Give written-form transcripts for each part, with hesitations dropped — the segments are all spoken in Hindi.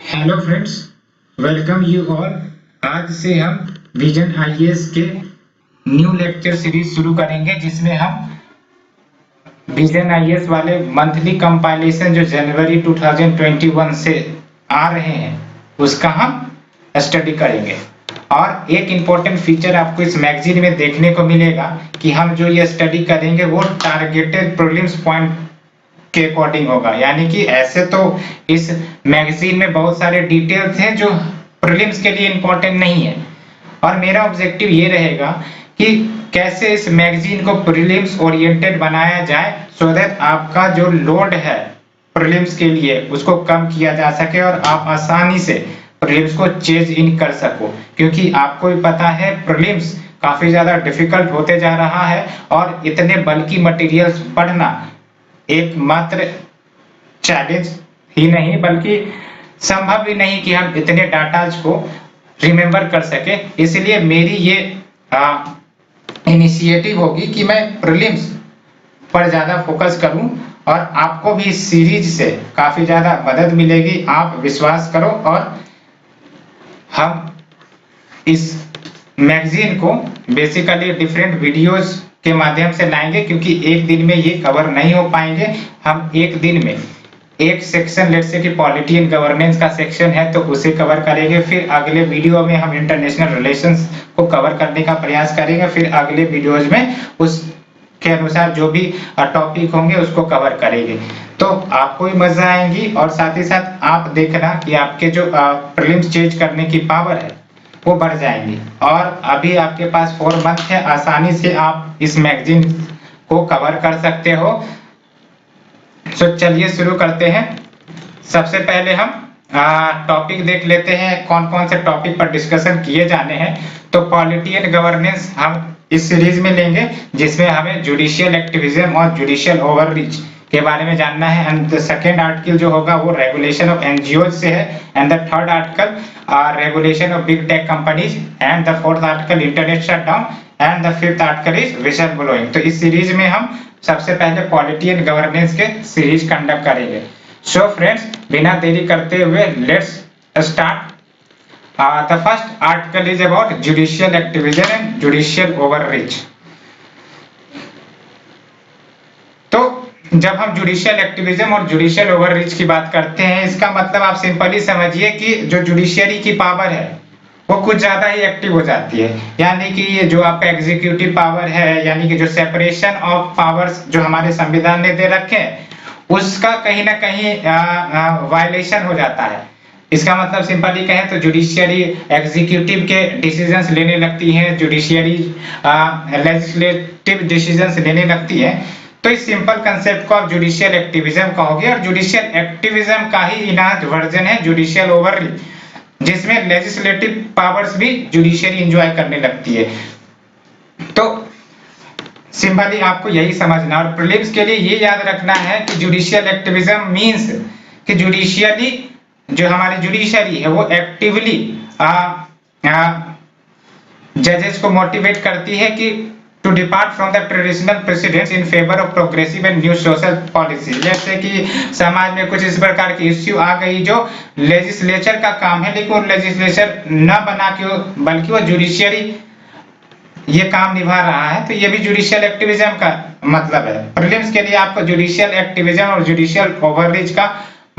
Hello friends, welcome you all. आज से हम विजन आईएएस के न्यू लेक्चर सीरीज शुरू करेंगे, जिसमें हम विजन आईएएस वाले मंथली कंपाइलेशन जो जनवरी 2021 से आ रहे हैं उसका हम स्टडी करेंगे। और एक इम्पोर्टेंट फीचर आपको इस मैगजीन में देखने को मिलेगा कि हम जो ये स्टडी करेंगे वो टारगेटेड प्रीलिम्स पॉइंट के अकॉर्डिंग होगा। यानी कि ऐसे तो इस मैगजीन में बहुत सारे डिटेल्स हैं जो प्रीलिम्स के लिए इंपॉर्टेंट नहीं है, और मेरा ऑब्जेक्टिव ये रहेगा कि कैसे इस मैगजीन को प्रीलिम्स ओरिएंटेड बनाया जाए, सो दैट आपका जो लोड है प्रीलिम्स के लिए उसको कम किया जा सके और आप आसानी से प्रीलिम्स को चेज इन कर सको। क्योंकि आपको भी पता है प्रीलिम्स काफी ज्यादा डिफिकल्ट होते जा रहा है, और इतने बल्कि मटेरियल्स पढ़ना एकमात्र चैलेंज ही नहीं बल्कि संभव भी नहीं कि हम इतने डाटाज को रिमेंबर कर सके। इसलिए मेरी ये इनिशिएटिव होगी कि मैं प्रीलिम्स पर ज्यादा फोकस करूं, और आपको भी इस सीरीज से काफी ज्यादा मदद मिलेगी। आप विश्वास करो, और हम इस मैगजीन को बेसिकली डिफरेंट वीडियोस के माध्यम से लाएंगे, क्योंकि एक दिन में ये कवर नहीं हो पाएंगे। हम एक दिन में एक सेक्शन, लेट्स से कि पॉलिटी एंड गवर्नेंस का सेक्शन है तो उसे कवर करेंगे, फिर अगले वीडियो में हम इंटरनेशनल रिलेशंस को कवर करने का प्रयास करेंगे, फिर अगले वीडियोज में उसके अनुसार जो भी टॉपिक होंगे उसको कवर करेंगे। तो आपको भी मजा आएगी, और साथ ही साथ आप देखना कि आपके जो प्रीलिम्स चेंज करने की पावर है वो बढ़ जाएंगी। और अभी आपके पास 4 मंथ है, आसानी से आप इस मैगजीन को कवर कर सकते हो। तो चलिए शुरू करते हैं। सबसे पहले हम टॉपिक देख लेते हैं, कौन कौन से टॉपिक पर डिस्कशन किए जाने हैं। तो पॉलिटी एंड गवर्नेंस हम इस सीरीज में लेंगे, जिसमें हमें जुडिशियल एक्टिविज्म और जुडिशियल ओवररीच के बारे में जानना है। एंड द सेकंड आर्टिकल जो होगा वो रेगुलेशन ऑफ एनजीओ से है, and the third article regulation of big tech companies, and the fourth article internet shutdown, and the fifth article is vision blowing. तो इस सीरीज में हम सबसे पहले पॉलिटी एंड गवर्नेंस के सीरीज कंडक्ट करेंगे। सो फ्रेंड्स, बिना देरी करते हुए let's start. The first article is about judicial activism and judicial overreach. तो जब हम जुडिशियल एक्टिविज्म और जुडिशियल ओवररीच की बात करते हैं, इसका मतलब आप सिंपली समझिए कि जो जुडिशियरी की पावर है वो कुछ ज्यादा ही एक्टिव हो जाती है। यानी कि ये जो आपका एग्जीक्यूटिव पावर है, यानी कि जो सेपरेशन ऑफ पावर्स जो हमारे संविधान ने दे रखे हैं, उसका कहीं ना कहीं वायलेशन हो जाता है। इसका मतलब सिंपली कहें तो जुडिशियरी एग्जीक्यूटिव के डिसीजंस लेने लगती है, जुडिशियरी लेजिस्लेटिव डिसीजंस लेने लगती है। तो इस सिंपल कंसेप्ट को आप जुडिशियल एक्टिविज्म कहोगे, और जुडिशियल एक्टिविज्म का ही इनहांस्ड वर्जन है जुडिशियल ओवररीच, जिसमें लेजिस्लेटिव पावर्स भी जुडिशियरी एंजॉय करने लगती है। तो सिंपली आपको यही समझना, और प्रीलिम्स के लिए ये याद रखना है कि जुडिशियल एक्टिविज्म मींस कि जुडिशियरी जो हमारी जुडिशियरी है वो एक्टिवली जजेस को मोटिवेट करती है कि to depart from the traditional precedents in favor of progressive and new social policy। जैसे कि समाज में कुछ इस प्रकार की इश्यू आ गई जो लेजिस्लेचर का काम है, लेकिन वो लेजिस्लेचर न बना के बल्कि वो जुडिशियरी ये काम निभा रहा है, तो ये भी जुडिशियल एक्टिविज्म का मतलब है। प्रीलिम्स के लिए आपको जुडिशियल एक्टिविज्म और जुडिशियल ओवररीच का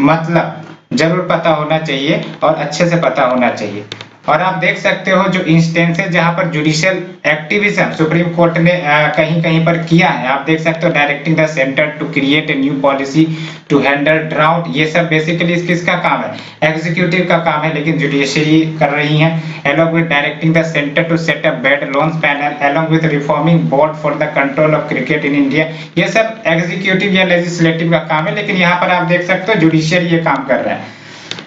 मतलब जरूर पता होना चाहिए, और अच्छे से पता होना चाहिए। और आप देख सकते हो जो इंस्टेंसेस जहां पर जुडिशियल एक्टिविज्म सुप्रीम कोर्ट ने कहीं कहीं पर किया है, आप देख सकते हो directing the centre to create a new policy to handle drought. ये सब बेसिकली किसका काम है? एग्जीक्यूटिव का काम है, लेकिन जुडिशियरी कर रही है। along with directing the center to set up bad loans panel, along with reforming board for the control of cricket in India। ये सब एग्जीक्यूटिव या लेजिस्लेटिव का काम है, लेकिन यहाँ पर आप देख सकते हो जुडिशियरी ये काम कर रहा है।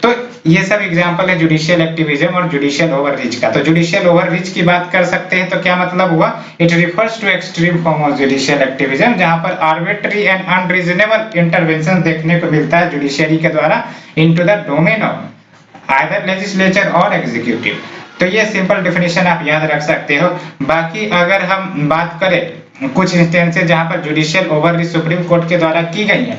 तो ये सब एग्जांपल है जुडिशियल एक्टिविज्म और जुडिशियल ओवररीच का। तो जुडिशियल ओवररीच की बात कर सकते हैं, तो क्या मतलब हुआ? It refers to extreme form of judicial activism, जहां पर आर्बिट्री एंड अनरीजनेबल इंटरवेंशन देखने को मिलता है जुडिशियरी के द्वारा into the domain of either legislature और एग्जीक्यूटिव। तो ये सिंपल डेफिनेशन आप याद रख सकते हो। बाकी अगर हम बात करें कुछ इंस्टेंसेस जहां पर जुडिशियल ओवररीच सुप्रीम कोर्ट के द्वारा की गई है,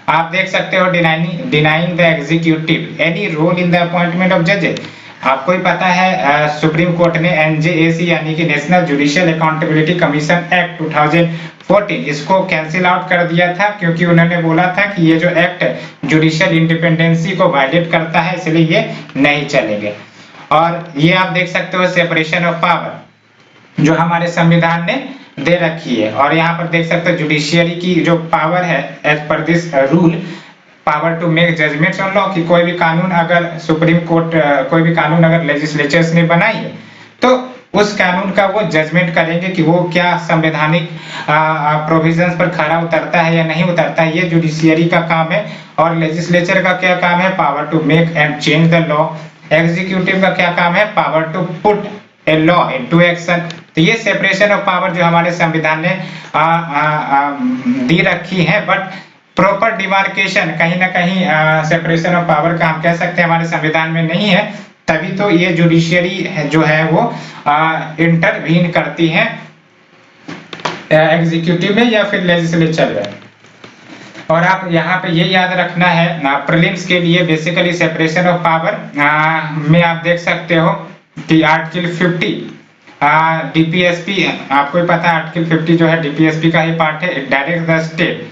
आप देख सकते हो denying the executive any role in the appointment of जजेस। आपको ही पता है सुप्रीम कोर्ट ने एनजेएसी यानी कि national judicial accountability commission act 2014 इसको कैंसिल आउट कर दिया था, क्योंकि उन्होंने बोला था कि ये जो एक्ट है जुडिशियल इंडिपेंडेंसी को वायलेट करता है, इसलिए ये नहीं चलेंगे। और ये आप देख सकते हो सेपरेशन ऑफ पावर जो हमारे संविधान ने दे रखी है, और यहाँ पर देख सकते हो जुडिशियरी की जो पावर है as per this rule power to make judgments on law, कि कोई भी कानून अगर सुप्रीम कोर्ट कोई भी कानून अगर लेजिस्लेचर्स ने बनाई है तो उस कानून का वो जजमेंट करेंगे कि वो क्या संवैधानिक प्रोविजंस पर खरा उतरता है या नहीं उतरता है, ये जुडिशियरी का काम है। और लेजिस्लेचर का क्या काम है, power to make and change the law. Executive का क्या काम है, power to put a law into action. तो ये सेपरेशन ऑफ पावर जो हमारे संविधान ने दी रखी है, बट प्रॉपर डिमार्केशन कहीं ना कहीं सेपरेशन ऑफ पावर का हम कह सकते हैं हमारे संविधान में नहीं है, तभी तो ये जुडिशियरी जो है वो इंटरवीन करती है एग्जीक्यूटिव में या फिर लेजिस्लेचर में। और आप यहाँ पे ये याद रखना है प्रीलिम्स के लिए बेसिकली सेपरेशन ऑफ पावर में आप देख सकते हो कि आर्टिकल 50 डीपीएसपी, आपको ही पता है आर्टिकल 50 जो है डीपीएसपी का ही पार्ट है, direct the state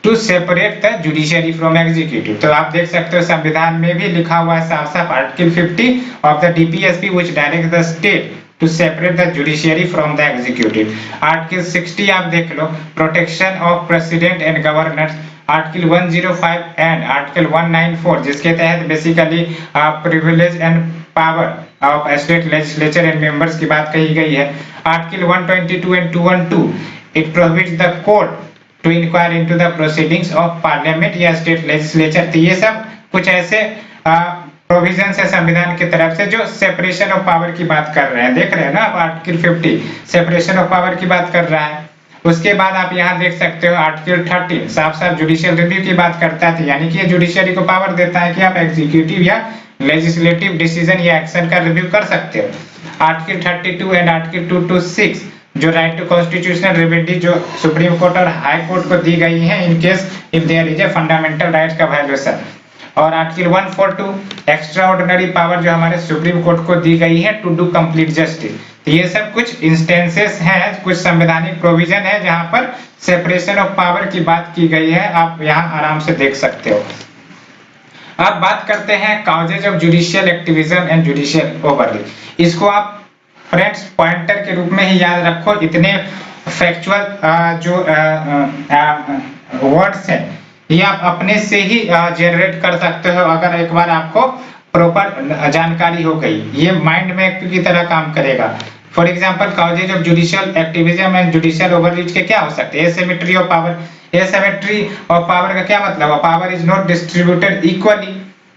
to separate the judiciary from executive. तो आप देख सकते हो संविधान में भी लिखा हुआ है साफ साफ article 50 of the DPSP which direct the state to separate the judiciary from the executive. Article 60 आप देख लो protection of president and governors, article 105 and article 194 जिसके तहत basically privilege and power of state legislature and members की बात कही गई है। Article 122 and 212 it prohibits the court to inquire into the proceedings of parliament या स्टेट लेजिस्लेचर। तो ये सब कुछ ऐसे प्रोविजन है संविधान की तरफ से जो सेपरेशन ऑफ पावर की बात कर रहे हैं। देख रहे हैं ना आप आर्टिकल 50 सेपरेशन ऑफ पावर की बात कर रहा है। उसके बाद आप यहाँ देख सकते हो आर्टिकल 30 साफ साफ जुडिशियल रिव्यू की बात करता है, यानी कि ये जुडिशियरी को पावर देता है कि आप एग्जीक्यूटिव या लेजिस्लेटिव डिसीजन या एक्शन का रिव्यू कर सकते हो। आर्टिकल 32 एंड आर्टिकल 226 जो राइट टू कॉन्स्टिट्यूशनल रेमेडी जो सुप्रीम कोर्ट और हाई कोर्ट को दी गई है in case if there is a fundamental rights का वायलेशन। और आर्टिकल 142 एक्स्ट्रा ऑर्डिनरी पावर जो हमारे सुप्रीम कोर्ट को दी गई है टू डू कंप्लीट जस्टिस। तो ये सब कुछ इंस्टेंसेस हैं, कुछ संवैधानिक प्रोविजन है जहां पर सेपरेशन ऑफ पावर की बात की गई है, आप यहाँ आराम से देख सकते हो। अब बात करते हैं causes of judicial activism and judicial overreach. इसको आप फ्रेंड्स पॉइंटर के रूप में ही याद रखो, इतने फैक्चुअल जो वर्ड्स हैं ये आप अपने से ही जनरेट कर सकते हो अगर एक बार आपको प्रॉपर जानकारी हो गई। ये माइंड मैप की तरह काम करेगा। For example causes of judicial activism and judicial overreach के क्या हो सकते हैं? Asymmetry of power. Asymmetry of power का क्या मतलब है? Power is not distributed equally.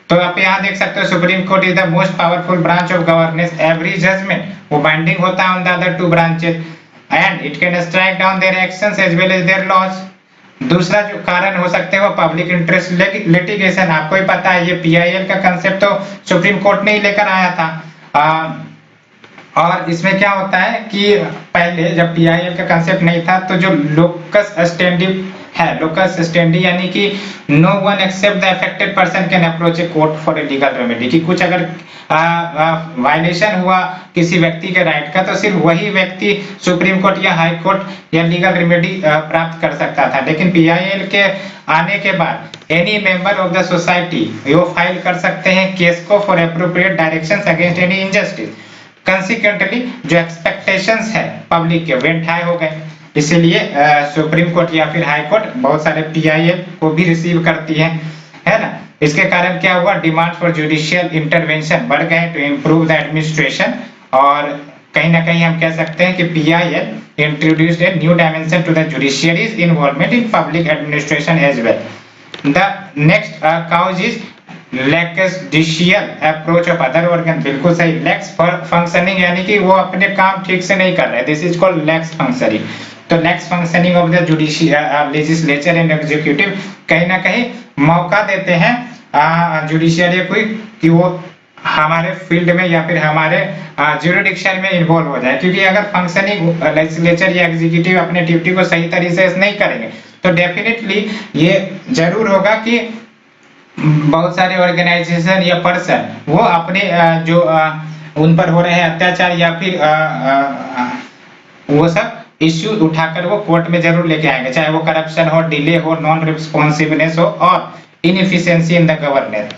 तो आप यहाँ देख सकते हो supreme court is the most powerful branch of governance. Every judgment वो बाइंडिंग होता है on the other two branches and it can strike down their actions as well as there laws. दूसरा जो कारण हो सकते हैं वो पब्लिक इंटरेस्ट लिटिगेशन। आपको ही पता है ये पीआईएल का कंसेप्ट तो सुप्रीम कोर्ट ने ही लेकर आया था। और इसमें क्या होता है कि पहले जब पीआईएल का कंसेप्ट नहीं था तो जो लोकस स्टैंडी है, लोकस स्टैंडी यानी कि no one except the affected person can approach a court for a legal remedy, कि कुछ अगर वायलेशन हुआ किसी व्यक्ति के राइट का तो सिर्फ वही व्यक्ति सुप्रीम कोर्ट या हाई कोर्ट या लीगल रेमेडी प्राप्त कर सकता था। लेकिन पीआईएल के आने के बाद any member of the society वो फाइल कर सकते हैं केस को for appropriate directions against any injustice. Consequently जो एक्सपेक्टेशंस है पब्लिक के वेंट हाई हो गए, इसीलिए सुप्रीम कोर्ट या फिर हाई कोर्ट बहुत सारे पीआईएल को भी रिसीव करती है ना। इसके कारण क्या हुआ? डिमांड फॉर जुडिशियल इंटरवेंशन बढ़ गए टू इम्प्रूव द एडमिनिस्ट्रेशन। और कहीं ना कहीं हम कह सकते हैं कि PIL introduced a new dimension to the judiciary's involvement in public administration as well. The next cause is lackadaisical approach of other organ. बिल्कुल सही, लैक्स फंक्शनिंग यानी कि वो अपने काम ठीक से नहीं कर रहे, this is called lax functioning. तो lax functioning of the judicial legislature and executive कहीं ना कहीं मौका देते हैं जुडिशियरी को कि वो हमारे फील्ड में या फिर हमारे ज्यूरिडिक्शन में इन्वॉल्व हो जाए, क्योंकि अगर फंक्शनिंग लेजिस्लेचर या एग्जीक्यूटिव अपने ड्यूटी को सही तरीके से नहीं करेंगे तो डेफिनेटली ये जरूर होगा कि बहुत सारे ऑर्गेनाइजेशन या पर्सन वो अपने जो उन पर हो रहे हैं अत्याचार या फिर वो सब इश्यू उठाकर वो कोर्ट में जरूर लेके आएंगे, चाहे वो करप्शन हो, डिले हो, नॉन रिस्पॉन्सिवनेस हो और inefficiency in the governance.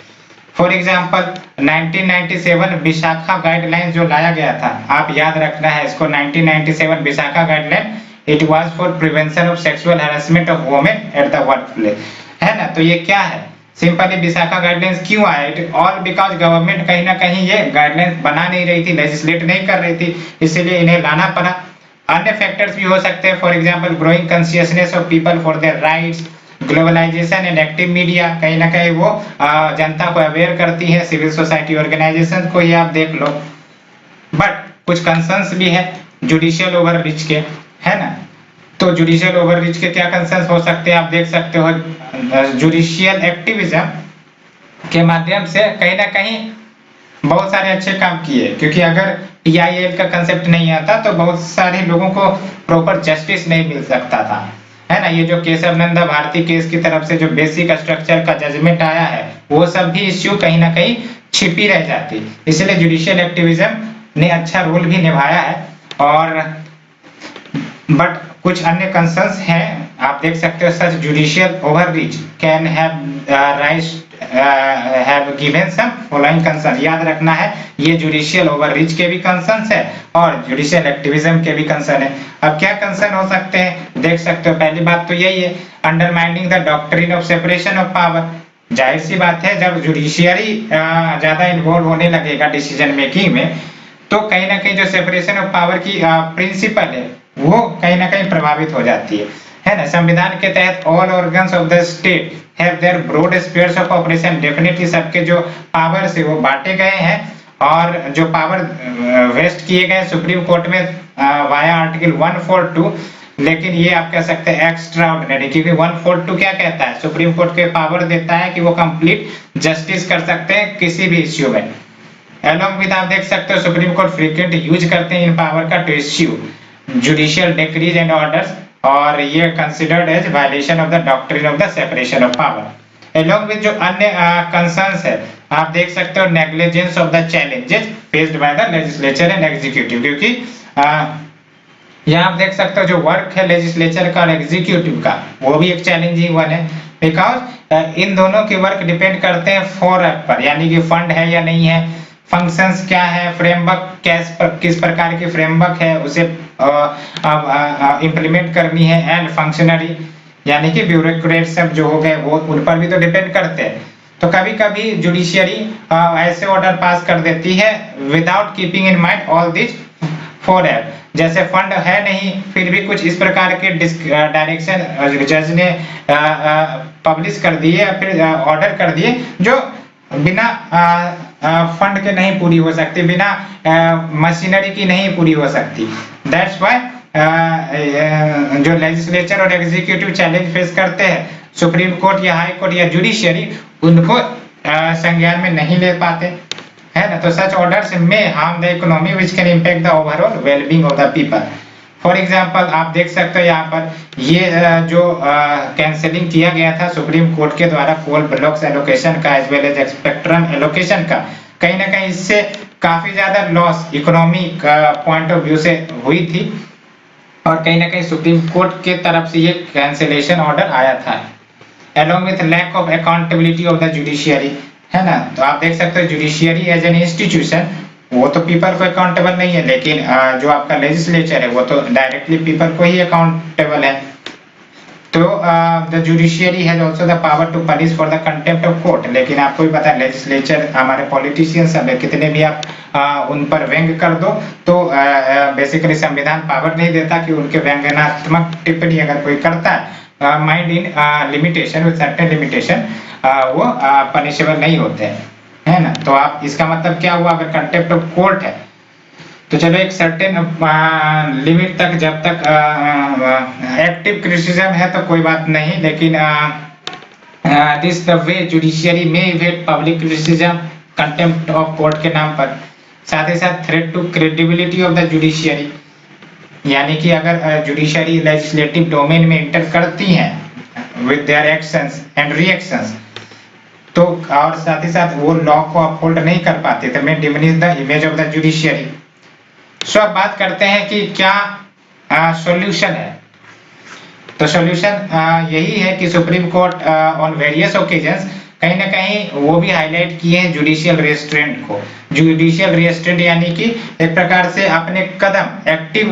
For example 1997 Vishakha guideline जो लाया गया था, आप याद रखना है इसको, 1997 Vishakha guideline, it was for prevention of sexual harassment of women at the work place, है ना। तो ये क्या है, सिंपली विशाखा गाइडलाइंस क्यों आया, इट ऑल बिकॉज गवर्नमेंट कहीं ना कहीं ये गाइडलाइंस बना नहीं रही थी, लेजिस्लेट नहीं कर रही थी, इसीलिए इन्हें लाना पड़ा। अन्य फैक्टर्स भी हो सकते हैं, for example growing consciousness of people for their rights, globalization and active media, कहीं ना कहीं वो जनता को अवेयर करती है, सिविल सोसाइटी ऑर्गेनाइजेशन को ही आप देख लो। बट कुछ कंसर्न्स भी है जुडिशियल ओवररीच के, है ना। तो जुडिशियल ओवररीच के क्या कंसर्न्स हो सकते हैं, आप देख सकते हो, जुडिशियल एक्टिविज्म के माध्यम से कहीं ना कहीं बहुत सारे अच्छे काम किए, क्योंकि अगर टीआईएल का कंसेप्ट नहीं आता तो बहुत सारे लोगों को प्रॉपर जस्टिस नहीं मिल सकता था, है ना। ये जो केशव नंदा भारती केस की तरफ से जो बेसिक स्ट्रक्चर का जजमेंट आया है, वो सब भी इश्यू कहीं ना कहीं छिपी रह जाती, इसलिए जुडिशियल एक्टिविज्म ने अच्छा रोल भी निभाया है। और बट कुछ अन्य कंसर्न्स हैं, आप देख सकते हो, such judicial overreach can have given some following concern, याद रखना है ये जुडिशियल ओवररीच के भी कंसर्न्स है और जुडिशियल एक्टिविज्म के भी कंसर्न है। अब क्या कंसर्न हो सकते हैं, देख सकते हो, पहली बात तो यही है, undermining the doctrine of separation of power. जाहिर सी बात है, जब जुडिशियरी ज्यादा इन्वॉल्व होने लगेगा डिसीजन मेकिंग में, तो कहीं ना कहीं जो सेपरेशन ऑफ पावर की प्रिंसिपल है वो कहीं ना कहीं प्रभावित हो जाती है ना। संविधान के तहत all organs of the state have their broad spheres of operation, definitely सबके जो पावर से वो बांटे गए हैं और जो पावर वेस्ट किए गए सुप्रीम कोर्ट में वाया आर्टिकल 142, लेकिन ये आप कह सकते हैं एक्स्ट्रा ऑर्डिनरी, क्योंकि 142 क्या कहता है, सुप्रीम कोर्ट के पावर देता है कि वो कंप्लीट जस्टिस कर सकते हैं किसी भी इश्यू में। Along with आप देख सकते हो सुप्रीम कोर्ट फ्रीक्वेंट यूज करते हैं इन पावर का to issue judicial decrees and orders, और ये considered as violation of the doctrine of the separation of power. Along with जो अन्य कंसर्न्स है, आप देख सकते हो negligence of the challenges faced by the legislature and executive, क्योंकि यहाँ आप देख सकते हो जो वर्क है लेजिस्लेचर का और एग्जीक्यूटिव का वो भी एक चैलेंजिंग वन है, बिकॉज इन दोनों के वर्क डिपेंड करते हैं फॉरवर्ड पर, यानी कि फंड है या नहीं है, फंक्शंस क्या है, फ्रेमवर्क किस प्रकार की फ्रेमवर्क है उसे इंप्लीमेंट करनी है, एंड फंक्शनरी यानी कि ब्यूरोक्रेट सब जो हो गए वो उन पर भी तो डिपेंड करते हैं। तो कभी कभी जुडिशियरी ऐसे ऑर्डर पास कर देती है without keeping in mind all this forward, जैसे फंड है नहीं फिर भी कुछ इस प्रकार के डायरेक्शन जज ने पब्लिश कर दिए या फिर ऑर्डर कर दिए जो बिना फंड के नहीं पूरी हो सकती, बिना मशीनरी की नहीं पूरी हो सकती। दैट्स व्हाई जो लेजिस्लेचर और एग्जीक्यूटिव चैलेंज फेस करते हैं, सुप्रीम कोर्ट या हाई कोर्ट या जुडिशियरी उनको संज्ञान में नहीं ले पाते, है ना। तो सच ऑर्डर्स में harm the economy which can impact the overall wellbeing of the people. For example आप देख सकते हो यहाँ पर ये जो कैंसिलिंग किया गया था सुप्रीम कोर्ट के द्वारा कोल ब्लॉक्स एलोकेशन का as well as spectrum allocation का, कहीं ना कहीं इससे काफी ज्यादा लॉस इकोनॉमी का पॉइंट ऑफ व्यू से हुई थी और कहीं ना कहीं सुप्रीम कोर्ट के तरफ से ये कैंसिलेशन ऑर्डर आया था। along with lack of accountability of the judiciary, है ना। तो आप देख सकते हो जुडिशियरी एज एन इंस्टीट्यूशन वो तो पीपल को अकाउंटेबल नहीं है, लेकिन जो आपका लेजिस्लेचर है वो तो डायरेक्टली पीपल को ही अकाउंटेबल है। तो the judiciary has also the power to punish for the contempt of court, लेकिन आपको भी पता है लेजिस्लेचर हमारे पॉलिटिशियंस सब है, कितने भी आप उन पर व्यंग कर दो तो बेसिकली संविधान पावर नहीं देता कि उनके व्यंग्यात्मक टिप्पणी अगर कोई करता है mind in limitation with certain limitation वो पनिशेबल नहीं होते हैं, है ना। तो आप इसका मतलब क्या हुआ, अगर कंटेम्प्ट ऑफ कोर्ट है तो चलो एक सर्टेन लिमिट तक, जब तक एक्टिव क्रिटिसिज्म है तो कोई बात नहीं, लेकिन दिस द वे जुडिशियरी में evade public criticism contempt of court के नाम पर, साथ ही साथ threat to credibility of the judiciary, यानी कि अगर जुडिशियरी लेजिस्लेटिव डोमेन में इंटर करती हैं with their actions and reactions. तो और साथ ही साथ वो लॉ को अपहोल्ड नहीं कर पाते थे, may diminish the image of the judiciary. सो अब बात करते हैं कि क्या सॉल्यूशन है। तो सॉल्यूशन यही है कि supreme court on various occasions कहीं ना कहीं वो भी हाईलाइट किए हैं जुडिशियल रेस्ट्रेंट को। जुडिशियल रेस्ट्रेंट यानी कि एक प्रकार से अपने कदम एक्टिव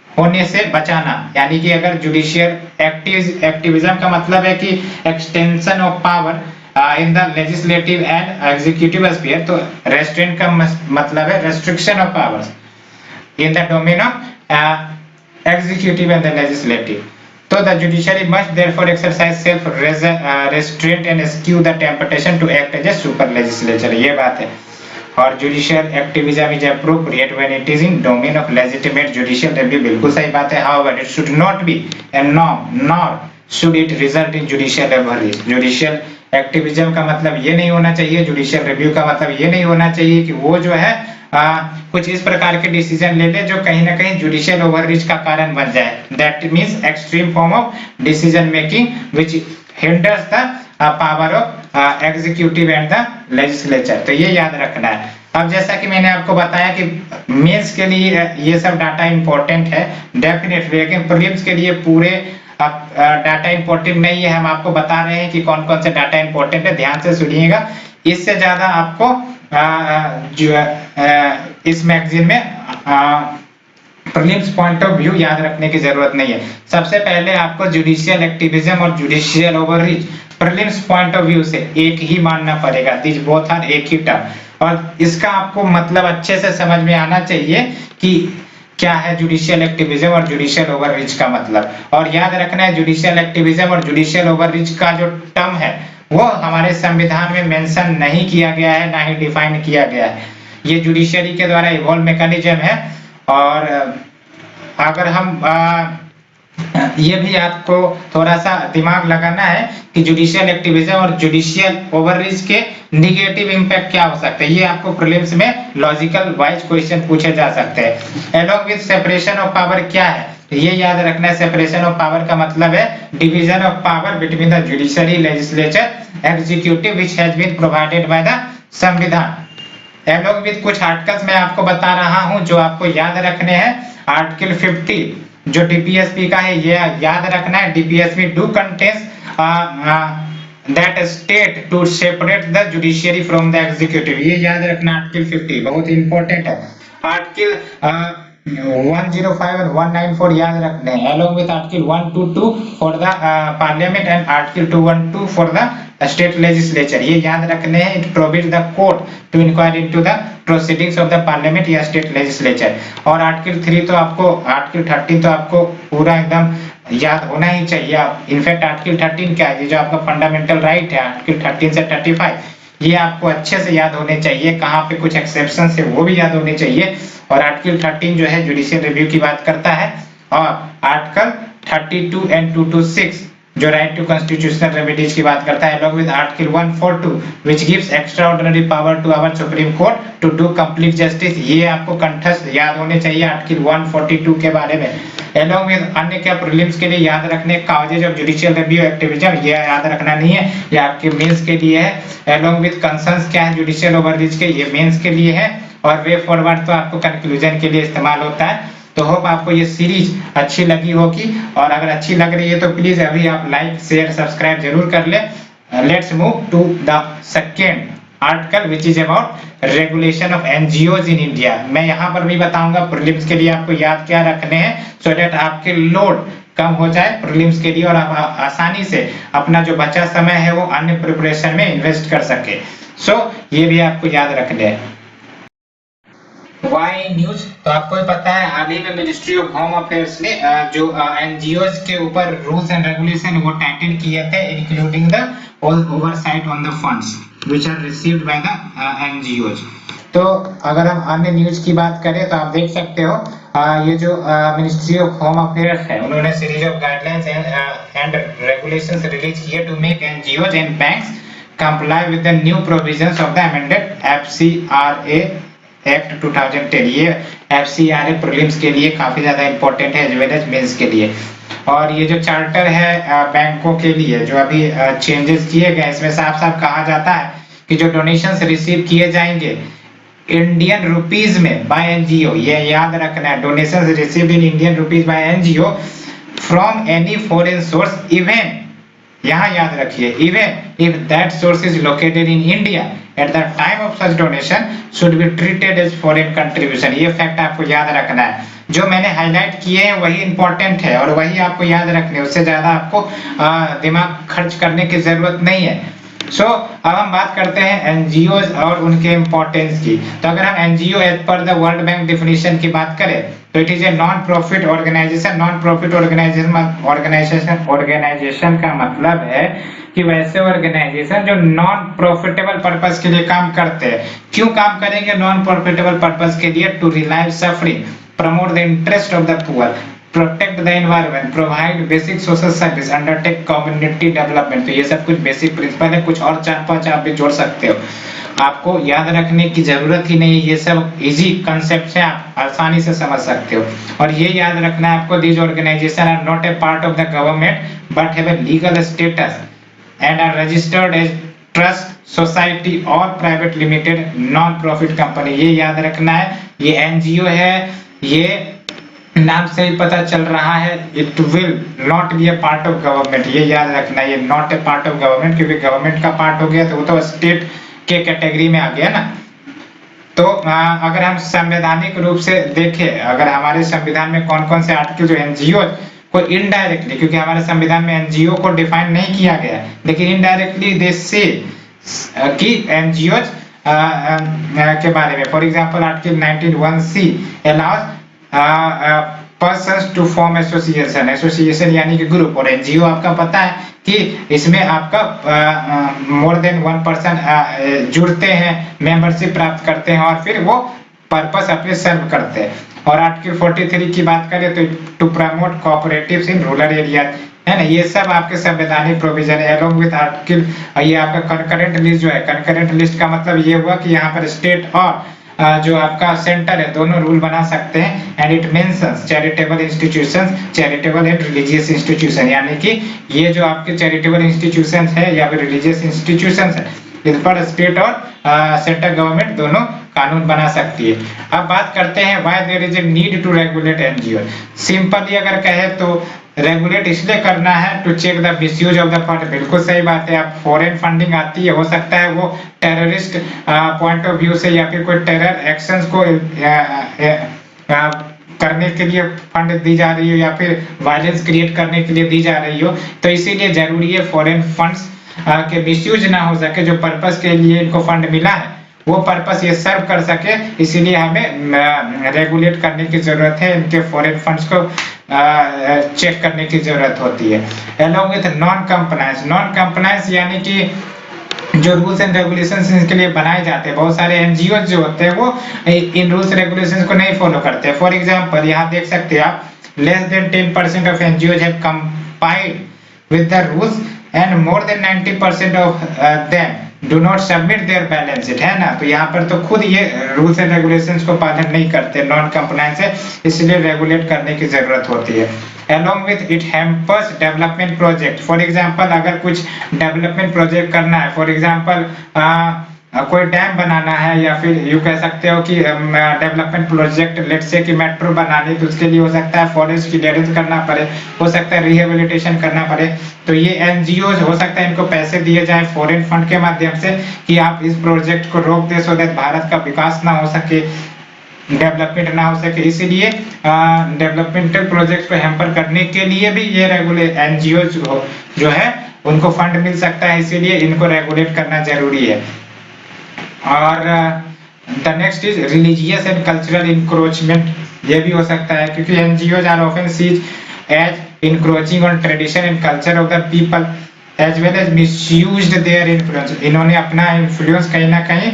होने से बचाना, यानी कि अगर जुडिशियल एक्टिविज्म का मतलब है कि extension of power in the legislative and executive sphere, तो रेस्ट्रेंट का मतलब है restriction of powers in the domain of executive and the legislative. So the judiciary must therefore exercise self restraint and eschew the temptation to act as a super legislature. ये बात है। और judicial activism is appropriate when it is in domain of legitimate judicial review, बिल्कुल सही बात है। However, it should not be a norm, nor should it result in judicial overreach. Judicial activism का मतलब ये नहीं होना चाहिए, judicial review का मतलब ये नहीं होना चाहिए कि वो जो है कुछ इस प्रकार के डिसीजन ले ले जो कहीं ना कहीं जुडिशियल ओवररीच का कारण बन जाए। That means extreme form of decision making which hinders the power of executive and the legislature. तो ये याद रखना है। अब जैसा कि मैंने आपको बताया कि मेंस के लिए ये सब डाटा इंपॉर्टेंट है डेफिनेटली, लेकिन प्रीलिम्स के लिए पूरे डाटा इंपॉर्टेंट नहीं है। हम आपको बता रहे हैं कि कौन कौन से डाटा इंपॉर्टेंट है, ध्यान से सुनिएगा। इससे ज्यादा आपको जो इस मैगजीन में प्रीलिम्स पॉइंट ऑफ व्यू याद रखने की जरूरत नहीं है। सबसे पहले आपको जुडिशियल एक्टिविज्म और judicial overreach prelims point of view से एक ही मानना पड़ेगा। दिस बोथ आर एक ही टर्म, और इसका आपको मतलब अच्छे से समझ में आना चाहिए कि क्या है जुडिशियल एक्टिविज्म और जुडिशियल ओवररीच का मतलब। और याद रखना है जुडिशियल एक्टिविज्म और जुडिशियल ओवररीच का जो टर्म है वो हमारे संविधान में मेंशन नहीं किया गया है, ना ही डिफाइन किया गया है। ये जुडिशियरी के द्वारा इवॉल्व मैकेनिज्म है। और अगर हम ये भी आपको थोड़ा सा दिमाग लगाना है कि जुडिशियल एक्टिविज्म और जुडिशियल ओवररीच के निगेटिव इंपैक्ट क्या हो सकते हैं। ये आपको प्रीलिम्स में लॉजिकल वाइज क्वेश्चन पूछे जा सकते हैं। Along with separation of power क्या है, ये याद रखना है। सेपरेशन ऑफ पावर का मतलब है division of power between the judiciary, legislature, executive which has been provided by the संविधान। अलोंग विद कुछ आर्टिकल्स मैं आपको बता रहा हूं जो आपको याद रखने हैं। आर्टिकल 50 जो डीपीएसपी का है ये याद रखना है। DPSP do contains that state to separate the judiciary from the executive, ये याद रखना। आर्टिकल 50 बहुत इंपॉर्टेंट है। आर्टिकल 105 and 194 याद रखने हैं, along with article 122 for the parliament and article 212 for the state legislature, ये याद रखने हैं। It prohibits the court to inquire into the proceedings of the parliament या state legislature। और आर्टिकल 3 तो आपको, आर्टिकल 13 तो आपको पूरा एकदम याद होना ही चाहिए। इनफैक्ट आर्टिकल 13 क्या है, ये जो आपका फंडामेंटल राइट है, आर्टिकल 13 से 35 ये आपको अच्छे से याद होने चाहिए। कहाँ पे कुछ एक्सेप्शन है वो भी याद होने चाहिए। और आर्टिकल 13 जो है जुडिशियल रिव्यू की बात करता है, और आर्टिकल 32 and 226 जो राइट टू कॉन्स्टिट्यूशनल रेमेडीज की बात करता है, along with article 142 which gives extraordinary power to our supreme court to do complete justice, ये आपको कंठस्थ याद होने चाहिए आर्टिकल 142 के बारे में। along with अन्य क्या प्रीलिम्स के लिए याद रखने causes of judicial review activism, ये याद रखना नहीं है, ये आपके मेंस के लिए है। along with कंसर्न्स क्या है जुडिशियल ओवररीच के, ये मेंस के लिए है। और वे फॉरवर्ड तो आपको कंक्लूजन के लिए इस्तेमाल होता है। तो होप आपको ये सीरीज अच्छी लगी होगी, और अगर अच्छी लग रही है तो प्लीज अभी आप लाइक शेयर सब्सक्राइब जरूर कर ले। Let's move to the second article which is about regulation of NGOs in India. मैं यहाँ पर भी बताऊंगा प्रीलिम्स के लिए आपको याद क्या रखने हैं, सो दैट आपके लोड कम हो जाए प्रीलिम्स के लिए और आप आसानी से अपना जो बचा समय है वो अन्य प्रिपरेशन में इन्वेस्ट कर सके। सो ये भी आपको याद रखने हैं। वाई न्यूज, तो आपको पता है हाल ही में मिनिस्ट्री ऑफ होम अफेयर्स ने जो एनजीओज के ऊपर रूल्स एंड रेगुलेशन वो टाइटन किए थे, including the oversight on the funds which are received by the NGOs. तो अगर हम अन्य न्यूज की बात करें तो आप देख सकते हो ये जो मिनिस्ट्री ऑफ होम अफेयर्स है उन्होंने series of guidelines and regulations release किए to make NGOs and banks comply with the new provisions of the amended FCRA act 2010। ये एफसीआरए प्रीलिम्स के लिए काफी ज्यादा इंपॉर्टेंट है एज वेल एज मेंस के लिए। और ये जो चार्टर है बैंकों के लिए जो अभी चेंजेस किए गए, इसमें साफ साफ कहा जाता है कि जो डोनेशंस रिसीव किए जाएंगे इंडियन रुपीज में बाय एनजीओ, ये याद रखना है, donations received in Indian rupees by NGO from any foreign source even, यहाँ याद रखिए, even if that source is located in India at the time of such donation should be treated as foreign contribution. ये फैक्ट आपको याद रखना है। जो मैंने हाईलाइट किए हैं वही इंपॉर्टेंट है और वही आपको याद रखने, उससे ज्यादा आपको दिमाग खर्च करने की जरूरत नहीं है। अब हम बात करते हैं एनजीओ और उनके इंपॉर्टेंस की। तो अगर हम NGO as per the world bank definition की बात करें तो it is a non profit organization. Non profit organization का मतलब है कि वैसे ऑर्गेनाइजेशन जो नॉन प्रॉफिटेबल पर्पस के लिए काम करते हैं। क्यों काम करेंगे नॉन प्रॉफिटेबल पर्पस के लिए? To relieve suffering, promote the interest of the poor, protect the environment, provide basic social service, undertake community development. तो ये सब कुछ बेसिक प्रिंसिपल है, कुछ और 4-5 आप भी जोड़ सकते हो, आपको याद रखने की जरूरत ही नहीं, ये सब इजी कंसेप्ट है, आप आसानी से समझ सकते हो। और ये याद रखना है आपको, these organisation are not a part of the government but have a legal status and are registered as trust society और private limited non profit company. ये याद रखना है, ये एनजीओ है, ये नाम से ही पता चल रहा है, it will not be A part of government. ये याद रखना है, ये not a part of government, क्योंकि गवर्नमेंट का पार्ट हो गया तो वो तो स्टेट के कैटेगरी में आ गया ना। तो अगर हम संवैधानिक रूप से देखें, अगर हमारे संविधान में कौन कौन से आर्टिकल जो एनजीओ को इनडायरेक्टली, क्योंकि हमारे संविधान में एनजीओ को डिफाइन नहीं किया गया है, लेकिन इनडायरेक्टली दे से कि एनजीओ के बारे में, for example article 19(1)(c allows persons to form association, association यानी कि ग्रुप, और एनजीओ आपका पता है कि इसमें आपका मोर देन 1 पर्सन जुड़ते हैं, मेंबरशिप प्राप्त करते हैं और फिर वो पर्पस अपने सर्व करते हैं। और आर्टिकल 43 की बात करें तो to promote cooperatives in rural area, है ना, ये सब आपके संवैधानिक प्रोविजन है। अलोंग विद आर्टिकल, ये आपका कंकरेंट लिस्ट जो है, कंकरेंट लिस्ट का मतलब ये हुआ कि यहाँ पर स्टेट और जो आपका सेंटर है दोनों रूल बना सकते हैं। And it mentions charitable institutions, charitable and religious institution, यानी कि ये जो आपके चैरिटेबल इंस्टीट्यूशंस है या फिर रिलीजियस इंस्टीट्यूशंस है, इस पर स्टेट और सेंट्रल गवर्नमेंट दोनों कानून बना सकती है। अब बात करते हैं why there is a need to regulate NGO. Simply अगर कहे तो रेगुलेट इसलिए करना है to check the misuse of the fund. बिल्कुल सही बात है, आप फॉरेन फंडिंग आती है, हो सकता है वो टेररिस्ट पॉइंट ऑफ व्यू से या फिर कोई टेरर एक्शंस को करने के लिए फंड दी जा रही हो या फिर वायलेंस क्रिएट करने के लिए दी जा रही हो, तो इसीलिए जरूरी है फॉरेन फंड्स के मिसयूज ना हो सके। जो पर्पस के लिए इनको फंड मिला है वो पर्पस ये सर्व कर सके, इसीलिए हमें रेगुलेट करने की जरूरत है, इनके फॉरेन फंड्स को चेक करने की जरूरत होती है। Along with non compliance, non compliance यानी कि जो रूल्स एंड रेगुलेशंस इनके लिए बनाए जाते हैं, बहुत सारे एनजीओ जो होते हैं वो इन रूल्स रेगुलेशंस को नहीं फॉलो करते हैं। फॉर एग्जांपल यहाँ देख सकते हैं आप, less than 10% of NGOs have compiled with the rules and more than 90% of them do not submit their balance sheet, है ना। तो यहाँ पर तो खुद ये रूल्स एंड रेगुलेशंस को पालन नहीं करते, नॉन कंप्लायंस है, इसलिए रेगुलेट करने की जरूरत होती है। along with it hampers development project, for example अगर कुछ डेवलपमेंट प्रोजेक्ट करना है, फॉर एग्जांपल कोई डैम बनाना है या फिर यू कह सकते हो कि डेवलपमेंट प्रोजेक्ट, लेट्स से कि मेट्रो बनानी, तो उसके लिए हो सकता है फॉरेस्ट क्लियरेंस करना पड़े, हो सकता है रिहेबिलिटेशन करना पड़े, तो ये एनजीओ हो सकता है इनको पैसे दिए जाए फॉरेन फंड के माध्यम से कि आप इस प्रोजेक्ट को रोक दे, सो दैट भारत का विकास ना हो सके, डेवलपमेंट ना हो सके। इसीलिए डेवलपमेंटल प्रोजेक्ट को हैम्पर करने के लिए भी ये रेगुलेट एनजीओ जो है उनको फंड मिल सकता है, इसीलिए इनको रेगुलेट करना जरूरी है। और the next is religious and cultural encroachment, ये भी हो सकता है क्योंकि NGOs are often seen as encroaching on tradition and culture of the people as well as misused their influence. इन्होंने अपना इन्फ्लुएंस कहीं ना कहीं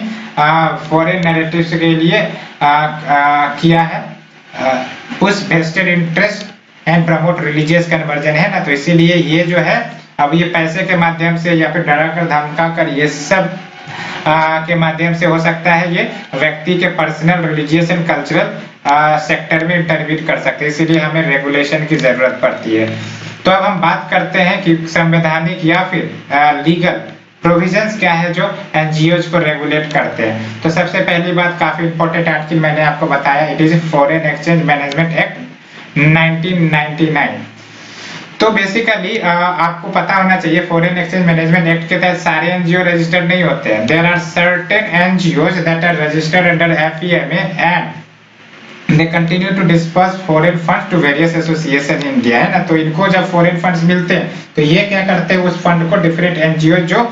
फॉरेन नैरेटिव्स के लिए किया है, उस vested interest and promote religious conversion, है ना। तो इसीलिए ये जो है अब ये पैसे के माध्यम से या फिर डरा कर धमका कर ये सब के माध्यम से हो सकता है, ये व्यक्ति के personal, religious and cultural sector में इंटरवीन कर सकते हैं, इसीलिए हमें रेगुलेशन की जरूरत पड़ती है। तो अब हम बात करते हैं कि संवैधानिक या फिर लीगल प्रोविजंस क्या है जो एनजीओज को रेगुलेट करते हैं। तो सबसे पहली बात, काफी इंपॉर्टेंट आर्टिकल मैंने आपको बताया, it is foreign exchange management act 1999। तो बेसिकली आपको पता होना चाहिए, फॉरेन एक्सचेंज मैनेजमेंट एक्ट के तहत सारे एनजीओ रजिस्टर्ड नहीं होते हैं। There are certain NGOs that are registered under FEMA and they continue to disperse foreign funds to various association in India, है ना। तो इनको जब फॉरेन फंड्स मिलते हैं तो ये क्या करते हैं, उस फंड को डिफरेंट एनजीओ जो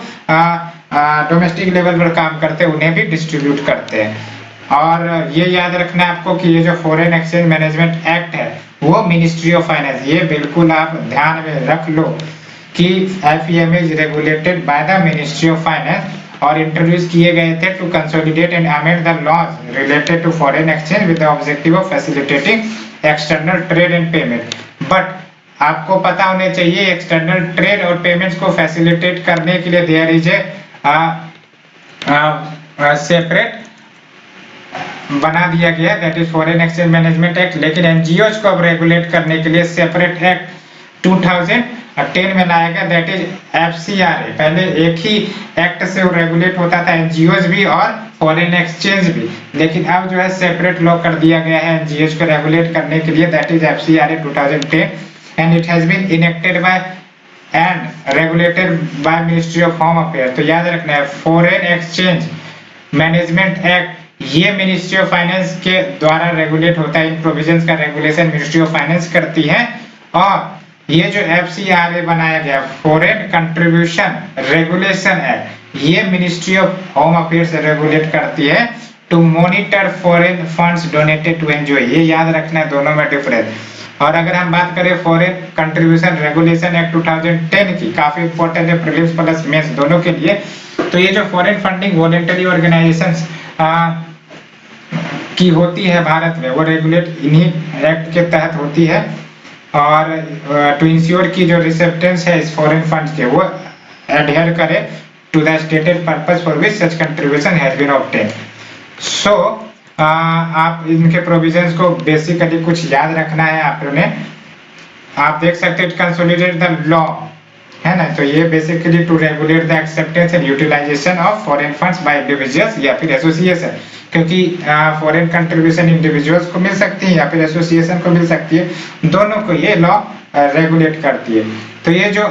डोमेस्टिक लेवल पर काम करते हैं उन्हें भी डिस्ट्रीब्यूट करते हैं। और ये याद रखना है आपको कि ये जो फॉरेन एक्सचेंज मैनेजमेंट एक्ट है वो मिनिस्ट्री ऑफ फाइनेंस, ये बिल्कुल आप ध्यान में रख लो कि FEMA is regulated by the ministry of finance और इंट्रोड्यूस किए गए थे to consolidate and amend the laws related to foreign exchange with the objective of facilitating external trade and payment. But आपको पता होने चाहिए, एक्सटर्नल ट्रेड और पेमेंट्स को फैसिलिटेट करने के लिए देयर इज ए सेपरेट बना दिया गया, that is foreign exchange management act. लेकिन एनजीओज को अब रेगुलेट करने के लिए सेपरेट एक्ट 2010 में लाया गया, दैट इज FCRA। पहले एक ही एक्ट से वो रेगुलेट होता था, एनजीओज भी और फॉरेन एक्सचेंज भी, लेकिन अब जो है सेपरेट लॉ कर दिया गया है एनजीओज को रेगुलेट करने के लिए, that is FCRA 2010 and it has been enacted by and regulated by ministry of home affair. तो याद रखना है, फॉरेन एक्सचेंज मैनेजमेंट एक्ट ये मिनिस्ट्री ऑफ फाइनेंस के द्वारा रेगुलेट होता है, इन प्रोविजंस का रेगुलेशन मिनिस्ट्री ऑफ फाइनेंस करती है। और ये जो FCRA बनाया गया, फॉरेन कंट्रीब्यूशन रेगुलेशन एक्ट, ये ministry of home affairs regulate करती है to monitor foreign funds donated to NGO. ये याद रखना है, दोनों में डिफरेंस। और अगर हम बात करें फॉरेन कंट्रीब्यूशन रेगुलेशन एक्ट 2010 की, काफी इंपॉर्टेंट है प्रीलिम्स प्लस मेंस दोनों के लिए। तो ये जो फॉरेन फंडिंग वॉलंटरी ऑर्गेनाइजेशंस की होती है भारत में, वो रेगुलेट इन्हीं एक्ट के तहत होती है। और टू इंश्योर की जो रिसेप्टेंस है इस फॉरेन फंड्स के, वो एडहेयर करे to the stated purpose for which such contribution has been obtained. So आप इनके प्रोविजंस को बेसिकली कुछ याद रखना है आपने। आप देख सकते हैं कंसोलिडेट द लॉ, है ना। तो ये basically to regulate the acceptance and utilization of foreign funds by individuals या फिर एसोसिएशन, क्योंकि फॉरेन कंट्रीब्यूशन इंडिविजुअल्स को मिल सकती है या फिर एसोसिएशन को मिल सकती है, दोनों को ये लॉ रेगुलेट करती है। तो ये जो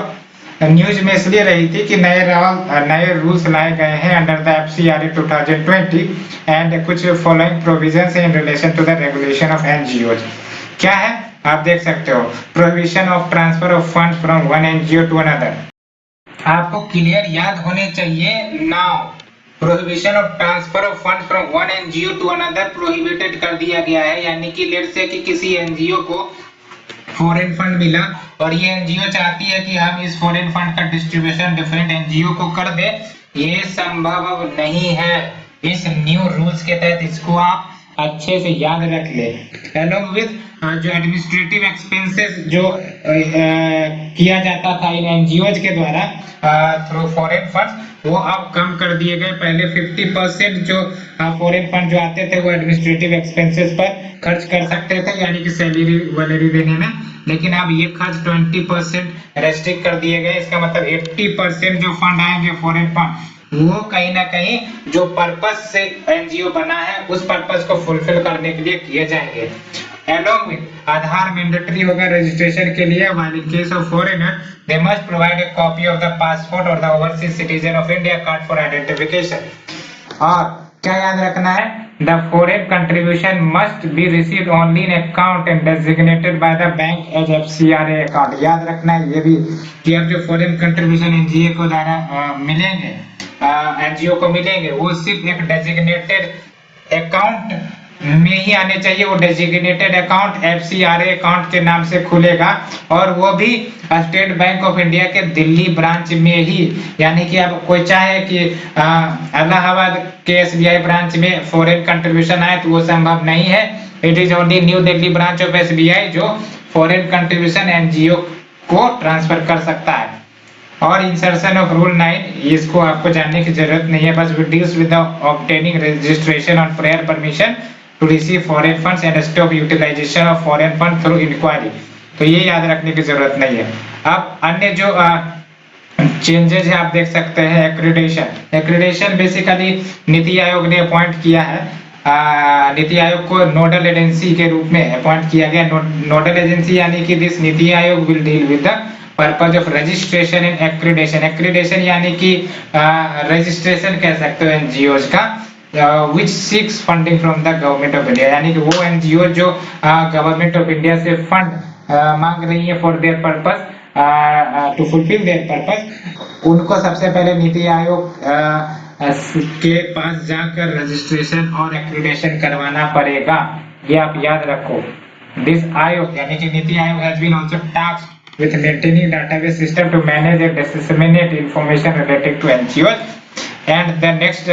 न्यूज में इसलिए रही थी कि नए रूल्स लाए गए हैं अंडर द FCRA 2020 एंड कुछ following provisions in relation to the regulation of NGOs. क्या है आप देख सकते हो, prohibition of transfer of funds from one NGO to another. आपको क्लियर याद होने चाहिए, now prohibition of transfer of funds from one NGO to another prohibited कर दिया गया है। यानी कि लेट्स से कि किसी एनजीओ को फॉरेन फंड मिला और ये एनजीओ चाहती है कि हम इस फॉरेन फंड का डिस्ट्रीब्यूशन डिफरेंट एनजीओ को कर दे, ये संभव अब नहीं है इस न्यू रूल्स के तहत। इसको आप अच्छे से याद रख ले। along with जो एडमिनिस्ट्रेटिव एक्सपेंसेस जो किया जाता था इन एनजीओज के द्वारा थ्रू फॉरेन फंड्स, वो अब कम कर दिए गए। पहले 50% जो फॉरेन फंड जो आते थे वो एडमिनिस्ट्रेटिव एक्सपेंसेस पर खर्च कर सकते थे, यानी कि सैलरी वैलरी देने में, लेकिन अब ये खर्च 20% रेस्ट्रिक्ट कर दिए गए। इसका मतलब 80% जो फंड आएंगे फॉरेन फंड, वो कहीं ना कहीं जो पर्पस से एनजीओ बना है उस पर्पस को फुलफिल करने के लिए किए जाएंगे। along with आधार मैंडेटरी होगा रजिस्ट्रेशन के लिए, while in case of foreigner they must provide a copy of the passport or the overseas citizen of India card for identification। और क्या याद रखना है, the foreign contribution must be received only in account and designated by the bank as FCRA account। याद रखना है ये भी कि अब जो foreign contribution एनजीओ को द्वारा मिलेंगे, एनजीओ को मिलेंगे, वो सिर्फ एक डेजिग्नेटेड अकाउंट में ही आने चाहिए। वो डेजिग्नेटेड अकाउंट FCRA अकाउंट के नाम से खुलेगा और वो भी स्टेट बैंक ऑफ इंडिया के दिल्ली ब्रांच में ही। यानी कि अब कोई चाहे कि इलाहाबाद के SBI ब्रांच में फॉरेन कंट्रीब्यूशन आए तो वो संभव नहीं है। It is only new Delhi branch of SBI जो फॉरेन कंट्रीब्यूशन एनजीओ को ट्रांसफर कर सकता है। और इंसर्शन ऑफ रूल 9, इसको आपको जानने की जरूरत नहीं है, बस deals with the obtaining registration on prior permission to receive foreign funds and stop utilisation of foreign fund through inquiry. तो ये याद रखने की जरूरत नहीं है। अब अन्य जो चेंजेस है आप देख सकते हैं, accreditation. Accreditation basically NITI Aayog ने अपॉइंट किया है, नीति आयोग को नोडल एजेंसी के रूप में अपॉइंट किया गया। नोडल एजेंसी यानी कि this NITI Aayog will deal with the purpose of registration and accreditation. Accreditation यानी कि रजिस्ट्रेशन कह सकते हो एनजीओज का, which seeks funding from the government of India, यानी कि वो एनजीओ जो गवर्नमेंट ऑफ इंडिया से फंड मांग रही है for their purpose, to fulfil their purpose, उनको सबसे पहले नीति आयोग के पास जाकर रजिस्ट्रेशन और एक्रीडेशन करवाना पड़ेगा। ये आप याद रखो। दिस आयोग यानी कि Niti Aayog has been also tasked with maintaining database system to manage and disseminate information related to NGOs, and the next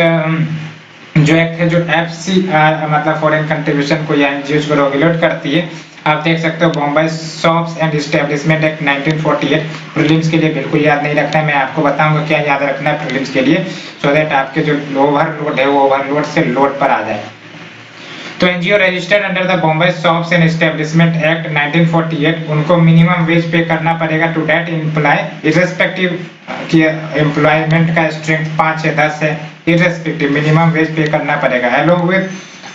जो एक्ट है जो एफसी मतलब फॉरेन कंट्रीब्यूशन को या एनजीओ को रेगुलेट करती है, आप देख सकते हो Bombay shops and establishment act 1948। Prelims के लिए बिल्कुल याद नहीं रखना है, मैं आपको बताऊंगा क्या याद रखना है प्रीलिम्स के लिए, सो दैट आपके जो ओवरलोड है वो ओवरलोड से लोड पर आ जाए। तो NGO registered under the Bombay shops and establishment act 1948, उनको मिनिमम वेज पे करना पड़ेगा टू डेट एम्प्लॉय, इररेस्पेक्टिव कि एम्प्लॉयमेंट का स्ट्रेंथ 5 या 10 है, इररेस्पेक्टिव मिनिमम वेज पे करना पड़ेगा। Along with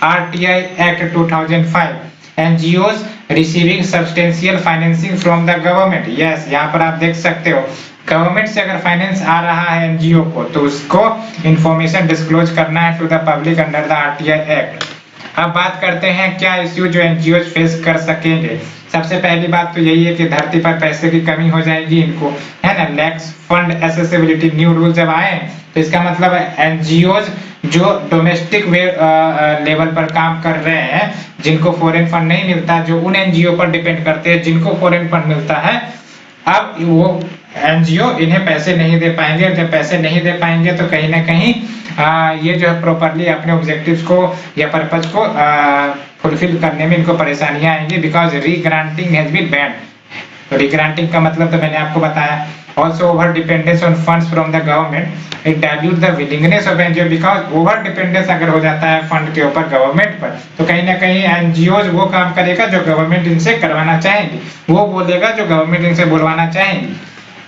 RTI act 2005, NGOs receiving substantial financing from the government. Yes, यहाँ पर आप देख सकते हो गवर्नमेंट से अगर फाइनेंस आ रहा है एनजीओ को तो उसको इंफॉर्मेशन डिस्क्लोज करना है to the public under the RTI act. अब बात करते हैं क्या इश्यू जो एनजीओ फेस कर सकेंगे। सबसे पहली बात तो यही है कि धरती पर पैसे की कमी हो जाएगी इनको, है ना, lakhs fund accessibility. New rule जब आए तो इसका मतलब एनजीओ जो डोमेस्टिक लेवल पर काम कर रहे हैं, जिनको फॉरेन फंड नहीं मिलता, जो उन एनजीओ पर डिपेंड करते हैं जिनको फॉरेन फंड मिलता है, अब वो एनजीओ इन्हें पैसे नहीं दे पाएंगे। जब पैसे नहीं दे पाएंगे तो कहीं ना कहीं ये जो है प्रॉपरली अपने ऑब्जेक्टिव्स को या पर्पज को फुलफिल करने में इनको परेशानियां आएंगी, बिकॉज रीग्रांटिंग हैज बीन बैन्ड। तो रीग्रांटिंग का मतलब तो मैंने आपको बताया। Also over dependence on funds from the government it dilute the willingness of NGO, because over dependence अगर हो जाता है फंड के ऊपर गवर्नमेंट पर, तो कहीं ना कहीं एनजीओ वो काम करेगा जो गवर्नमेंट इनसे करवाना चाहेंगे, वो बोलेगा जो गवर्नमेंट इनसे बुलवाना चाहेंगी,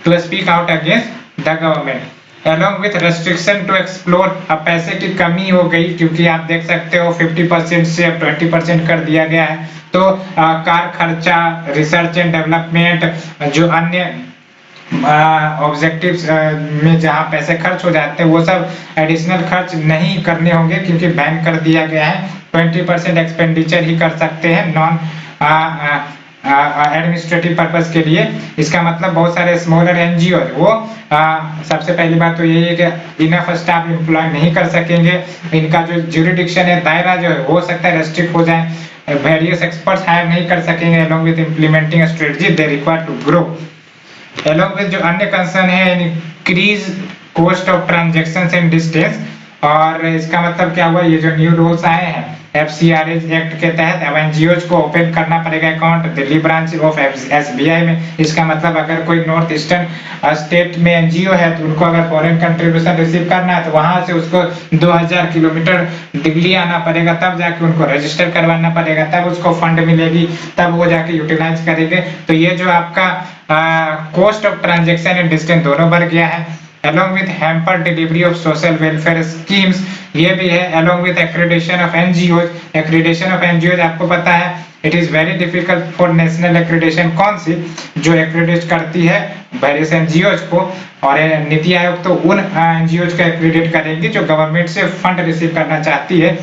to speak out against the government. Along with restriction to explore, अब पैसे की कमी हो गई क्योंकि आप देख सकते हो 50% से अब 20% कर दिया गया है। तो कार खर्चा, रिसर्च एंड डेवलपमेंट, जो अन्य ऑब्जेक्टिव्स में जहां पैसे खर्च हो जाते हैं वो सब एडिशनल खर्च नहीं करने होंगे क्योंकि बैन कर दिया गया है। 20% एक्सपेंडिचर ही कर सकते हैं नॉन एडमिनिस्ट्रेटिव पर्पस के लिए। इसका मतलब बहुत सारे स्मॉलर एनजीओ वो सबसे पहली बात तो यही है कि इनफ स्टाफ एम्प्लॉय नहीं कर सकेंगे, इनका जो ज्यूरिडिक्शन है, दायरा जो है हो सकता है रेस्ट्रिक्ट हो जाए, वेरियस एक्सपर्ट्स हायर नहीं कर सकेंगे। along with implementing a strategy they require to grow, along with जो अन्य कंसर्न है increase cost of transactions and distance. और इसका मतलब क्या हुआ, ये जो न्यू रूल्स आए हैं एफसीआरएज एक्ट के तहत अब एनजीओज को ओपन करना पड़ेगा account Delhi branch of SBI में। इसका मतलब अगर कोई नॉर्थ ईस्टर्न स्टेट में एनजीओ है तो उनको अगर फॉरेन कंट्रीब्यूशन रिसीव करना है तो वहां से उसको 2000 किलोमीटर दिल्ली आना पड़ेगा, तब जाके उनको रजिस्टर करवाना पड़ेगा, तब उसको फंड मिलेगी, तब वो जाके यूटिलाइज करेंगे। तो ये जो आपका cost of transaction and distance दोनों बढ़ गया है। along with hamper delivery of social welfare schemes, ये भी है। along with accreditation of NGOs, accreditation of NGOs आपको पता है it is very difficult for national accreditation कौन सी जो accredit करती है various NGOs को, और नीति आयोग तो उन NGOs को accredit करेगी जो गवर्नमेंट से फंड रिसीव करना चाहती है।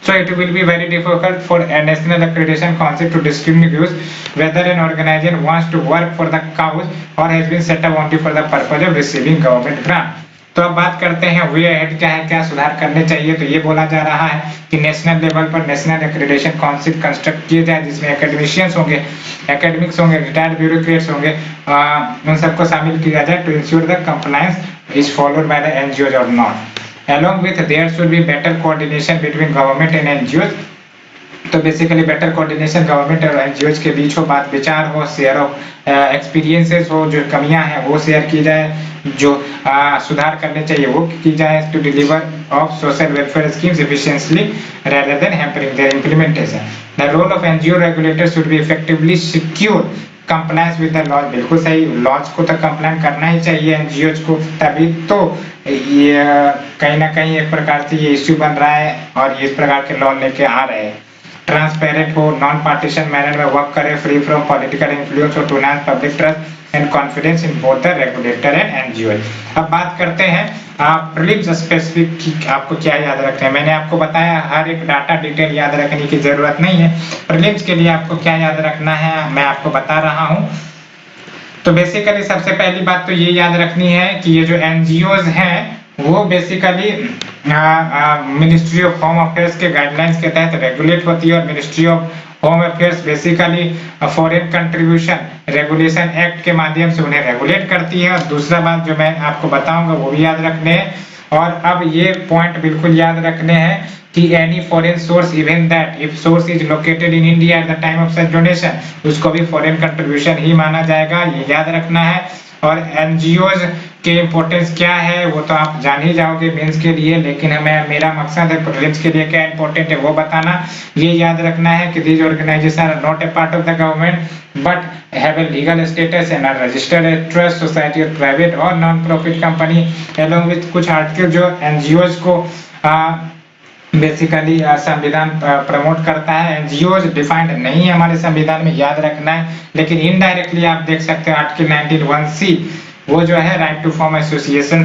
So it will be very difficult for a national accreditation council to distinguish whether an organization wants to work for the cause or has been set up only for the purpose of receiving government grant। तो अब बात करते हैं वे हेड क्या है, क्या सुधार करने चाहिए। तो ये बोला जा रहा है कि नेशनल लेवल पर नेशनल एक्रेडिटेशन काउंसिल कंस्ट्रक्ट किए जाए जिसमें एकेडमिशियंस होंगे, एकेडमिक्स होंगे, रिटायर्ड ब्यूरोक्रेट्स होंगे, उन सबको शामिल किया जाए to ensure the compliance is followed by the NGOs और not. Along with there should be better coordination between government and NGOs तो बेसिकली बेटर कोऑर्डिनेशन गवर्नमेंट और एनजीओ के बीच हो, बात विचार हो, शेयर ऑफ एक्सपीरियंसेस हो, जो कमियां हैं वो शेयर की जाए, जो सुधार करने चाहिए वो की जाए, to deliver of social welfare schemes efficiently rather than hampering their implementation. The role of NGO regulators should be effectively secure compliance with the law. बिल्कुल सही, लॉज को तो कंप्लाइन करना ही चाहिए एनजीओ को, तभी तो ये कहीं ना कहीं एक प्रकार से ये इश्यू बन रहा है और इस प्रकार के लॉ लेके आ रहे हैं। ट्रांसपेरेंट हो, नॉन पार्टीशन मैनर में वर्क करे, फ्री फ्रॉम पॉलिटिकल इन्फ्लुएंस हो, to enhance public trust and confidence in both the regulator and NGO. अब बात करते हैं प्रीलिम्स स्पेसिफिक की, आपको क्या याद रखना है। मैंने आपको बताया हर एक डाटा डिटेल याद रखने की जरूरत नहीं है। प्रीलिम्स के लिए आपको क्या याद रखना है मैं आपको बता रहा हूं। तो बेसिकली सबसे पहली बात तो ये याद रखनी है कि ये जो एनजीओज हैं वो basically ministry of home affairs के गाइडलाइंस के तहत रेगुलेट होती है और ministry of home affairs basically foreign contribution regulation act के माध्यम से उन्हें रेगुलेट करती है। और दूसरा बात जो मैं आपको बताऊंगा वो भी याद रखने हैं। और अब ये पॉइंट बिल्कुल याद रखने हैं कि any foreign source even that if source is located in India at the time of such donation, उसको भी फॉरेन कंट्रीब्यूशन ही माना जाएगा, ये याद रखना है। और एनजीओज के इम्पोर्टेंस क्या है वो तो आप जान ही जाओगे मेंस के लिए, लेकिन हमें मेरा मकसद है प्रीलिम्स के लिए क्या इंपॉर्टेंट है वो बताना। ये याद रखना है कि these organisation are not a part of the government but have a legal status and are registered a trust society और प्राइवेट और non profit company along with कुछ आर्टिकल जो एनजीओज को बेसिकली संविधान प्रमोट करता है। एनजीओ डिफाइंड नहीं है हमारे संविधान में, याद रखना है, लेकिन इनडायरेक्टली आप देख सकते हो आर्टिकल 19(1)(c) वो जो है राइट टू फॉर्म एसोसिएशन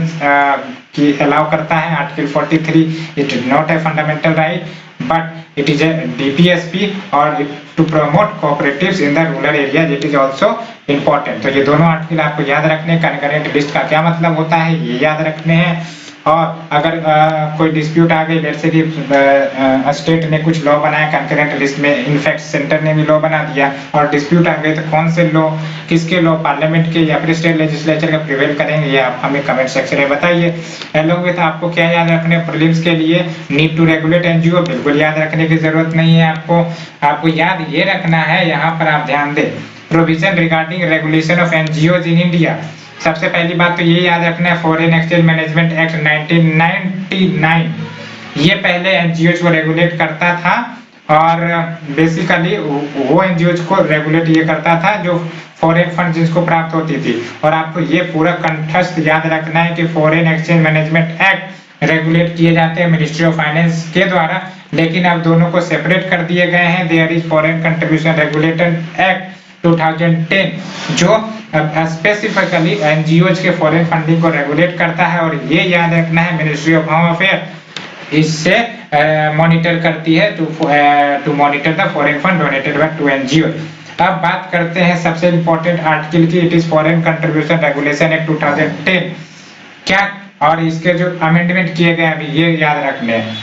की अलाउ करता है। Article 43 it is not a fundamental right but it is a DPSP और to promote cooperatives in the rural area it is also important. तो ये दोनों आर्टिकल आपको याद रखने, कंकरेंट लिस्ट का क्या मतलब होता है ये याद रखने हैं। और अगर कोई डिस्प्यूट आ गई, जैसे कि स्टेट ने कुछ लॉ बनाया कंकरेंट लिस्ट में, इनफैक्ट सेंटर ने भी लॉ बना दिया और डिस्प्यूट आ गए तो कौन से लॉ, किसके लॉ, पार्लियामेंट के या फिर स्टेट लेजिस्लेचर का प्रिवेल करेंगे, ये आप हमें कमेंट सेक्शन में बताइए। एलोंग विथ आपको क्या याद रखने प्रीलिम्स के लिए, नीड टू रेगुलेट एनजीओ बिल्कुल याद रखने की जरूरत नहीं है आपको याद ये रखना है, यहाँ पर आप ध्यान दें, provision regarding regulation of NGOs in India. सबसे पहली बात तो ये याद रखना है फॉरेन एक्सचेंज मैनेजमेंट एक्ट 1999 ये पहले एनजीओज को रेगुलेट करता था और बेसिकली वो एनजीओज को रेगुलेट ये करता था जो फॉरेन फंड जिसको प्राप्त होती थी। और आपको ये पूरा कंठस्थ याद रखना है कि foreign exchange management act regulate किए जाते हैं मिनिस्ट्री ऑफ फाइनेंस के द्वारा, लेकिन अब दोनों को सेपरेट कर दिए गए हैं। There is foreign contribution regulator act 2010 जो स्पेसिफिकली एनजीओज के फॉरेन फंडिंग को रेगुलेट करता है और ये याद रखना है मिनिस्ट्री ऑफ होम अफेयर इससे मॉनिटर करती है to monitor the foreign fund donated by to NGO. अब बात करते हैं सबसे इंपॉर्टेंट आर्टिकल की, it is foreign contribution regulation act 2010 क्या, और इसके जो अमेंडमेंट किए गए अभी ये याद रखने हैं।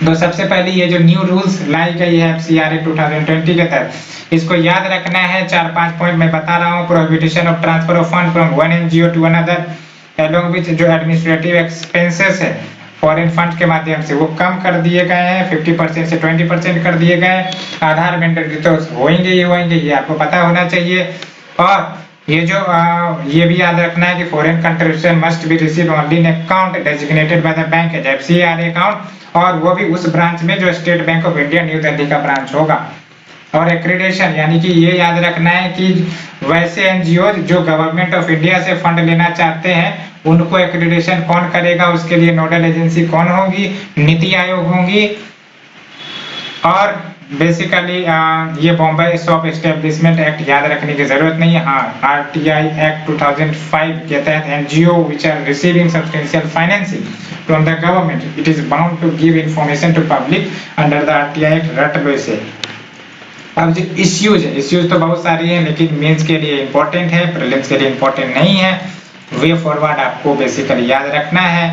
तो सबसे पहले ये जो न्यू रूल्स लाई गई है FCRA 2020 के तहत, इसको याद रखना है। 4-5 पॉइंट मैं बता रहा हूँ। Prohibition of transfer of fund from one NGO to another along with जो एडमिनिस्ट्रेटिव एक्सपेंसेस है फॉरेन फंड के माध्यम से वो कम कर दिए गए हैं, 50% से 20% कर दिए गए। आधार मैंडेटरी तो होंगे ही होंगे, ये आपको पता होना चाहिए। और ये जो ये भी याद रखना है कि foreign contribution must be receive only in account designated by the bank as FCRA account, और वो भी उस ब्रांच में जो State Bank of India New Delhi का ब्रांच होगा। और एक्रीडेशन यानी कि ये याद रखना है कि वैसे एनजीओ जो गवर्नमेंट ऑफ इंडिया से फंड लेना चाहते हैं उनको एक्रीडेशन कौन करेगा, उसके लिए नोडल एजेंसी कौन होगी, नीति आयोग होंगी। और बेसिकली ये बॉम्बे स्टॉक एस्टेब्लिशमेंट एक्ट याद रखने की जरूरत नहीं है। हाँ, RTI एक्ट 2005 के तहत NGO which are receiving substantial financing from the government it is bound to give information to public under the RTI act रट लो इसे। अब जो इश्यूज है, इश्यूज तो बहुत सारी हैं लेकिन मेंस के लिए इंपॉर्टेंट है, प्रीलिम्स के लिए इंपॉर्टेंट नहीं है। वे फॉरवर्ड आपको बेसिकली याद रखना है,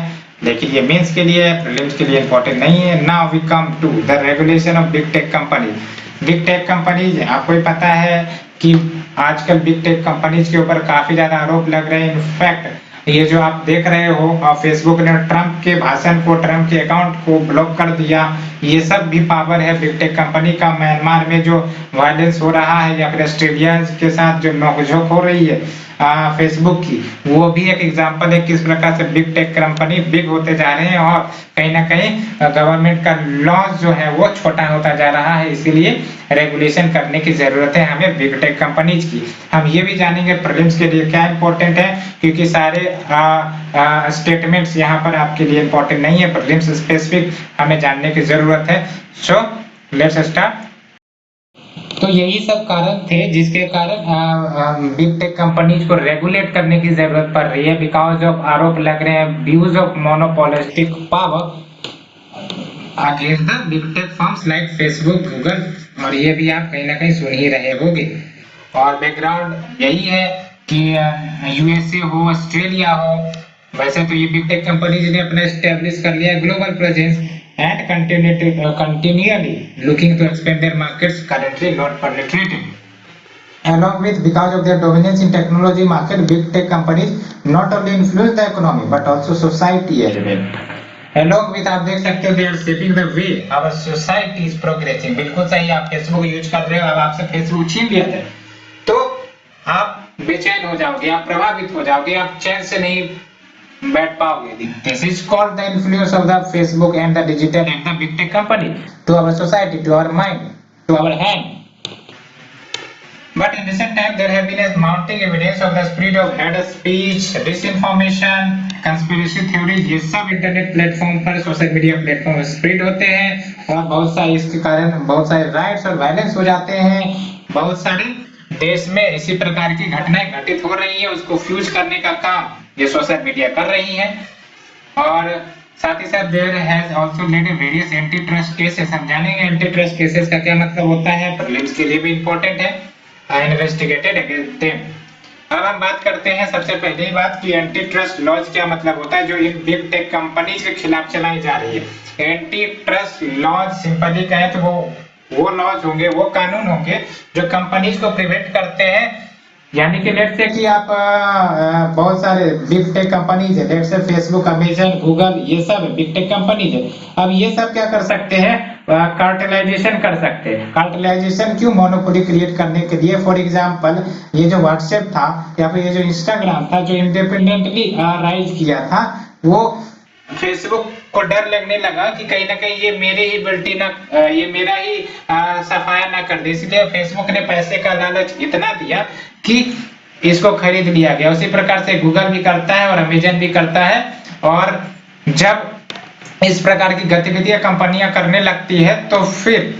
लेकिन ये मेंस के लिए, प्रीलिम्स के लिए इंपॉर्टेंट नहीं है। Now we come to the regulation of big tech company. Big tech companies आपको ही पता है कि आजकल बिग टेक कंपनीज के ऊपर काफी ज्यादा आरोप लग रहे हैं। इनफैक्ट ये जो आप देख रहे हो फेसबुक ने ट्रम्प के भाषण को, ट्रम्प के अकाउंट को ब्लॉक कर दिया, ये सब भी पावर है बिग टेक कंपनी का। म्यांमार में जो वायलेंस हो रहा है या फिर ऑस्ट्रेलिया के साथ जो नोकझोंक हो रही है फेसबुक की, वो भी एक एग्जांपल है किस प्रकार से बिग टेक कंपनी बिग होते जा रहे हैं और कहीं ना कहीं गवर्नमेंट का लॉस जो है वो छोटा होता जा रहा है। इसीलिए रेगुलेशन करने की जरूरत है हमें बिग टेक कंपनीज की। हम ये भी जानेंगे प्रीलिम्स के लिए क्या इंपॉर्टेंट है, क्योंकि सारे स्टेटमेंट्स यहाँ पर आपके लिए इंपॉर्टेंट नहीं है, प्रीलिम्स स्पेसिफिक हमें जानने की जरूरत है। So let's start. तो यही सब कारण थे जिसके कारण बिग टेक कंपनीज को रेगुलेट करने की जरूरत पड़ रही है, बिकॉज ऑफ आरोप लग रहे हैं views of monopolistic power against the big take firms like Facebook, Google, और ये भी आप कहीं ना कहीं सुन ही रहे होंगे। और बैकग्राउंड यही है कि यूएसए हो, ऑस्ट्रेलिया हो, वैसे तो ये बिग टेक कंपनीज ने अपना एस्टेब्लिश कर लिया global presence and continually looking to expand their markets currently not penetrated. Along with, because of their dominance in technology market, big tech companies not only influence the economy but also society as well. Along with, आप देख सकते हो they are shaping the way our society is progressing. बिल्कुल सही, आप फेसबुक यूज कर रहे हो, अब आपसे फेसबुक छीन लिया जाए तो आप बेचैन हो जाओगे, आप प्रभावित हो जाओगे, आप चैन से नहीं बैठ पाओगे। This is called the influence of the Facebook and the digital and the big tech company to our society, to our mind, to our hand. But in recent time there have been a mounting evidence of the spread of hate speech, disinformation, conspiracy theories। ये सब इंटरनेट प्लेटफॉर्म पर, सोशल मीडिया प्लेटफॉर्म पर स्प्रेड होते हैं और बहुत सारे इसके कारण बहुत सारे राइट्स और वायलेंस हो जाते हैं। बहुत सारे देश में इसी प्रकार की घटनाएं घटित हो रही है, उसको फ्यूज करने का काम ये सोशल मीडिया कर रही है। और साथ ही साथ there has also led various anti trust cases. हम जानेंगे एंटी ट्रस्ट केसेस का क्या मतलब होता है, प्रीलिम्स के लिए भी इंपॉर्टेंट है, इन्वेस्टिगेटेड अगेंस्ट देम। अब हम बात करते हैं सबसे पहली बात कि एंटी ट्रस्ट लॉज क्या मतलब होता है जो इन बिग टेक कंपनीज के खिलाफ चलाई जा रही है। एंटी ट्रस्ट लॉज सिंपली कहें तो वो लॉज होंगे, वो कानून होंगे जो कंपनीज को प्रिवेंट करते हैं, यानी कि लेट्स से कि आप बहुत सारे बिग टेक कंपनीज है, let's say Facebook, Amazon, Google, ये सब बिग टेक कंपनीज है। अब ये सब क्या कर सकते हैं, कार्टेलाइजेशन कर सकते हैं। कार्टेलाइजेशन क्यों, मोनोपोली क्रिएट करने के लिए। फॉर एग्जांपल ये जो व्हाट्सएप था या फिर ये जो इंस्टाग्राम था जो इंडिपेंडेंटली राइज किया था, वो फेसबुक को डर लगने लगा कि कहीं ना कहीं ये मेरे ही बेल्टी ना, ये मेरा ही सफाया ना कर दे, इसलिए फेसबुक ने पैसे का लालच इतना दिया कि इसको खरीद लिया गया। उसी प्रकार से गूगल भी करता है और अमेजन भी करता है। और जब इस प्रकार की गतिविधियां कंपनियां करने लगती है तो फिर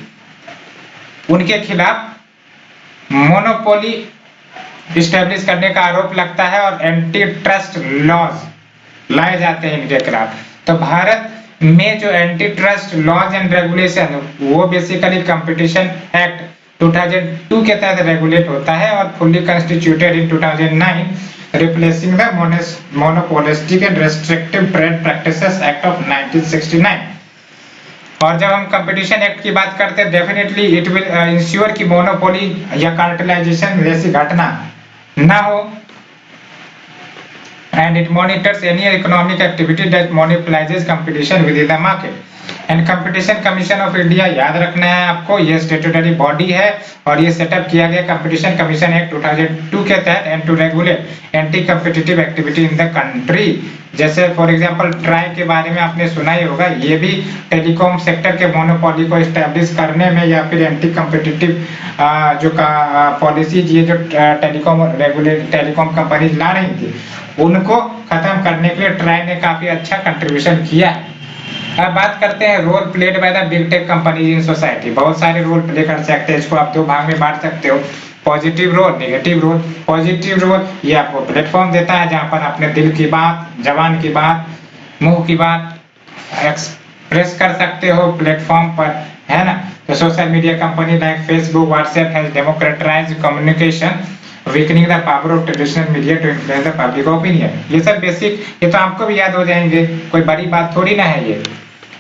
उनके खिलाफ मोनोपोली इस्टेब्लिश करने का आरोप लगता है और एंटी ट्रस्ट लॉज लाए जाते हैं इनके खिलाफ। तो भारत में जो anti trust laws and regulation वो बेसिकली कंपटीशन एक्ट 2002 के तहत रेगुलेट होता है और fully constituted in 2009, replacing the monopolistic and restrictive trade practices act of 1969। और जब हम कंपटीशन एक्ट की बात करते हैं, डेफिनेटली इट विल इंश्योर कि मोनोपोली या कार्टेलाइजेशन जैसी घटना ना हो, and it monitors any economic activity that monopolizes competition within the market. And competition Commission of India याद रखना है आपको, ये स्टैट्यूटरी बॉडी है और ये सेटअप किया गया कंपटीशन कमीशन एक्ट 2002 के तहत and to regulate anti competitive activity in the country. जैसे फॉर एग्जांपल ट्राई के बारे में आपने सुना ही होगा, ये भी टेलीकॉम सेक्टर के मोनोपोली को एस्टैब्लिश करने में या फिर एंटी कॉम्पिटिटिव जो पॉलिसीज ये जो टेलीकॉम कंपनीज ला रही थी उनको खत्म करने के लिए ट्राई ने काफी अच्छा कंट्रीब्यूशन किया है। अब बात करते हैं role played by the big tech companies in society. बहुत सारे रोल प्ले कर सकते हैं, इसको आप दो भाग में बांट सकते हो, positive role, negative role. Positive role ये आपको प्लेटफॉर्म देता है जहां पर अपने दिल की बात, जबान की बात, मुंह की बात एक्सप्रेस कर सकते हो प्लेटफॉर्म पर, है ना। तो social media company like Facebook, WhatsApp has democratised communication, weakening the power of traditional media to influence the public opinion। ये सब बेसिक, ये तो आपको भी याद हो जाएंगे, कोई बड़ी बात थोड़ी ना है ये।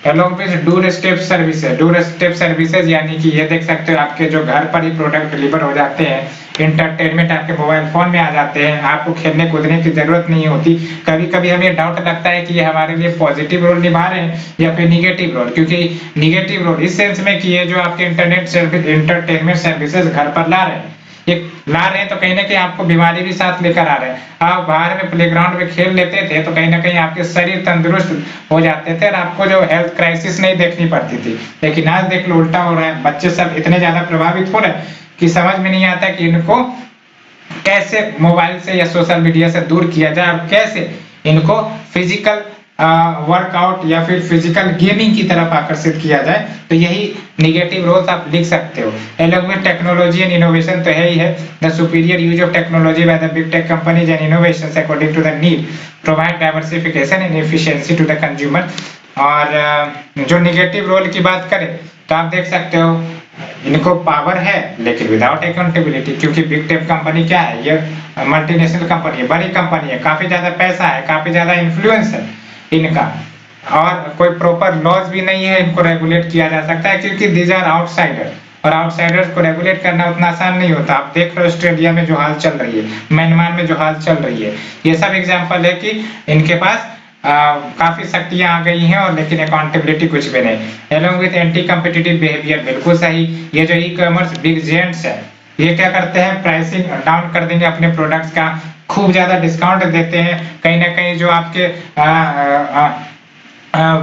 along with door step services यानी कि ये देख सकते हो आपके जो घर पर ही प्रोडक्ट डिलीवर हो जाते हैं। इंटरटेनमेंट आपके मोबाइल फोन में आ जाते हैं, आपको खेलने कूदने की जरूरत नहीं होती। कभी कभी हमें डाउट लगता है कि ये हमारे लिए पॉजिटिव रोल निभा रहे हैं या फिर निगेटिव रोल, क्योंकि निगेटिव रोल इस सेंस में कि ये जो आपके इंटरटेनमेंट सर्विसेज घर पर ला रहे हैं, ये ला रहे हैं तो कहीं ना कहीं आपको बीमारी भी साथ लेकर आ रहे हैं। आप बाहर में प्लेग्राउंड में खेल लेते थे तो कहीं ना कहीं आपके शरीर तंदुरुस्त हो जाते थे और आपको जो हेल्थ क्राइसिस नहीं देखनी पड़ती थी। लेकिन आज देख लो उल्टा हो रहा है, बच्चे सब इतने ज्यादा प्रभावित हो रहे हैं कि समझ में नहीं आता कि इनको कैसे मोबाइल से या सोशल मीडिया से दूर किया जाए और कैसे इनको फिजिकल वर्कआउट या फिर फिजिकल गेमिंग की तरफ आकर्षित किया जाए। तो यही निगेटिव रोल्स आप लिख सकते हो। Along with technology and innovation तो है ही है, the superior use of technology by the big tech companies and innovations according to the need provide diversification and efficiency to the consumer. और जो निगेटिव रोल की बात करें तो आप देख सकते हो इनको पावर है लेकिन विदाउट अकाउंटेबिलिटी, क्योंकि बिग टेक कंपनी क्या है, ये मल्टीनेशनल कंपनी है, बड़ी कंपनी है, काफी ज्यादा पैसा है, काफी ज्यादा इन्फ्लुएंस है इनका, और कोई प्रॉपर लॉज भी नहीं है इनको रेगुलेट किया जा सकता है, क्योंकि दीज आर आउटसाइडर और आउटसाइडर्स को रेगुलेट करना उतना आसान नहीं होता। आप देख रहे हो ऑस्ट्रेलिया में जो हाल चल रही है, म्यांमार में जो हाल चल रही है, ये सब एग्जांपल है कि इनके पास काफी शक्तियां आ गई हैं और लेकिन अकाउंटेबिलिटी कुछ भी नहीं। Along with anti competitive behaviour, बिल्कुल सही। ये जो ई कॉमर्स बिग जेंट्स है ये क्या करते हैं, प्राइसिंग डाउन कर देंगे अपने प्रोडक्ट्स का, खूब ज्यादा डिस्काउंट देते हैं। कहीं ना कहीं जो आपके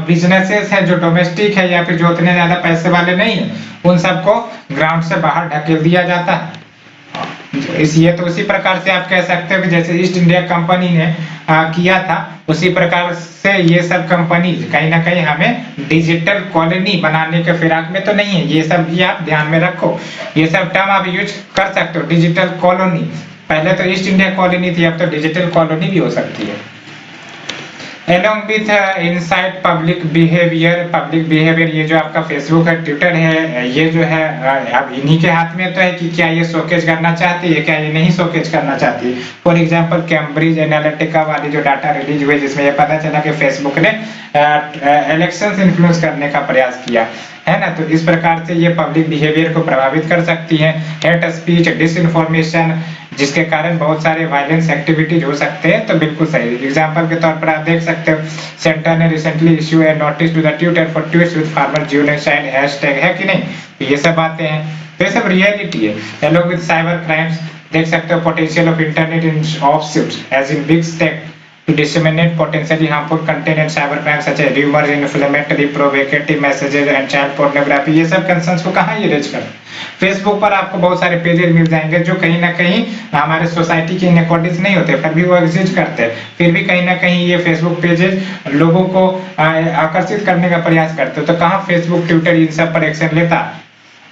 बिजनेसेस है जो डोमेस्टिक है या फिर जो उतने ज्यादा पैसे वाले नहीं है उन सबको ग्राउंड से बाहर ढकेल दिया जाता है। ये तो उसी प्रकार से आप कह सकते हो कि जैसे ईस्ट इंडिया कंपनी ने किया था, उसी प्रकार से ये सब कंपनी कहीं ना कहीं हमें डिजिटल कॉलोनी बनाने के फिराक में तो नहीं है। ये सब भी आप ध्यान में रखो, ये सब टर्म आप यूज कर सकते हो। डिजिटल कॉलोनी, पहले तो ईस्ट इंडिया कॉलोनी थी, अब तो डिजिटल कॉलोनी भी हो सकती है। Along with insight public behaviour, ये जो आपका फेसबुक है, ट्विटर है, ये जो है अब इन्हीं के हाथ में तो है कि क्या ये शोकेज करना चाहती है, क्या ये नहीं शोकेज करना चाहती। फॉर एग्जांपल कैम्ब्रिज एनालिटिका वाली जो डाटा रिलीज हुई जिसमें ये पता चला कि फेसबुक ने इलेक्शंस इन्फ्लुएंस करने का प्रयास किया है ना, तो इस प्रकार से ये पब्लिक बिहेवियर को प्रभावित कर सकती है। हेट स्पीच, डिसइंफॉर्मेशन, जिसके कारण बहुत सारे वायलेंस एक्टिविटीज हो सकते हैं, तो बिल्कुल सही। एग्जांपल के तौर पर आप देख सकते हो सेंटर ने recently issue a notice to the Twitter for tweets with farmer genocide hashtag, है कि नहीं, तो ये सब बातें हैं, तो ये सब रियलिटी है। अलोंग विद साइबर क्राइम्स देख सकते हो potential of internet in offshoots as in big tech to disseminate potentially harmful content and cyber crimes such as rumors, inflammatory, provocative messages and child pornography। ये सब कंसर्न्स को कहाँ ये रेज कर, फेसबुक पर आपको बहुत सारे पेजेस मिल जाएंगे जो कहीं ना कहीं हमारे सोसाइटी के अकॉर्डिंग नहीं होते, फिर भी वो एग्जिस्ट करते हैं, फिर भी कहीं ना कहीं ये फेसबुक पेजेस लोगों को आकर्षित करने का प्रयास करते हैं। तो कहाँ फेसबुक, ट्विटर इन सब पर एक्शन लेता।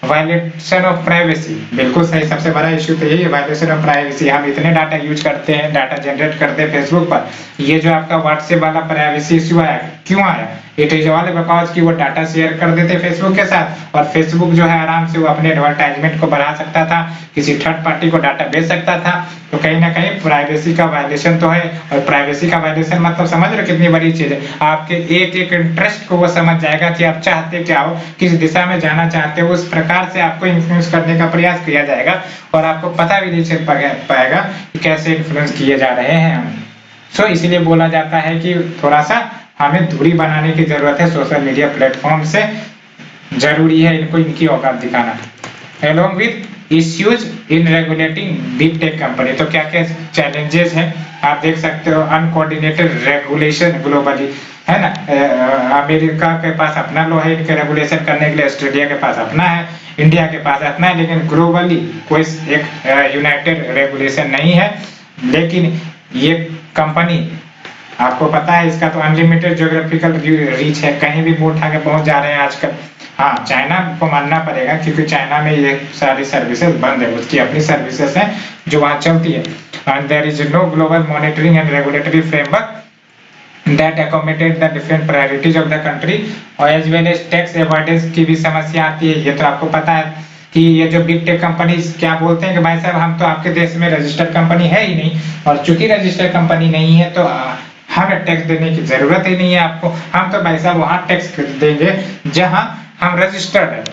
वायलेशन ऑफ प्राइवेसी, बिल्कुल सही, सबसे बड़ा इश्यू तो यही है, वायलेशन ऑफ प्राइवेसी। हम इतने डाटा यूज करते हैं, डाटा जनरेट करते हैं फेसबुक पर। ये जो आपका व्हाट्सएप वाला प्राइवेसी इश्यू आया, क्यों आया, इट इज ऑल बिकॉज कि वो डाटा शेयर कर देते फेसबुक के साथ, और फेसबुक जो है आराम से वो अपने एडवर्टाइजमेंट को बढ़ा सकता था, किसी थर्ड पार्टी को डाटा बेच सकता था। तो कहीं ना कहीं प्राइवेसी का वायलेशन तो है, और प्राइवेसी का वायलेशन मतलब समझ रहे कितनी बड़ी चीज है। आपके एक एक इंटरेस्ट को वो समझ जाएगा कि आप चाहते क्या हो, किस दिशा में जाना चाहते हो, उस प्रकार से आपको इन्फ्लुएंस करने का प्रयास किया जाएगा, और आपको पता भी नहीं चल पाएगा कि कैसे इन्फ्लुएंस किए जा रहे हैं हम। सो इसलिए बोला जाता है कि थोड़ा सा हमें दूरी बनाने की जरूरत है सोशल मीडिया प्लेटफॉर्म से, जरूरी है इनको इनकी औकात दिखाना। Along with issues in regulating big tech company, तो क्या क्या चैलेंजेस हैं आप देख सकते हो। अनकोऑर्डिनेटेड रेगुलेशन ग्लोबली, है ना, अमेरिका के पास अपना लॉ है इनके रेगुलेशन करने के लिए, ऑस्ट्रेलिया के पास अपना है, इंडिया के पास अपना है, लेकिन ग्लोबली कोई एक यूनाइटेड रेगुलेशन नहीं है। लेकिन ये कंपनी, आपको पता है इसका तो अनलिमिटेड ज्योग्राफिकल रीच है, कहीं भी मुंह उठा के पहुंच जा रहे हैं आजकल। हाँ, चाइना को मानना पड़ेगा क्योंकि चाइना में ये सारी सर्विसेज बंद है, उसकी अपनी सर्विसेज है जो वहां चलती है। And there is no global monitoring and regulatory framework that accommodate the different priorities of the country, और as well as tax avoidance की भी समस्या आती है। ये तो आपको पता है कि ये जो बिग टेक कंपनी क्या बोलते हैं कि भाई साहब हम तो आपके देश में रजिस्टर्ड कंपनी है ही नहीं, और चूंकि रजिस्टर्ड कंपनी नहीं है तो हमें टैक्स देने की जरूरत ही नहीं है आपको। हम तो भाई साहब वहां टैक्स देंगे जहां हम रजिस्टर्ड है।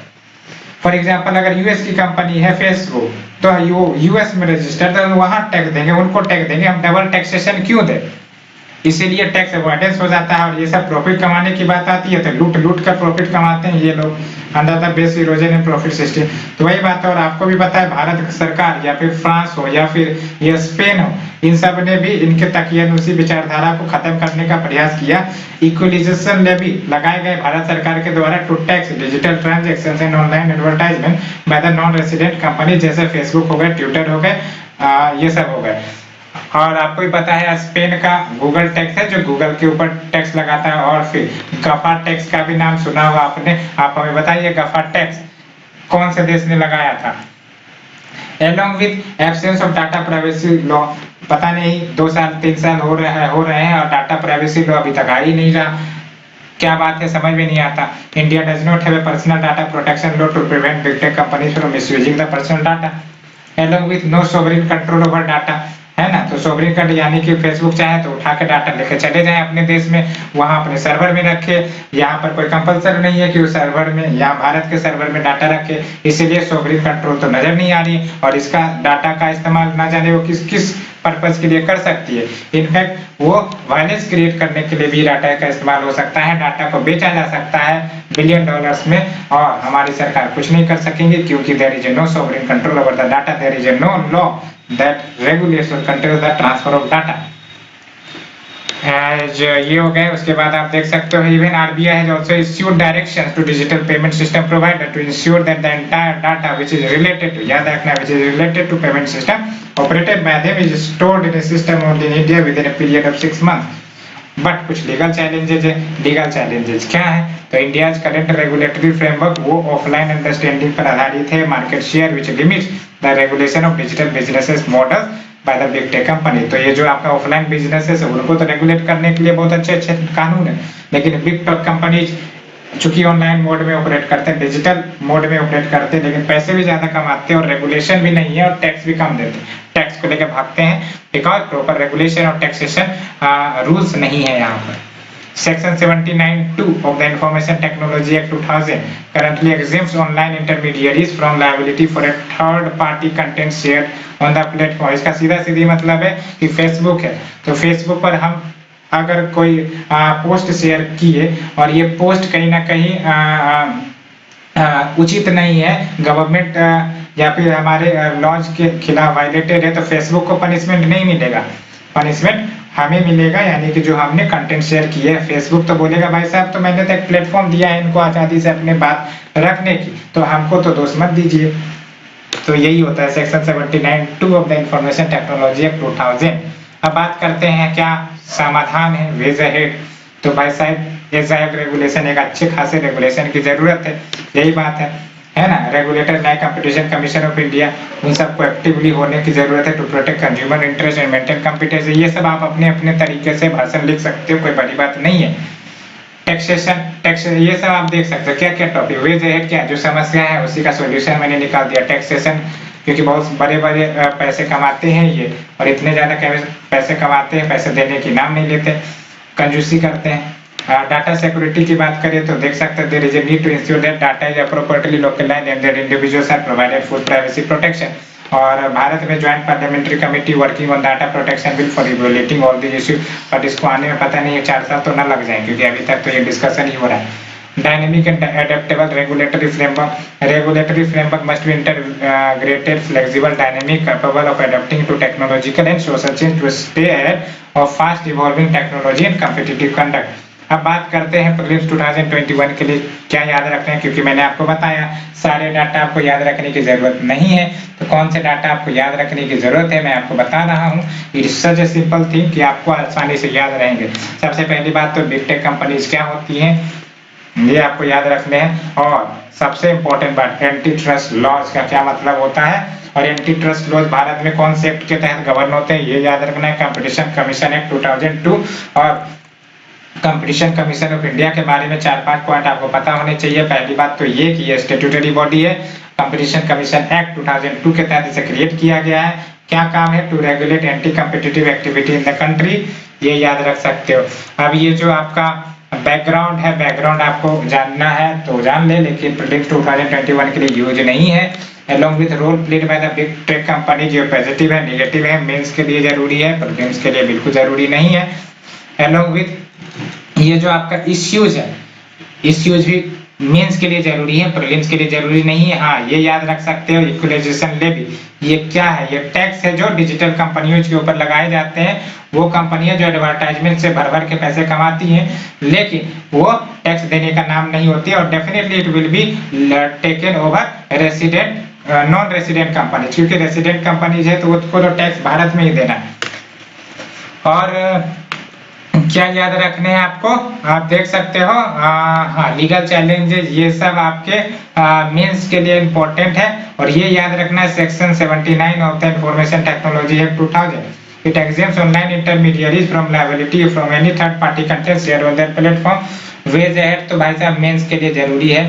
फॉर एग्जाम्पल अगर यूएस की कंपनी है फेसबुक, तो यूएस में रजिस्टर्ड है, तो वहां टैक्स देंगे, उनको टैक्स देंगे। हम डबल टैक्सेशन क्यों दें? इसीलिए टैक्स अवॉइडेंस हो जाता है। और ये सब प्रॉफिट कमाने की बात आती है तो लूट लूट कर प्रॉफिट कमाते हैं ये लोग, under the base erosion and profit system. तो वही बात है। और आपको भी पता है भारत सरकार या फिर फ्रांस हो या फिर ये स्पेन हो, इन सब ने भी इनके तकियानुसी विचारधारा को खत्म करने का प्रयास किया। इक्वलाइजेशन लेवी लगाए गए भारत सरकार के द्वारा to tax digital transaction and online advertisement by the non resident company, जैसे फेसबुक हो गए, ट्विटर हो गए, ये सब हो गए। और आपको ही पता है स्पेन का गूगल टैक्स है जो गूगल के ऊपर टैक्स लगाता है। और फिर गफा टैक्स का भी नाम सुना होगा आपने। आप हमें बताइए गफा टैक्स कौन से देश ने लगाया था? Along with absence of data privacy law, पता नहीं 2 साल 3 साल हो रहे हैं और डाटा प्राइवेसी लॉ अभी तक आ ही नहीं रहा। क्या बात है, समझ में नहीं आता। India does not have a personal data protection law to prevent big tech companies from misusing the personal data along with no sovereign control over data, है ना। तो सोवरिन कंट्री यानी कि फेसबुक चाहे तो उठा के डाटा लेके चले जाए अपने देश में, वहां अपने सर्वर में रखे। यहाँ पर कोई कंपलसरी नहीं है कि उस सर्वर में या भारत के सर्वर में डाटा रखे, इसीलिए सोवरिन कंट्रोल तो नजर नहीं आ रही। और इसका डाटा का इस्तेमाल ना जाने वो किस किस पर्पज के लिए कर सकती है। इनफैक्ट वो वायलेंस क्रिएट करने के लिए भी डाटा का इस्तेमाल हो सकता है। डाटा को बेचा जा सकता है बिलियन डॉलर्स में, और हमारी सरकार कुछ नहीं कर सकेंगे क्योंकि there is no sovereign control over the data, there is no law that regulates or controls the transfer of data। ये हो गए। उसके बाद आप देख सकते हो even RBI has also issued directions to digital payment system provider to ensure that the entire data which is related to, याद रखना, which is related to payment system operated by them is stored in a system only in India within a period of 6 months। But कुछ लीगल चैलेंजेज है। लीगल चैलेंजेज क्या है? तो इंडिया करंट रेगुलेटरी फ्रेमवर्क वो ऑफलाइन अंडरस्टैंडिंग पर आधारित है। Market share which limits the regulation of digital businesses model by the big tech company. तो ये जो आपका ऑफलाइन बिजनेसेस है उनको तो रेगुलेट करने के लिए बहुत अच्छे अच्छे कानून है, लेकिन बिग टेक कंपनीज चूंकि ऑनलाइन मोड में ऑपरेट करते हैं, डिजिटल मोड में ऑपरेट करते हैं, लेकिन पैसे भी ज्यादा कमाते हैं और रेगुलेशन भी नहीं है और टैक्स भी कम देते हैं। टैक्स को लेकर भागते हैं बिकॉज प्रॉपर रेगुलेशन और टैक्सेशन रूल्स नहीं है यहाँ पर। Section 79(2) of the Information Technology Act 2000 currently exempts online intermediaries from liability for a third party content shared on the platform। इसका सीधा सीधी मतलब है कि फेसबुक है तो फेसबुक पर हम अगर कोई पोस्ट शेयर किए और ये पोस्ट कहीं ना कहीं उचित नहीं है, गवर्नमेंट या फिर हमारे लॉज के खिलाफ वायलेटेड है, तो फेसबुक को पनिशमेंट नहीं मिलेगा, पनिशमेंट हमें मिलेगा। यानी कि जो हमने कंटेंट शेयर किया है, फेसबुक तो बोलेगा भाई साहब तो मैंने तो एक प्लेटफॉर्म दिया है इनको आजादी से अपनी बात रखने की, तो हमको तो दोष मत दीजिए। तो यही होता है section 79(2) of the information technology act 2000। अब बात करते हैं क्या समाधान है, वेज अहेड। तो भाई साहब एग्जैक्ट रेगुलेशन, एक अच्छे खासे रेगुलेशन की जरूरत है, यही बात है ना। Regulator like Competition Commission of India, उन सबको एक्टिवली होने की जरूरत है to protect consumer interest and maintain competition. ये सब आप अपने अपने तरीके से भाषण लिख सकते हो, कोई बड़ी बात नहीं है। टैक्सेशन, टैक्स, ये सब आप देख सकते हो। क्या क्या टॉपिक, वेज अहेड क्या जो समस्या है उसी का सॉल्यूशन मैंने निकाल दिया। टैक्सेशन, क्योंकि बहुत बड़े बड़े पैसे कमाते हैं ये, और इतने ज्यादा पैसे कमाते हैं, पैसे देने की नाम नहीं लेते, कंजूसी करते हैं। डाटा सिक्योरिटी की बात करें तो देख सकते हैं there is a need to ensure that data is appropriately localised and that individuals are provided full privacy protection. और भारत में joint parliamentary committee working on data protection bill for resolving all the issue, but इसको आने में पता नहीं है 4 साल तो ना लग जाए, क्योंकि अभी तक तो ये डिस्कशन ही हो रहा है। Dynamic and adaptable regulatory framework. Regulatory framework must be integrated, flexible, dynamic, capable of adapting to technological and social change to stay ahead of fast evolving technology and competitive conduct. अब बात करते हैं प्रीलिम्स 2021 के लिए क्या याद रखना है, क्योंकि मैंने आपको बताया सारे डाटा आपको याद रखने की जरूरत नहीं है। तो कौन से डाटा आपको याद रखने की जरूरत है मैं आपको बता रहा हूँ। It is such a simple thing कि आपको आसानी से याद रहेंगे। सबसे पहली बात तो बिग टेक कंपनीज क्या होती हैं, ये आपको याद रखने हैं। और सबसे इंपॉर्टेंट बात, एंटी ट्रस्ट लॉज का क्या मतलब होता है, और एंटी ट्रस्ट लॉज भारत में कौन से एक्ट के तहत गवर्न होते हैं ये याद रखना है। कंपटीशन कमीशन एक्ट 2002 और कंपटीशन कमीशन ऑफ इंडिया के बारे में 4-5 पॉइंट आपको पता होने चाहिए। पहली बात तो ये कि ये स्टैट्यूटरी बॉडी है। कंपटीशन कमीशन एक्ट 2002 के तहत इसे क्रिएट किया गया है। क्या काम है, to regulate anti competitive activity in the country. ये याद रख सकते हो। अब ये जो आपका बैकग्राउंड है, बैकग्राउंड आपको जानना है तो जान ले, लेकिन प्रीलिम्स 2021 के लिए यूज नहीं है। along with role played by the big tech company, जो पॉजिटिव है नेगेटिव है, मेंस के लिए जरूरी है, प्रीलिम्स के लिए बिल्कुल जरूरी नहीं है। along with ये जो आपका इश्यूज है, इश्यूज भी मेंस के लिए जरूरी है, प्रीलिम्स के लिए जरूरी नहीं है। हाँ, ये याद रख सकते हो इक्वलाइजेशन लेवी, ये क्या है? ये टैक्स है जो डिजिटल कंपनियों के ऊपर लगाए जाते हैं। वो कंपनियां जो एडवर्टाइजमेंट से भर भर के पैसे कमाती हैं, लेकिन वो टैक्स देने का नाम नहीं होती, और definitely it will be taken over resident non resident company, क्योंकि रेसिडेंट कंपनीज है तो उसको तो टैक्स भारत में ही देना है। और क्या याद रखने हैं आपको, आप देख सकते हो, हाँ, लीगल चैलेंजेस, ये सब आपके मेंस के लिए इम्पोर्टेंट है। और ये याद रखना है section 79 of the information technology act 2000, it exempts online intermediaries from liability from any third party content share on their platform ways ahead. तो भाई साहब मेंस के लिए जरूरी है।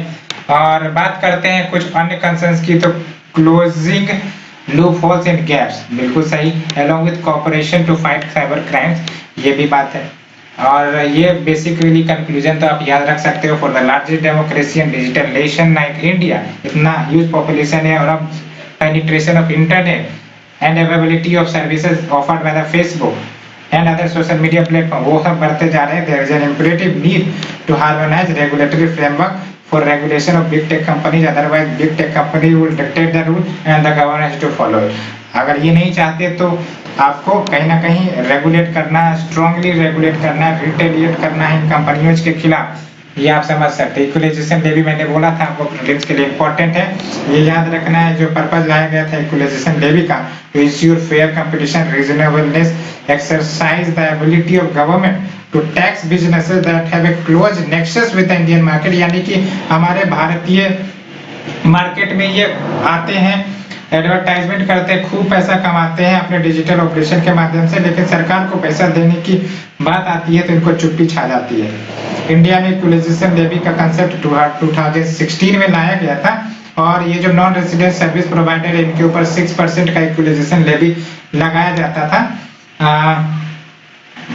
और बात करते हैं कुछ अन्य कंसर्न्स की, तो closing loop holes and gaps, बिल्कुल सही, along with cooperation to fight cyber crimes, ये भी बात है। और ये बेसिकली कंक्लूजन तो आप याद रख सकते हो, for the largest democracy and digital nation like India, इतना ह्यूज पॉपुलेशन है, और अब penetration of internet and availability of services offered by the Facebook and other social media platform, वो सब बढ़ते जा रहे हैं। There is an imperative need to harmonise regulatory framework for regulation of big tech companies, otherwise big tech company will dictate the rule and the government has to follow it. अगर ये नहीं चाहते तो आपको कहीं ना कहीं रेगुलेट करना है, स्ट्रांगली रेगुलेट करना है, रिटेलिएट करना है इन कंपनियों के खिलाफ, ये आप समझ सकते हैं। इक्वलाइजेशन लेवी मैंने बोला था आपको प्रीलिम्स के लिए इंपॉर्टेंट है, ये याद रखना है। जो पर्पस लाया गया था इक्वलाइजेशन लेवी का, to ensure fair competition, reasonableness, exercise the ability of government to tax businesses that have a close nexus with the Indian market, यानी कि हमारे भारतीय मार्केट में ये आते हैं, एडवर्टाइजमेंट करते हैं, खूब पैसा कमाते हैं अपने डिजिटल ऑपरेशन के माध्यम से, लेकिन सरकार को पैसा देने की बात आती है तो इनको चुप्पी छा जाती है। इंडिया में इक्वलाइजेशन लेवी का कंसेप्ट 2016 में लाया गया था, और ये जो नॉन रेसिडेंट सर्विस प्रोवाइडर है इनके ऊपर 6% का इक्वलाइजेशन लेवी लगाया जाता था।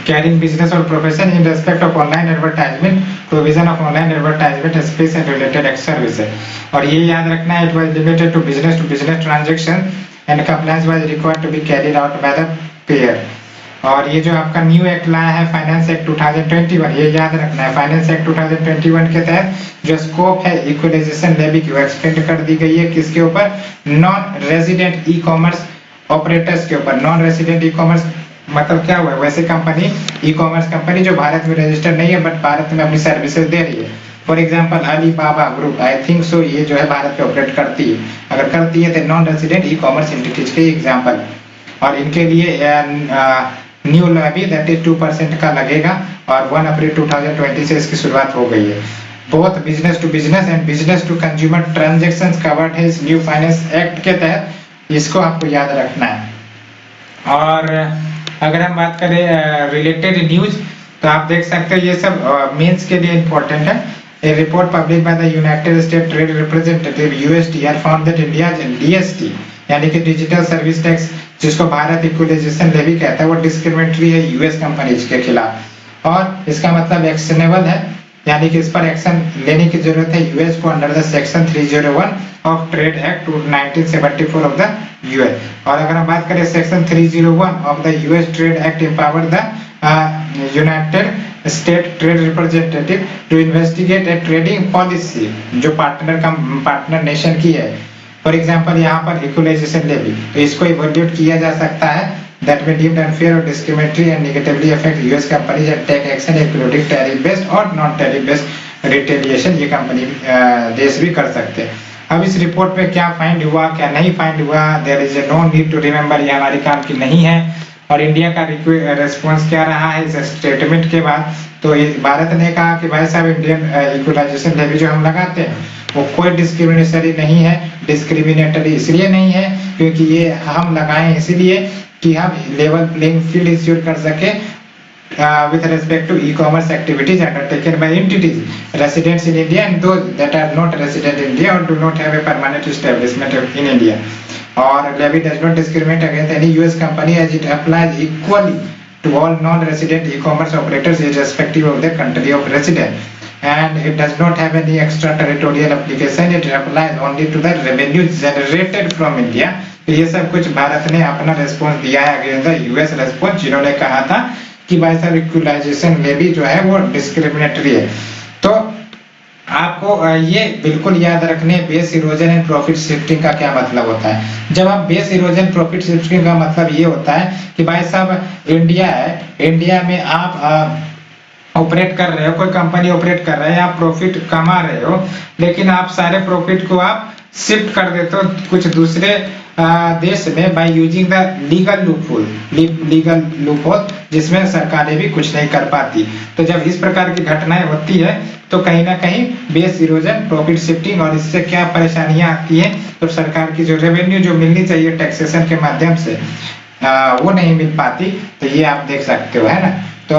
Carrying business or profession in respect of online advertisement, provision of online advertisement space and related services. और ये याद रखना है, it was limited to business transaction and compliance was required to be carried out by the payer. और ये जो आपका न्यू एक्ट लाया है फाइनेंस एक्ट 2021, ये याद रखना है, फाइनेंस एक्ट 2021 के तहत जो स्कोप है इक्वलाइजेशन लेवी की वो एक्सपेंड कर दी गई है, किसके ऊपर? Non resident e commerce operators के ऊपर। नॉन रेजिडेंट ई कॉमर्स मतलब क्या हुआ? वैसे कंपनी, ई कॉमर्स कंपनी जो भारत में रजिस्टर्ड नहीं है बट भारत में अपनी सर्विसेज दे रही है। For example Alibaba group, I think so, ये जो है भारत में ऑपरेट करती है, अगर करती है तो non resident e commerce entities के एग्जांपल। और इनके लिए न्यू लेवी दैट इज 2% का लगेगा, और 1 अप्रैल 2020 से इसकी शुरुआत हो गई है। Both business to business and business to consumer transactions covered है इस न्यू फाइनेंस एक्ट के तहत, इसको आपको याद रखना है। और अगर हम बात करें रिलेटेड न्यूज, तो आप देख सकते हो ये सब मेंस के लिए इंपॉर्टेंट है। A report published by the United States Trade Representative USTR found that India's DST यानी कि डिजिटल सर्विस टैक्स, जिसको भारत इक्वलाइजेशन लेवी कहता है, वो डिस्क्रिमिनेटरी है यूएस कंपनीज के खिलाफ, और इसका मतलब एक्शनेबल है, यानी कि इस पर एक्शन लेने की जरूरत है यूएस को under the section 301 of trade act 1974 of the US. और अगर हम बात करें section 301 of the US trade act empower the United State trade representative to investigate a trading policy, जो पार्टनर नेशन की है। फॉर एग्जांपल यहाँ पर इक्वलाइजेशन लेवी, तो इसको इवैल्यूएट किया जा सकता है that may deemed unfair or discriminatory and negatively affect US companies and take action including tariff based or non tariff based retaliation, ये कंपनी देश भी कर सकते हैं। अब इस रिपोर्ट में क्या फाइंड हुआ, क्या नहीं फाइंड हुआ, there is no need to remember, ये हमारे काम की नहीं है। और इंडिया का रिस्पॉन्स क्या रहा है इस स्टेटमेंट के बाद? तो भारत ने कहा कि भाई साहब इंडियन इक्वलाइजेशन लेवी जो हम लगाते हैं वो कोई डिस्क्रिमिनेटरी नहीं है। डिस्क्रिमिनेटरी इसलिए नहीं है क्योंकि ये हम लगाए इसीलिए कि हम लेवल प्लेइंग फील्ड इंश्योर कर सके with respect to e-commerce activities undertaken by entities residents in India and those that are not resident in India or do not have a permanent establishment in India. Or levy does not discriminate against any US company as it applies equally to all non-resident e-commerce operators irrespective of the country of residence, and it does not have any extraterritorial application. It applies only to the revenue generated from India. तो ये सब कुछ भारत ने अपना रेस्पॉन्स दिया है अगेंस्ट द यूएस रेस्पॉन्स, जिन्होंने कहा था कि भाई साहब इक्वलाइजेशन लेवी जो है वो डिस्क्रिमिनेटरी है। तो आपको ये बिल्कुल याद रखने base erosion and profit shifting का क्या मतलब होता है। जब आप बेस इरोजन प्रॉफिट शिफ्टिंग का मतलब ये होता है कि भाई साहब इंडिया है, इंडिया में आप ऑपरेट कर रहे हो, कोई कंपनी ऑपरेट कर रहे हैं, आप प्रॉफिट कमा रहे हो, लेकिन आप सारे प्रॉफिट को आप शिफ्ट कर देते हो कुछ दूसरे देश में by using the legal loophole जिसमें सरकारें भी कुछ नहीं कर पाती। तो जब इस प्रकार की घटनाएं होती है तो कहीं ना कहीं बेस इरोजन, प्रॉफिट शिफ्टिंग, और इससे क्या परेशानियां आती हैं, तो सरकार की जो रेवेन्यू जो मिलनी चाहिए टैक्सेशन के माध्यम से वो नहीं मिल पाती। तो ये आप देख सकते हो, है ना। तो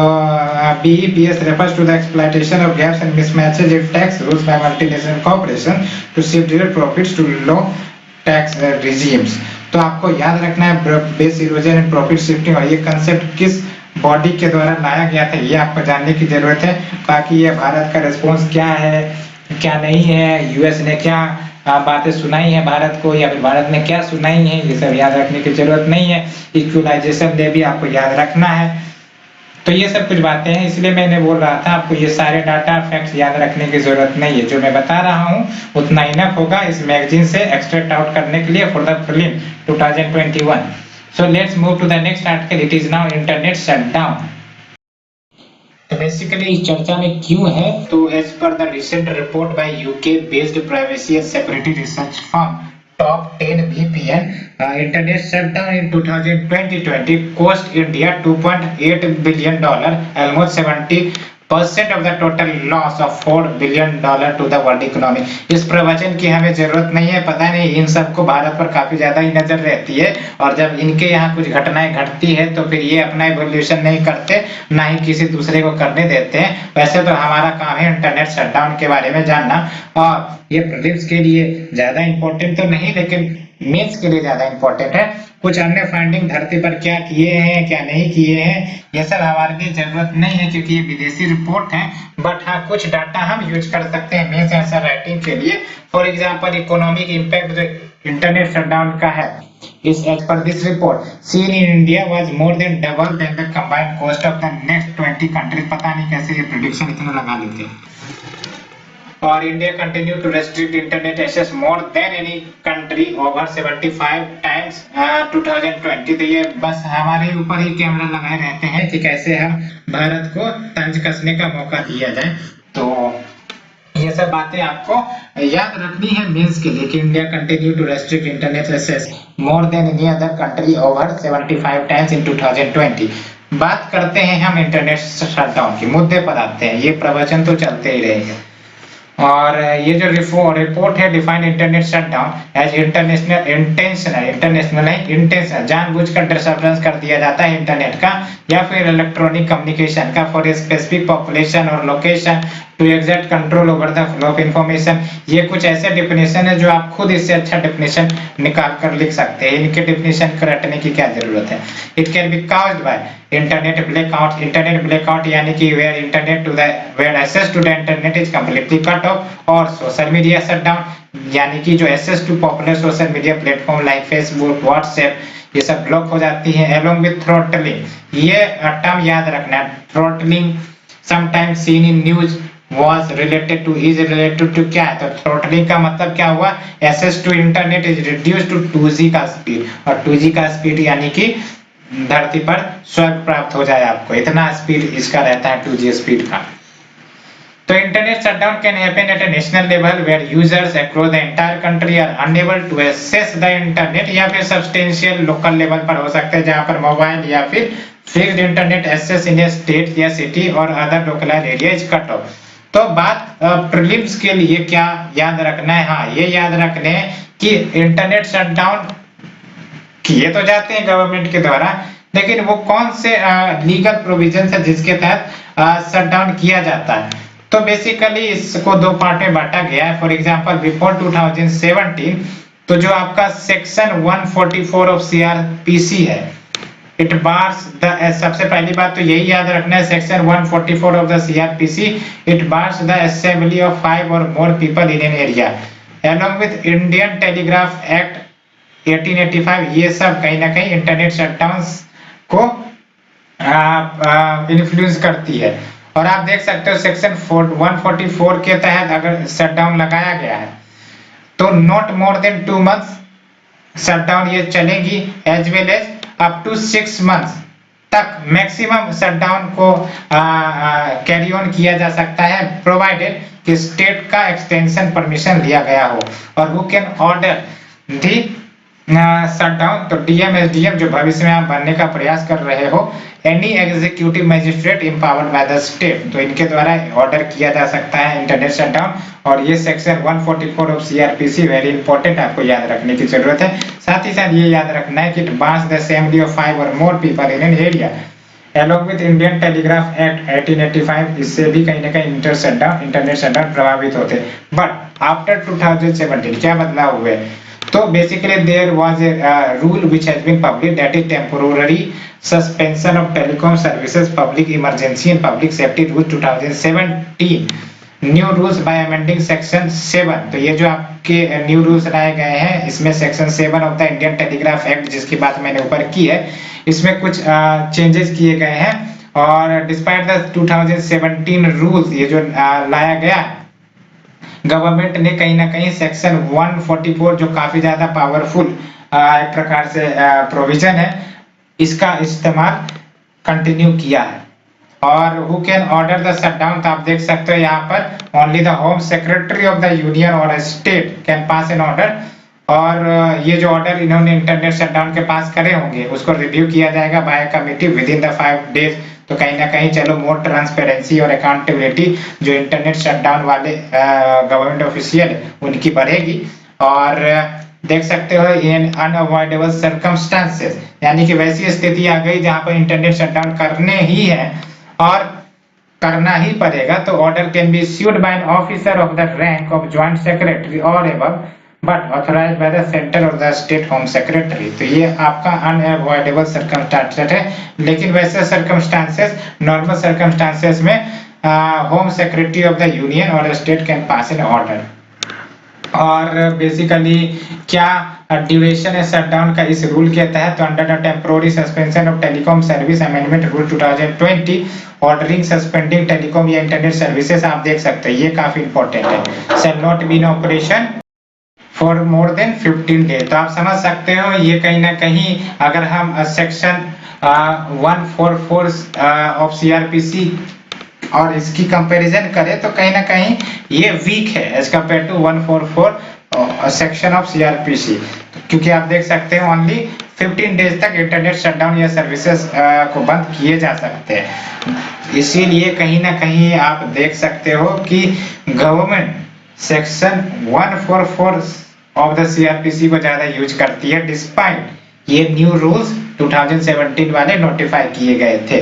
BEPS refers to the exploitation of gaps and mismatches in tax rules by multinational corporations to shift their profits to low tax regimes। तो आपको याद रखना है base erosion and profit shifting, और ये कंसेप्ट किस बॉडी के द्वारा लाया गया था ये आपको जानने की जरूरत है। बाकी ये भारत का रिस्पॉन्स क्या है क्या नहीं है, यूएस ने क्या बातें सुनाई है भारत को या फिर भारत ने क्या सुनाई है, ये सब याद रखने की जरूरत नहीं है। इक्वलाइजेशन डे भी आपको याद रखना है। तो ये सब कुछ बातें हैं, इसलिए मैंने बोल रहा था आपको ये सारे डाटा फैक्ट्स याद रखने की जरूरत नहीं है। जो मैं बता रहा हूँ उतना इनफ होगा इस मैगजीन से एक्सट्रैक्ट आउट करने के लिए for the prelim 2021। So let's move to the next article. It is now internet shutdown. तो बेसिकली इस चर्चा में क्यों है, तो as per the recent report by UK based privacy and security research firm top 10 VPN internet shutdown in 2020 cost India $2.8 billion, almost 70% of the total loss of $4 billion to the world economy। इस प्रवचन की हमें जरूरत नहीं है, पता नहीं इन सबको भारत पर काफी ज्यादा ही नजर रहती है, और जब इनके यहाँ कुछ घटनाएं घटती है तो फिर ये अपना इवोल्यूशन नहीं करते, ना ही किसी दूसरे को करने देते हैं। वैसे तो हमारा काम है इंटरनेट शटडाउन के बारे में जानना, और ये प्रीलिम्स के लिए ज्यादा इंपॉर्टेंट तो नहीं लेकिन मेंस के लिए ज्यादा इंपॉर्टेंट है। कुछ अन्य फाइंडिंग धरती पर क्या किए हैं क्या नहीं किए हैं ये सब हमारे लिए जरूरत नहीं है, क्योंकि ये विदेशी रिपोर्ट है। बट हाँ कुछ डाटा हम यूज कर सकते हैं मेंस आंसर राइटिंग के लिए। फॉर एग्जांपल इकोनॉमिक इंपैक्ट जो इंटरनेट शटडाउन का है, इस as per this report seen in India was more than double than the combined cost of the next 20 countries. पता नहीं कैसे ये प्रेडिक्शन इतना लगा लेते हैं। और India continue to restrict internet access more than any country over 75 times 2020। तो ये बस हमारे ऊपर ही कैमरा लगाए रहते हैं कि कैसे हम भारत को तंज कसने का मौका दिया जाए। तो ये सब बातें आपको याद रखनी है मेंस के लिए कि India continue to restrict internet access more than any other country over 75 times in 2020। बात करते हैं हम इंटरनेट शटडाउन की, मुद्दे पर आते हैं। ये प्रवचन तो चलते ही रहेंगे। और ये जो रिपोर्ट है define internet shutdown as intentional जानबूझकर डिस्टर्बेंस कर दिया जाता है इंटरनेट का या फिर इलेक्ट्रॉनिक कम्युनिकेशन का फॉर ए स्पेसिफिक पॉपुलेशन और location to exert control over the flow of information. ये कुछ ऐसे डेफिनेशन है जो आप खुद इससे अच्छा डेफिनेशन निकाल कर लिख सकते हैं, इनके डेफिनेशन को रटने की क्या जरूरत है। It can be caused by internet blackout यानी कि where access to the internet is completely cut off, और सोशल मीडिया शटडाउन यानी कि जो access to popular social media platform like Facebook, WhatsApp ये सब ब्लॉक हो जाती है। एलोंग विद थ्रॉटलिंग, ये टर्म याद रखना है। Throttling sometimes seen in news was related to क्या है, तो थ्रॉटलिंग का मतलब क्या हुआ, access to internet is reduce to 2G का स्पीड, और 2G का स्पीड यानी कि धरती पर स्वर्ग प्राप्त हो जाए आपको, इतना स्पीड इसका रहता है 2G स्पीड का। तो internet shutdown can happen at a national level where users across the entire country are unable to access the internet, या फिर सब्सटेंशियल लोकल लेवल पर हो सकता है जहां पर मोबाइल या फिर fixed internet access in a state or city और other localised area is cut off. तो बात प्रीलिम्स के लिए क्या याद रखना है, हाँ ये याद रखने कि इंटरनेट शटडाउन किए तो जाते हैं गवर्नमेंट के द्वारा, लेकिन वो कौन से लीगल प्रोविजन है जिसके तहत शटडाउन किया जाता है। तो बेसिकली इसको दो पार्ट में बांटा गया है। फॉर एग्जांपल बिफोर 2017 तो जो आपका सेक्शन 144 ऑफ CRPC है, इट बार्स द, सबसे पहली बात तो यही याद रखना है, section 144 of the CrPC, it bars the assembly of 5 और more people in an area along with Indian telegraph act 1885। ये सब कहीं ना कहीं इंटरनेट शटडाउन को इन्फ्लुएंस करती है। और आप देख सकते हो सेक्शन 144 के तहत अगर शटडाउन लगाया गया है तो not more than 2 months shutdown ये चलेगी, as well as up to 6 months तक मैक्सिमम शटडाउन को कैरी ऑन किया जा सकता है, प्रोवाइडेड कि स्टेट का एक्सटेंशन परमिशन लिया गया हो। और who can order the shutdown, तो डीएम एसडीएम जो भविष्य में आप बनने का प्रयास कर रहे हो, any executive magistrate empowered by the state, तो इनके द्वारा ऑर्डर किया जा सकता है इंटरनेट शटडाउन। और ये section 144 of CrPC very important, आपको याद रखने की जरूरत है। साथ ही साथ ये याद रखना है कि it bars the assembly of 5 और more people in an area along with Indian telegraph act 1885, इससे भी कहीं ना कहीं इंटरनेट शटडाउन प्रभावित होते हैं। बट आफ्टर 2017 क्या बदलाव हुए, तो basically there was a rule which has been publish, that is temporary suspension of telecom services public emergency and public safety rule 2017, new rules by amending section 7। तो ये जो आपके न्यू रूल्स लाए गए हैं, इसमें section 7 of the Indian telegraph act, जिसकी बात मैंने ऊपर की है, इसमें कुछ चेंजेस किए गए हैं। और डिस्पाइट द 2017 रूल्स, ये जो लाया गया गवर्नमेंट ने कहीं ना कहीं सेक्शन 144 जो काफी ज्यादा पावरफुल एक प्रकार से प्रोविजन है, इसका इस्तेमाल कंटिन्यू किया है। और who can order the shutdown, तो आप देख सकते हो यहाँ पर only the home secretary of the union और state can pass an order. और ये जो ऑर्डर इन्होंने इंटरनेट शटडाउन के पास करे होंगे उसको रिव्यू किया जाएगा by committee within the 5 days. तो कहीं ना कहीं चलो मोर ट्रांसपेरेंसी और अकाउंटेबिलिटी जो इंटरनेट शटडाउन वाले गवर्नमेंट ऑफिशियल उनकी बढ़ेगी। और देख सकते हो इन अनअवॉइडेबल सर्कमस्टेंसेस, यानी कि वैसी स्थिति आ गई जहां पर इंटरनेट शटडाउन करने ही है और करना ही पड़ेगा, तो order can be issued by an officer of the rank of joint secretary और above but authorised by the centre और द स्टेट होम सेक्रेटरी। तो ये आपका अनअवॉइडेबल सर्कमस्टेंसेस है, लेकिन वैसे सर्कमस्टेंसेस नॉर्मल सर्कमस्टेंसेस में home secretary of the union और state can pass an order. और बेसिकली क्या ड्यूरेशन है शटडाउन का इस रूल के तहत, तो under the temporary suspension of telecom service amendment rule 2020 ordering suspending telecom या इंटरनेट सर्विसेज, आप देख सकते हैं ये काफी इंपॉर्टेंट है, shall not be in operation for more than 15 days. तो आप समझ सकते हो ये कहीं ना कहीं अगर हम सेक्शन 144 ऑफ सीआरपीसी और इसकी कंपैरिजन करें तो कहीं ना कहीं ये वीक है as compare to 144 section of CrPC, क्योंकि आप देख सकते हैं ओनली 15 डेज तक इंटरनेट शटडाउन या सर्विसेज को बंद किए जा सकते हैं। इसीलिए कहीं ना कहीं आप देख सकते हो कि government section 144 of the CrPC को ज्यादा यूज करती है, डिस्पाइट ये न्यू रूल्स 2017 वाले नोटिफाई किए गए थे।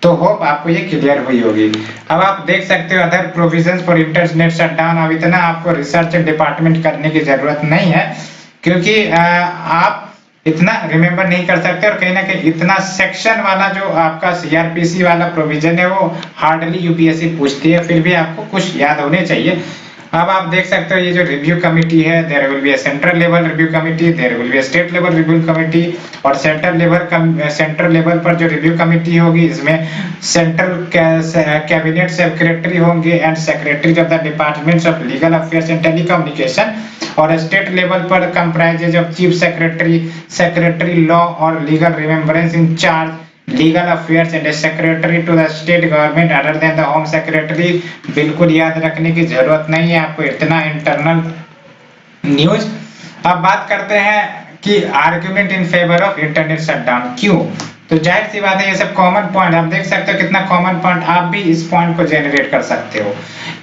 तो होप आपको ये क्लियर हुई होगी। अब आप देख सकते हो other provisions for internet shutdown, अब इतना आपको रिसर्च डिपार्टमेंट करने की जरूरत नहीं है, क्योंकि आप इतना रिमेम्बर नहीं कर सकते, और कहीं ना कहीं इतना सेक्शन वाला जो आपका सीआरपीसी वाला प्रोविजन है वो हार्डली यूपीएससी पूछती है, फिर भी आपको कुछ याद होने चाहिए। अब आप देख सकते हो ये जो रिव्यू कमिटी है, there will be a central level review committee, there will be a state level review committee, और सेंट्रल लेवल पर जो रिव्यू कमिटी होगी इसमें सेंट्रल कैबिनेट सेक्रेटरी होंगे and secretary of the departments of legal affairs and telecommunication, और स्टेट लेवल पर comprises of chief secretary law और legal remembrance in charge legal affairs and secretary to the state government other then the home secretary. बिल्कुल याद रखने की जरूरत नहीं है आपको इतना इंटरनल न्यूज। अब बात करते हैं कि argument in favour of internet shutdown क्यों, तो जाहिर सी बात है ये सब कॉमन पॉइंट, आप देख सकते हो कितना कॉमन पॉइंट, आप भी इस पॉइंट को जनरेट कर सकते हो।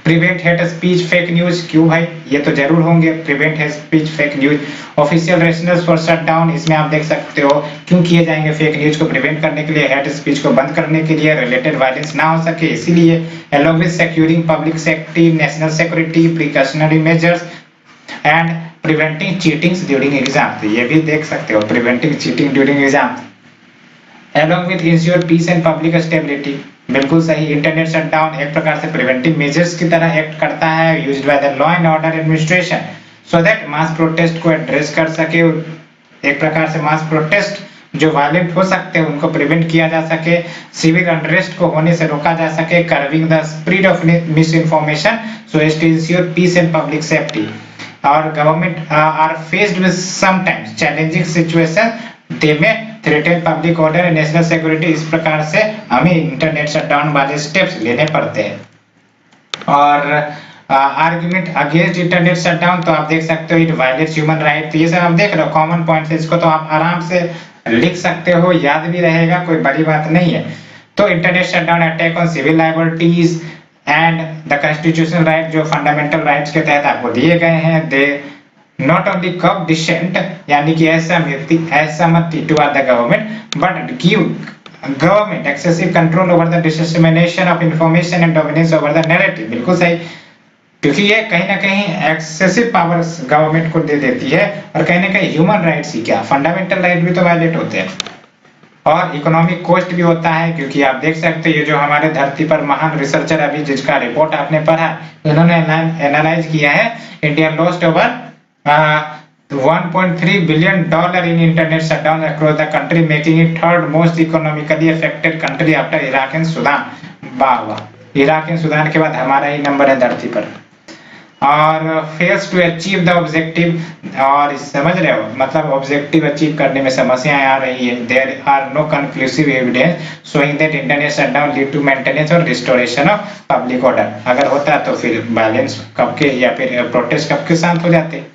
Prevent hate speech fake news, क्यों भाई, ये तो जरूर होंगे, prevent hate speech fake news. Official rationales for shutdown, इसमें आप देख सकते हो क्यों किए जाएंगे फेक न्यूज को प्रिवेंट करने के लिए, हेट स्पीच को बंद करने के लिए, रिलेटेड वायलेंस ना हो सके इसीलिए, along with securing public safety, national security, precautionary measures and preventing cheating during exam, तो ये भी देख सकते हो preventing cheating during exam along with ensure peace and public stability। बिल्कुल सही। इंटरनेट शटडाउन एक प्रकार से प्रिवेंटिव मेजर्स की तरह एक्ट करता है, used by the law and order administration so that mass protest को एड्रेस कर सके। एक प्रकार से मास प्रोटेस्ट जो वायलेंट हो सकते हैं उनको प्रिवेंट किया जा सके, सिविल अनरेस्ट को होने से रोका जा सके, curbing the spread of misinformation so as to ensure peace and public safety. और government are faced with sometimes challenging situation, they may threaten public order and national security. इस प्रकार से हमें इंटरनेट शटडाउन वाले स्टेप्स लेने पड़ते हैं। और आर्गुमेंट अगेंस्ट इंटरनेट शटडाउन, तो आप देख सकते हो इट वायलेट्स ह्यूमन राइट। तो ये सब आप देख रहे हो कॉमन पॉइंट्स, इसको तो आप आराम से लिख सकते हो, याद भी रहेगा, कोई बड़ी बात नहीं है। तो internet shutdown attack on civil liabilities and the constitutional right, जो फंडामेंटल राइट्स के तहत आपको दिए गए हैं, they not only curb dissent यानी कि असहमति toward the government but give government excessive control over the dissemination of information and dominance over the narrative. बिल्कुल सही, क्योंकि ये कहीं ना कहीं एक्सेसिव पावर्स गवर्नमेंट को दे देती है और कहीं ना कहीं ह्यूमन राइट्स ही क्या फंडामेंटल राइट भी तो वायलेट होते हैं। और इकोनॉमिक कॉस्ट भी होता है, क्योंकि आप देख सकते हैं ये जो हमारे धरती पर महान रिसर्चर अभी जिसका रिपोर्ट आपने पढ़ा, उन्होंने एनालाइज किया है India lost over $1.3 billion in internet shutdown across the country, making it third most economically affected country after Iraq and Sudan। वाह वाह, इराक एंड सुदान के बाद हमारा ही नंबर है धरती पर। और fails to achieve the objective, और समझ रहे हो मतलब ऑब्जेक्टिव अचीव करने में समस्याएं आ रही है। There are no conclusive evidence showing that internet shutdown lead to maintenance और रिस्टोरेशन ऑफ पब्लिक ऑर्डर। अगर होता तो फिर वायलेंस कब के या फिर प्रोटेस्ट कब के शांत हो जाते।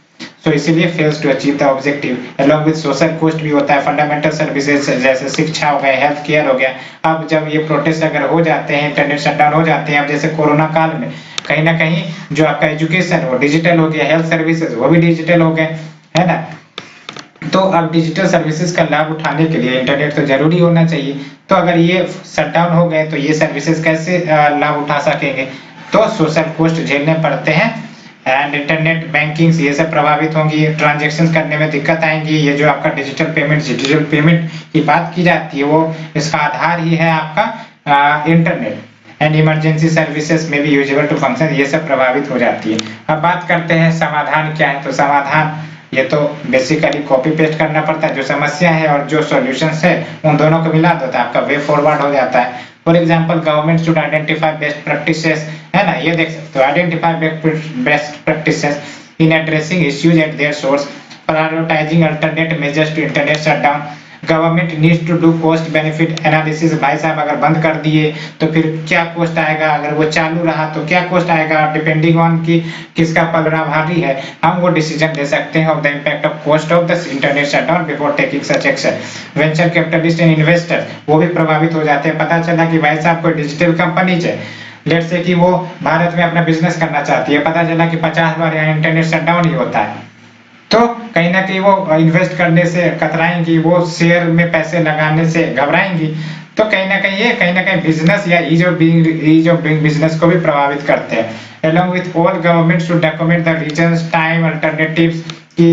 तो इसीलिए fails to achieve the objective. Along with social cost भी होता है, फंडामेंटल सर्विसेज जैसे शिक्षा हो गया, हेल्थ केयर हो गया। अब जब ये प्रोटेस्ट अगर हो जाते हैं, इंटरनेट शटडाउन हो जाते हैं, अब जैसे कोरोना काल में कहीं ना कहीं जो आपका एजुकेशन वो डिजिटल हो गया, हेल्थ सर्विसेज वो भी डिजिटल हो गए, है ना। तो अब डिजिटल सर्विसेज का लाभ उठाने के लिए इंटरनेट तो जरूरी होना चाहिए। तो अगर ये शटडाउन हो गए तो ये सर्विसेज कैसे लाभ उठा सकेंगे, तो सोशल कॉस्ट झेलने पड़ते हैं एंड इंटरनेट बैंकिंग ये सब प्रभावित होंगी, ट्रांजैक्शन करने में दिक्कत आएंगी। ये जो आपका डिजिटल पेमेंट की बात की जाती है वो इसका आधार ही है आपका इंटरनेट। एंड इमरजेंसी सर्विसेज में भी यूजेबल टू फंक्शन, ये सब प्रभावित हो जाती है। अब बात करते हैं समाधान क्या है। तो समाधान ये तो बेसिकली कॉपी पेस्ट करना पड़ता है, जो समस्या है और जो सॉल्यूशंस है उन दोनों को मिला दो तो आपका वे फॉरवर्ड हो जाता है। For example government should identify best practices, है ना, ये देख सकते हो, identify best practices in addressing issues at their source, prioritizing alternate measures to internet shutdown. Government needs to do cost benefit analysis. भाई साहब अगर बंद कर दिए तो फिर क्या कॉस्ट आएगा, अगर वो चालू रहा तो क्या कॉस्ट आएगा, डिपेंडिंग ऑन कि किसका पलड़ा भारी है, हम वो डिसीजन ले सकते हैं of the impact of cost of the internet shutdown before taking such action. Venture capitalist and investor वो भी प्रभावित हो जाते हैं। पता चला कि भाई साहब कोई डिजिटल कंपनी है, लेट्स से कि वो भारत में अपना बिजनेस करना चाहती है, पता चला कि 50 बार यहाँ इंटरनेट शटडाउन ही होता है, तो कहीं ना कहीं वो इन्वेस्ट करने से कतराएंगी, वो शेयर में पैसे लगाने से घबराएंगी। तो कहीं ना कहीं बिजनेस या ईज ऑफ डूइंग बिजनेस को भी प्रभावित करते हैं। Along with all governments should document the reasons, time, alternatives कि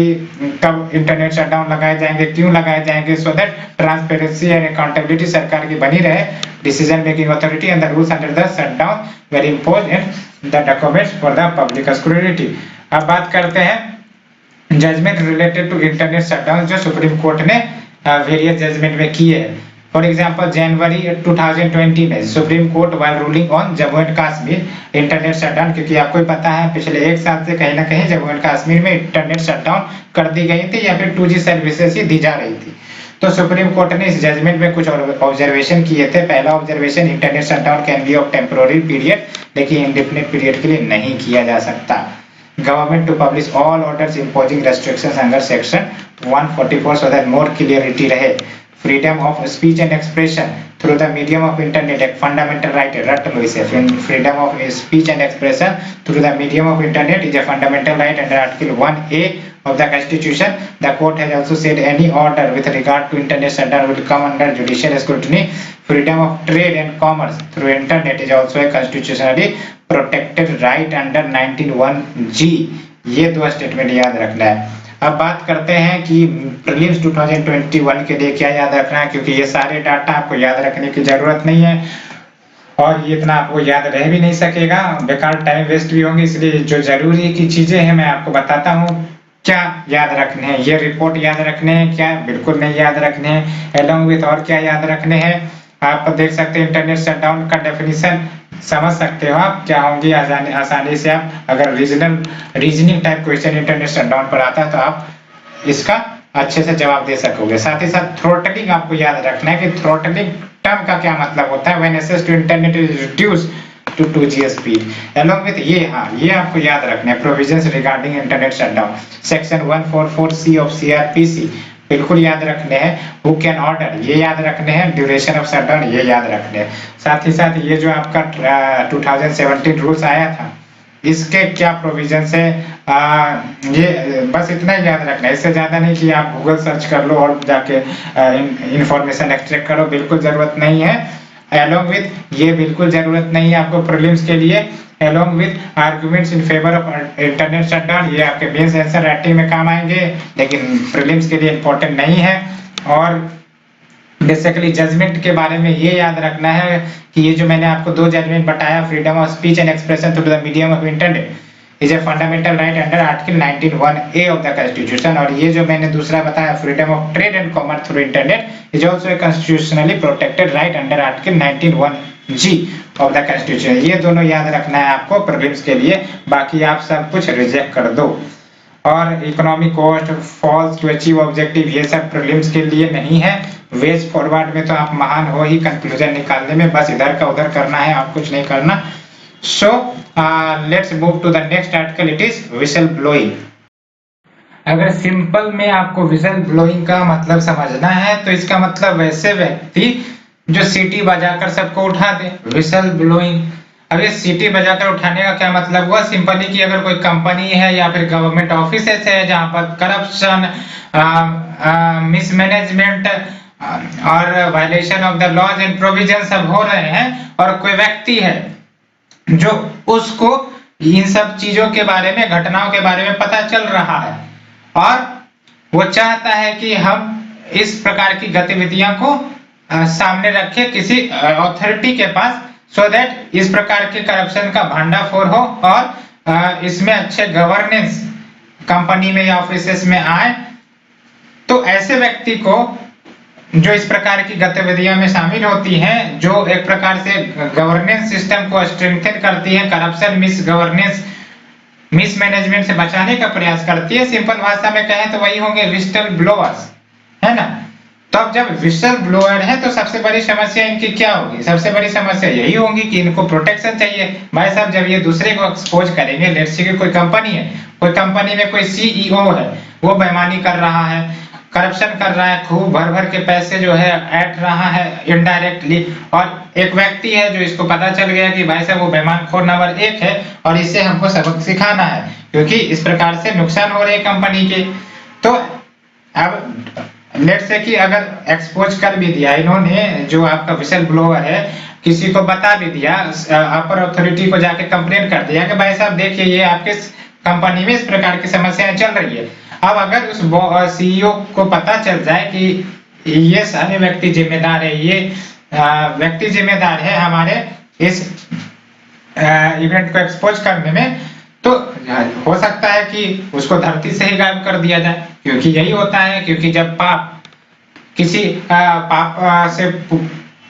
कब इंटरनेट शटडाउन लगाए जाएंगे, क्यों लगाए जाएंगे, so that transparency and accountability सरकार की बनी रहे। Decision making authority and the rules under the shutdown very imposed in the documents for the public security. अब बात करते हैं judgement related to internet shutdown जो सुप्रीम कोर्ट ने वेरियस जजमेंट में किए हैं। फॉर एग्जांपल जनवरी 2020 में Supreme Court while ruling on Jammu and Kashmir internet shutdown, क्योंकि आपको ही पता है पिछले एक साल से कहीं ना कहीं जम्मू एंड कश्मीर में इंटरनेट शटडाउन कर दी गई थी या फिर 2G सर्विसेज ही दी जा रही थी। तो सुप्रीम कोर्ट ने इस जजमेंट में कुछ ऑब्जर्वेशन किए थे। पहला observation, internet shutdown can be of temporary period, लेकिन इंडेफिनिट पीरियड के लिए नहीं किया जा सकता। Government to publish all orders imposing restrictions under section 144 so that more clarity रहे। Freedom of speech and expression through the medium of internet एक fundamental right है, रट लो इसे। Freedom of speech and expression through the medium of internet is a fundamental right under Article 1A of the Constitution. The court has also said any order with regard to internet shutdown will come under judicial scrutiny. Freedom of trade and commerce through internet is also a constitutionally protected right under 19(1)(g। ये दो स्टेटमेंट याद रखना है। अब बात करते हैं कि प्रीलिम्स 2021 के लिए क्या याद रखना है, क्योंकि ये सारे डाटा आपको याद रखने की जरूरत नहीं है और ये इतना आपको याद रह भी नहीं सकेगा, बेकार टाइम वेस्ट भी होंगे। इसलिए जो जरूरी की चीजें हैं मैं आपको बताता हूँ क्या याद रखने हैं। ये रिपोर्ट याद रखने हैं क्या? बिल्कुल नहीं याद रखने हैं। एलोंग विथ और क्या याद रखने हैं? आप देख सकते हैं इंटरनेट शटडाउन का डेफिनेशन समझ सकते हो आप क्या होंगी आसानी से। आप अगर reasoning type question internet shutdown पर आता है तो आप इसका अच्छे से जवाब दे सकोगे। साथ ही साथ थ्रोटलिंग आपको याद रखना है कि थ्रोटलिंग टर्म का क्या मतलब होता है। When access to internet is reduce to 2G speed along with ये आपको याद रखना है। Provisions regarding internet shutdown section 144C of CRPC बिल्कुल याद रखने हैं। हु कैन ऑर्डर ये याद रखने हैं। ड्यूरेशन ऑफ शटडाउन ये याद रखने हैं। साथ ही साथ ये जो आपका 2017 रूल्स आया था इसके क्या प्रोविजंस है, ये बस इतना ही याद रखना है। इससे ज्यादा नहीं कि आप गूगल सर्च कर लो और जाके इंफॉर्मेशन एक्सट्रैक्ट करो, बिल्कुल जरूरत नहीं है। along with ये बिल्कुल जरूरत नहीं है आपको प्रीलिम्स के लिए। along with arguments in favor of internet shutdown ये आपके मेंस आंसर राइटिंग में काम आएंगे लेकिन प्रीलिम्स के लिए इंपॉर्टेंट नहीं है। और बेसिकली जजमेंट के बारे में ये याद रखना है कि ये जो मैंने आपको दो जजमेंट बताया, freedom of speech and expression through the medium of internet is a fundamental right under article 19(1)(a) of the constitution, और ये जो मैंने दूसरा बताया freedom of trade and commerce through internet is also a constitutionally protected right under article 19(1)(g) of the constitution. ये दोनों याद रखना है आपको प्रीलिम्स के लिए, बाकी आप सब कुछ रिजेक्ट कर दो। और economic cost, falls to achieve objective ये सब प्रीलिम्स के लिए नहीं है। वेज फॉरवर्ड में तो आप महान हो ही कंक्लूजन निकालने में, बस इधर का उधर करना है, आप कुछ नहीं करना। So let's move to the next article. It is whistle blowing. अगर सिंपल में आपको whistle blowing का मतलब समझना है तो इसका मतलब वैसे व्यक्ति जो सीटी बजाकर सबको उठा दे, whistle blowing। अब ये सीटी बजाकर उठाने का क्या मतलब हुआ? सिंपली कि अगर कोई कंपनी है या फिर गवर्नमेंट ऑफिसेस है जहां पर करप्शन, मिसमैनेजमेंट और violation of the laws and provision सब हो रहे हैं और कोई व्यक्ति है जो उसको इन सब चीजों के बारे में, घटनाओं के बारे में पता चल रहा है और वो चाहता है कि हम इस प्रकार की गतिविधियों को सामने रखें किसी अथॉरिटी के पास, सो दैट इस प्रकार के करप्शन का भंडाफोड़ हो और इसमें अच्छे गवर्नेंस कंपनी में या ऑफिसेस में आए। तो ऐसे व्यक्ति को जो इस प्रकार की गतिविधियों में शामिल होती हैं, जो एक प्रकार से गवर्नेंस सिस्टम को स्ट्रेंथन करती है, करप्शन, मिसमैनेजमेंट से बचाने का प्रयास करती है, सिंपल भाषा में कहें तो वही होंगे विस्टल ब्लोअर्स, है ना। तो अब जब विस्टल ब्लोअर है तो सबसे बड़ी समस्या इनकी क्या होगी? सबसे बड़ी समस्या यही होगी कि इनको प्रोटेक्शन चाहिए। भाई साहब जब ये दूसरे को एक्सपोज करेंगे, लेट्स से कोई कंपनी है, कोई कंपनी में कोई सीईओ है, वो बेईमानी कर रहा है, करप्शन कर रहा है, खूब भर भर के पैसे जो है ऐंठ रहा है इनडायरेक्टली, और एक व्यक्ति है जो इसको पता चल गया कि भाई साहब वो बेईमानखोर नंबर 1 है और इससे हमको सबक सिखाना है क्योंकि इस प्रकार से नुकसान हो रहे हैं कंपनी के। तो अब लेट्स से कि अगर एक्सपोज कर भी दिया इन्होंने, जो आपका विसल ब्लोअर है, किसी को बता भी दिया, अपर अथॉरिटी को जाके कंप्लेन कर दिया कि भाई साहब देखिए ये आपके कंपनी में इस प्रकार की समस्याएं चल रही है। अब अगर उस सीईओ को पता चल जाए कि ये सारे व्यक्ति जिम्मेदार है, ये व्यक्ति जिम्मेदार है हमारे इस इवेंट को एक्सपोज करने में, तो हो सकता है कि उसको धरती से ही गायब कर दिया जाए, क्योंकि यही होता है। क्योंकि जब पाप किसी पाप से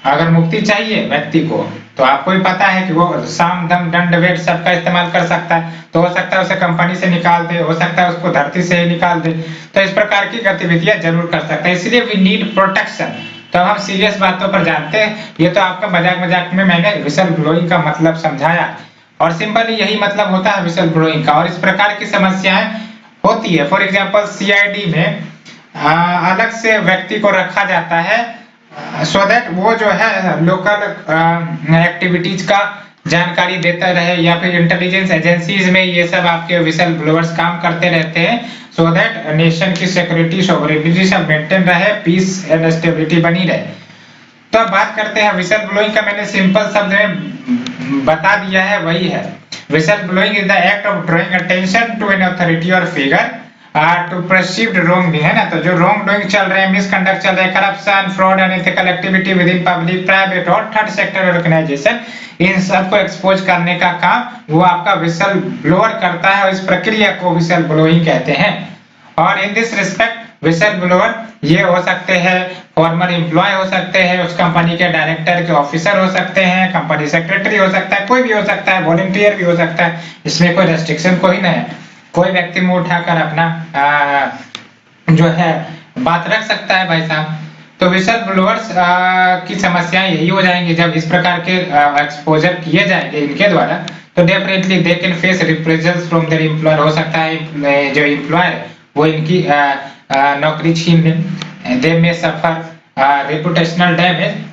अगर मुक्ति चाहिए व्यक्ति को, तो आपको भी पता है कि वो साम दम दंड भेद सबका इस्तेमाल कर सकता है। तो हो सकता है उसे कंपनी से निकाल दे, हो सकता है उसको धरती से ही निकाल दे। तो इस प्रकार की गतिविधियां जरूर कर सकता है, इसलिए वी नीड प्रोटेक्शन। तो हम सीरियस बातों पर जानते हैं। ये तो आपका मजाक मजाक में मैंने विसल ब्लोइंग का मतलब समझाया, और सिंपली यही मतलब होता है विसल ब्लोइंग का। और इस प्रकार की समस्याएं होती है। फॉर एग्जाम्पल सीआईडी में अलग से व्यक्ति को रखा जाता है सो दैट वो जो है लोकल एक्टिविटीज का जानकारी देता रहे, या फिर इंटेलिजेंस एजेंसीज में ये सब आपके विसल ब्लोअर्स काम करते रहते हैं, सो दैट नेशन की सिक्योरिटी सॉवरेनिटी सब मेंटेन रहे, पीस एंड स्टेबिलिटी बनी रहे। तो अब बात करते हैं विसल ब्लोइंग का। मैंने सिंपल शब्द में बता दिया है, वही है whistle blowing is the act of drawing attention to an authority और figure to perceived wrongdoing, है ना। तो जो रॉन्ग डूइंग चल रहे हैं, मिसकंडक्ट चल रहे हैं, corruption, fraud, unethical activity with in public, private और थर्ड सेक्टर ऑर्गेनाइजेशन, इन सबको एक्सपोज करने का काम वो आपका विसल ब्लोअर करता है और इस प्रक्रिया को विसल ब्लोइंग कहते हैं। और in this respect whistle blower ये हो सकते हैं फॉर्मर एम्प्लॉय हो सकते हैं, उस कंपनी के डायरेक्टर के ऑफिसर हो सकते हैं, कंपनी सेक्रेटरी हो सकता है, कोई भी हो सकता है, वॉलंटियर भी हो सकता है, इसमें कोई रेस्ट्रिक्शन कोई नहीं है। कोई व्यक्ति मुंह उठाकर अपना जो है बात रख सकता है भाई साहब। तो विसल ब्लोअर्स की समस्याएं यही हो जाएंगी जब इस प्रकार के एक्सपोजर किए जाएंगे इनके द्वारा, तो definitely they can face reprisals from their employer. हो सकता है जो एम्प्लॉयर वो इनकी नौकरी छीन ले, they may suffer reputational damage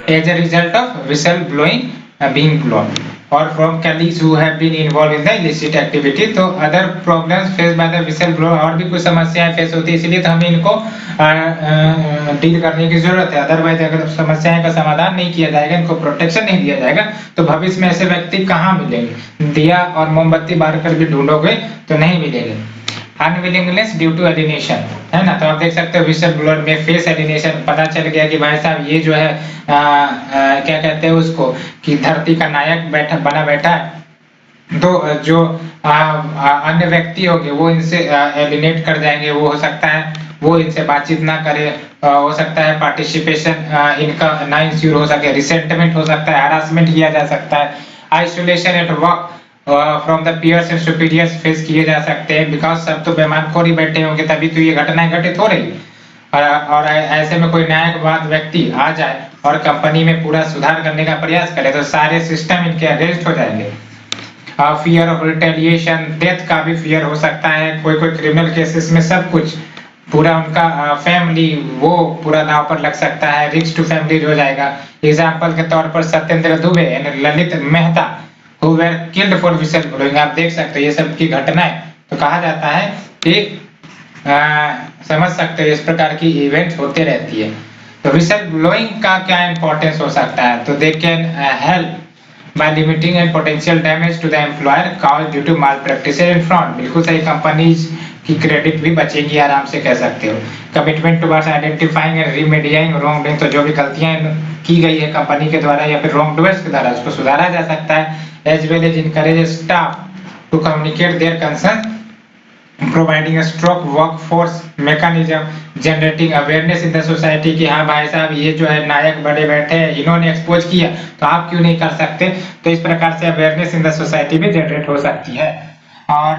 as a result of whistleblowing being blown or from colleagues who have been involved in the illicit activity। तो other problems faced by the whistleblower, और भी कुछ समस्याएं फेस होती है, इसलिए तो हमें इनको डील करने की जरूरत है। अदरवाइज अगर समस्याएं का समाधान नहीं किया जाएगा, इनको प्रोटेक्शन नहीं दिया जाएगा, तो भविष्य में ऐसे व्यक्ति कहाँ मिलेंगे। दिया और मोमबत्ती बार कर भी ढूंढोगे तो नहीं मिलेंगे। अनविलिंगनेस ड्यू टू एलिनेशन, है ना। तो आप देख सकते हो विसल ब्लोअर में फेस एलिनेशन, पता चल गया कि भाई साहब ये जो है क्या कहते हैं उसको कि धरती का नायक बना बैठा है, तो जो अन्य व्यक्ति होंगे वो इनसे एलिनेट कर जाएंगे, वो हो सकता है वो इनसे बातचीत ना करे, हो सकता है पार्टिसिपेशन इनका ना इंश्योर हो सके, रिसेंटमेंट हो सकता है, हरासमेंट किया जा सकता है, isolation at work from the peers and superiors face किए जा सकते हैं, बिकॉज सब तो बेईमानखोर ही बैठे होंगे तभी तो ये घटनाएं घटित हो रही। और ऐसे में कोई न्यायवाद व्यक्ति आ जाए और कंपनी में पूरा सुधार करने का प्रयास करे तो सारे सिस्टम इनके अगेंस्ट हो जाएंगे। फियर ऑफ रिटेलिएशन, डेथ का भी फियर हो सकता है, कोई क्रिमिनल केसेस में सब कुछ पूरा उनका फैमिली वो पूरा दांव पर लग सकता है, रिस्क टू फैमिली हो जाएगा। एग्जाम्पल के तौर पर Satyendra Dubey and Lalit Mehta who were killed for whistleblowing, आप देख सकते हो ये सब की घटनाएं, तो कहा जाता है कि समझ सकते हो इस प्रकार की इवेंट होते रहती है। तो विसल ब्लोइंग का क्या इंपॉर्टेंस हो सकता है, तो they can help by limiting and potential damage to the employer caused due to malpractice and fraud. बिल्कुल सही, कंपनीज की क्रेडिट भी बचेगी, आराम से कह सकते हो। Commitment towards identifying and remediating wrongdoing, तो जो भी गलतियां की गई है कंपनी के द्वारा या फिर रॉन्ग डूअर्स के द्वारा उसको सुधारा जा सकता है। As well as encourage staff to communicate their concern, providing a strong workforce mechanism, generating awareness in the society कि हाँ भाई साहब ये जो है नायक बड़े बैठे हैं, इन्होंने एक्सपोज किया तो आप क्यों नहीं कर सकते। तो इस प्रकार से अवेयरनेस इन द सोसाइटी भी जनरेट हो सकती है। और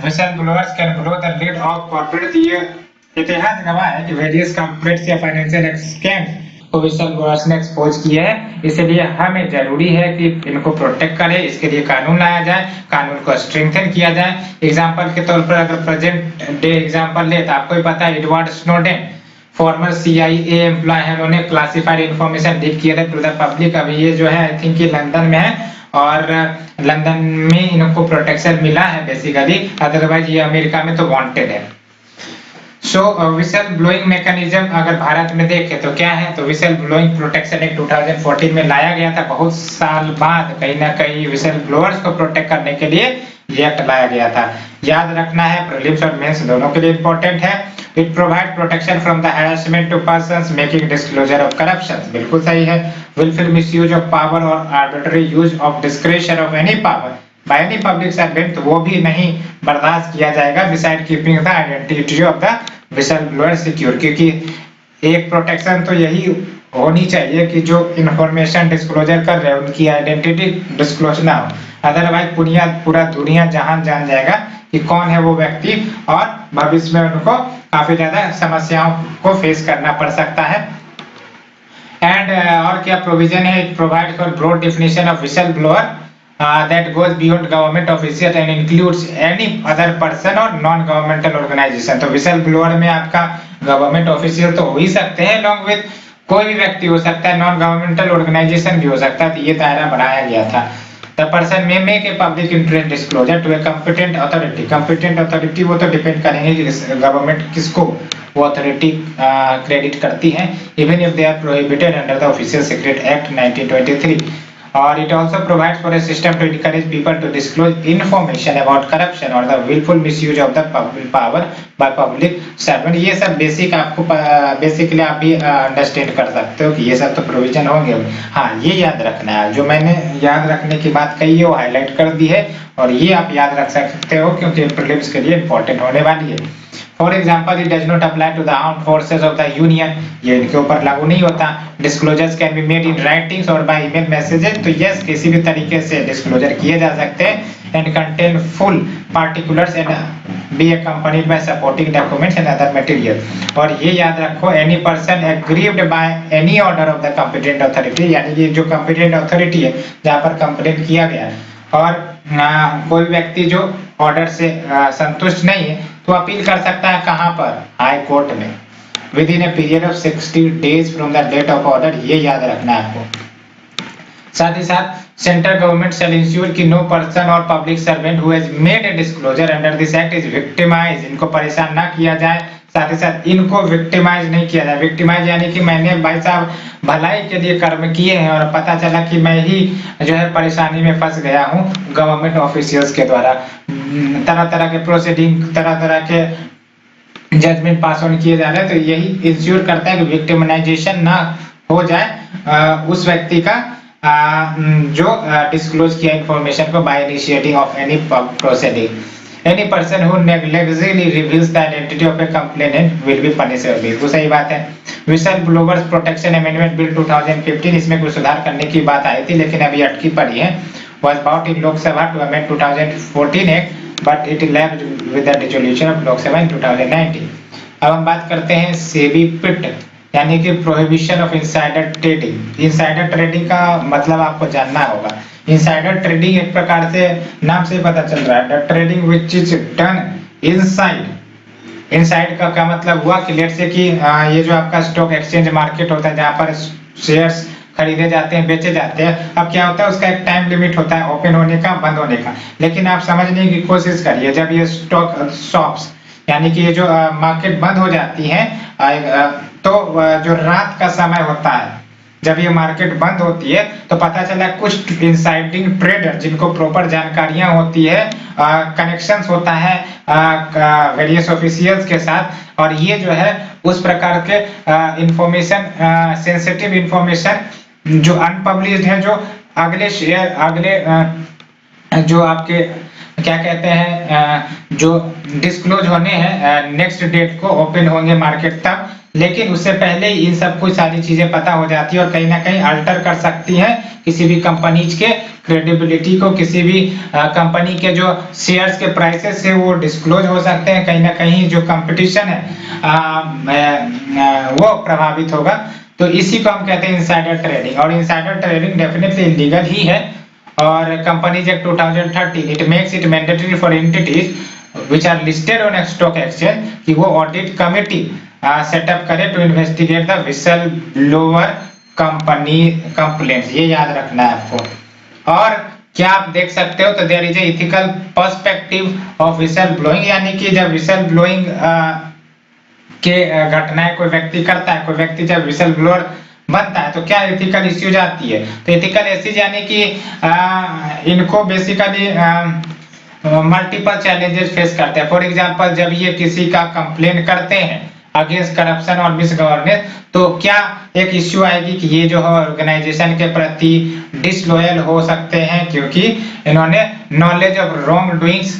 whistle blowers can blow the lead of corporate, ये इतिहास गवाह है कि वेरियस कॉर्पोरेट्स या फाइनेंशियल स्कैम्स को विसल ब्लोअर्स ने एक्सपोज किया है, इसलिए हमें जरूरी है कि इनको प्रोटेक्ट करें, इसके लिए कानून लाया जाए, कानून को स्ट्रेंथन किया जाए। एग्जांपल के तौर पर अगर प्रेजेंट डे एग्जांपल ले तो आपको ही पता है Edward Snowden former CIA employ है, उन्होंने क्लासिफाइड इंफॉर्मेशन लीक किया था टू द पब्लिक। अभी ये जो है आई थिंक ये लंदन में है और लंदन में इनको प्रोटेक्शन मिला है बेसिकली, अदरवाइज ये अमेरिका में तो वांटेड है। सो विसल ब्लोइंग मैकेनिज्म अगर भारत में देखें तो क्या है, तो विसल ब्लोइंग प्रोटेक्शन एक्ट 2014 में लाया गया था, बहुत साल बाद कहीं ना कहीं विसल ब्लोअर्स को प्रोटेक्ट करने के लिए ये एक्ट लाया गया था। याद रखना है प्रीलिम्स और मेंस दोनों के लिए इंपॉर्टेंट है। It provide protection from the harassment to persons making disclosure of corruption, बिल्कुल सही है। विलफुल मिसयूज ऑफ पावर और arbitrary use of discretion of any power by any public servant, वो भी नहीं बर्दाश्त किया जाएगा। Beside keeping the identity of the whistleblower secure, क्योंकि एक प्रोटेक्शन तो यही होनी चाहिए कि जो इंफॉर्मेशन डिस्क्लोजर कर रहे हैं उनकी आइडेंटिटी डिस्क्लोज ना हो, अदरवाइज पूरा दुनिया जहान जान जाएगा कि कौन है वो व्यक्ति और भविष्य में उनको काफी ज्यादा समस्याओं को फेस करना पड़ सकता है। एंड और क्या प्रोविजन है, it provide for broad definition of whistleblower that goes beyond government official and includes any other person or non governmental organization। तो विसल ब्लोअर में आपका गवर्नमेंट ऑफिशियल तो हो ही सकते हैं, along with कोई भी व्यक्ति हो सकता है, नॉन गवर्नमेंटल ऑर्गेनाइजेशन भी हो सकता है, तो ये दायरा बढ़ाया गया था। The person may make a public interest disclosure to a competent authority। competent authority वो तो डिपेंड करेंगे कि गवर्नमेंट किसको वो अथॉरिटी क्रेडिट करती है, even if they are prohibited under the Official Secret Act 1923। और it also provides for a system to encourage people to disclose information about corruption or the willful misuse of the public power by public servant। ये सब बेसिक आपको बेसिकली आप भी अंडरस्टैंड कर सकते हो कि ये सब तो प्रोविजन होंगे। हाँ, ये याद रखना है, जो मैंने याद रखने की बात कही है वो हाईलाइट कर दी है, और ये आप याद रख सकते हो क्योंकि प्रीलिम्स के लिए इंपॉर्टेंट होने वाली है। For example, it does not apply to the armed forces of the union, ये इनके ऊपर लागू नहीं होता। Disclosures can be made in writings और बाय ईमेल मैसेजेस, तो यस किसी भी तरीके से डिस्क्लोजर किए जा सकते हैं, and contain full particulars and be accompanied by supporting documents and other material. और ये याद रखो, any person aggrieved by any order of the competent authority, यानी कि जो कॉम्पिटेंट अथॉरिटी है जहाँ पर कंप्लेंट किया गया, और कोई व्यक्ति जो ऑर्डर से संतुष्ट नहीं है तो अपील कर सकता है कहां पर, हाई कोर्ट में, within a period of 60 days from the date of order. ये याद रखना है आपको। साथ ही साथ सेंट्रल गवर्नमेंट शैल इंश्योर कि नो पर्सन और public servant who has made a disclosure under this act is victimise, इनको परेशान ना किया जाए, साथ ही साथ इनको विक्टिमाइज नहीं किया जाए। विक्टिमाइज यानी कि मैंने भाई साहब भलाई के लिए कर्म किए हैं और पता चला कि मैं ही जो है परेशानी में फंस गया हूँ गवर्नमेंट ऑफिशियल्स के द्वारा, तरह तरह के प्रोसीडिंग, तरह तरह के जजमेंट पास ऑन किए जा रहे हैं, तो यही इंश्योर करता है कि विक्टिमाइजेशन ना हो जाए उस व्यक्ति का जो डिस्क्लोज किया इंफॉर्मेशन को by initiating of any proceeding. Any person who negligently reveals the identity of a complainant will be punishable। वो सही बात है। Whistle blowers protection amendment bill 2015, इसमें कुछ सुधार करने की बात आई थी लेकिन अभी अटकी पड़ी है। Was brought in Lok Sabha to amend 2014 Act, but it lapsed with the dissolution of Lok Sabha in 2019। अब हम बात करते हैं सेबी पिट, यानी कि prohibition of insider trading. Insider trading का मतलब आपको जानना होगा। इनसाइडर ट्रेडिंग एक प्रकार से नाम से पता चल रहा है, the trading which is done inside. Inside का क्या मतलब हुआ कि लेट से कि ये जो आपका स्टॉक एक्सचेंज मार्केट होता है जहां पर शेयर्स खरीदे जाते हैं, बेचे जाते हैं, अब क्या होता है उसका एक टाइम लिमिट होता है ओपन होने का, बंद होने का। लेकिन आप समझने की कोशिश करिए, जब ये स्टॉक शॉप्स यानी कि ये जो मार्केट बंद हो जाती है तो जो रात का समय होता है जब ये मार्केट बंद होती है तो पता चला कुछ इनसाइडिंग ट्रेडर जिनको प्रॉपर जानकारियां होती है, कनेक्शंस होता है वेरियस ऑफिशियल्स के साथ, और ये जो है उस प्रकार के इंफॉर्मेशन, सेंसिटिव इंफॉर्मेशन जो अनपब्लिश्ड है, जो अगले शेयर अगले जो आपके क्या कहते हैं जो डिस्क्लोज होने हैं नेक्स्ट डेट को ओपन होंगे मार्केट तक, लेकिन उससे पहले ही इन सब कुछ सारी चीजें पता हो जाती है और कहीं ना कहीं अल्टर कर सकती हैं किसी भी कंपनीज के क्रेडिबिलिटी को, किसी भी कंपनी के जो शेयर्स के प्राइसेस से वो डिस्क्लोज हो सकते हैं, कहीं ना कहीं जो कंपटीशन है वो प्रभावित होगा। तो इसी को हम कहते हैं इनसाइडर ट्रेडिंग, और इनसाइडर ट्रेडिंग डेफिनेटली इलीगल ही है। और companies act 2013 it makes it mandatory for entities which are listed on a stock exchange कि वो ऑडिट कमेटी सेटअप करे to investigate the whistleblower company complaints. ये याद रखना है आपको। और क्या आप देख सकते हो तो there is a ethical perspective of whistleblowing, यानी कि जब विसल ब्लोइंग के घटनाएं कोई व्यक्ति करता है, कोई व्यक्ति जब विसल ब्लोअर बनता है तो क्या एथिकल इश्यूज आती है। तो एथिकल इश्यूज यानी कि इनको बेसिकली मल्टीपल चैलेंजेस फेस करते हैं। फॉर एग्जांपल, जब ये किसी का कंप्लेन करते हैं अगेंस्ट करप्शन और मिस गवर्नेंस, तो क्या एक इश्यू आएगी कि ये जो है ऑर्गेनाइजेशन के प्रति डिसलॉयल हो सकते हैं क्योंकि इन्होंने knowledge of wrong doings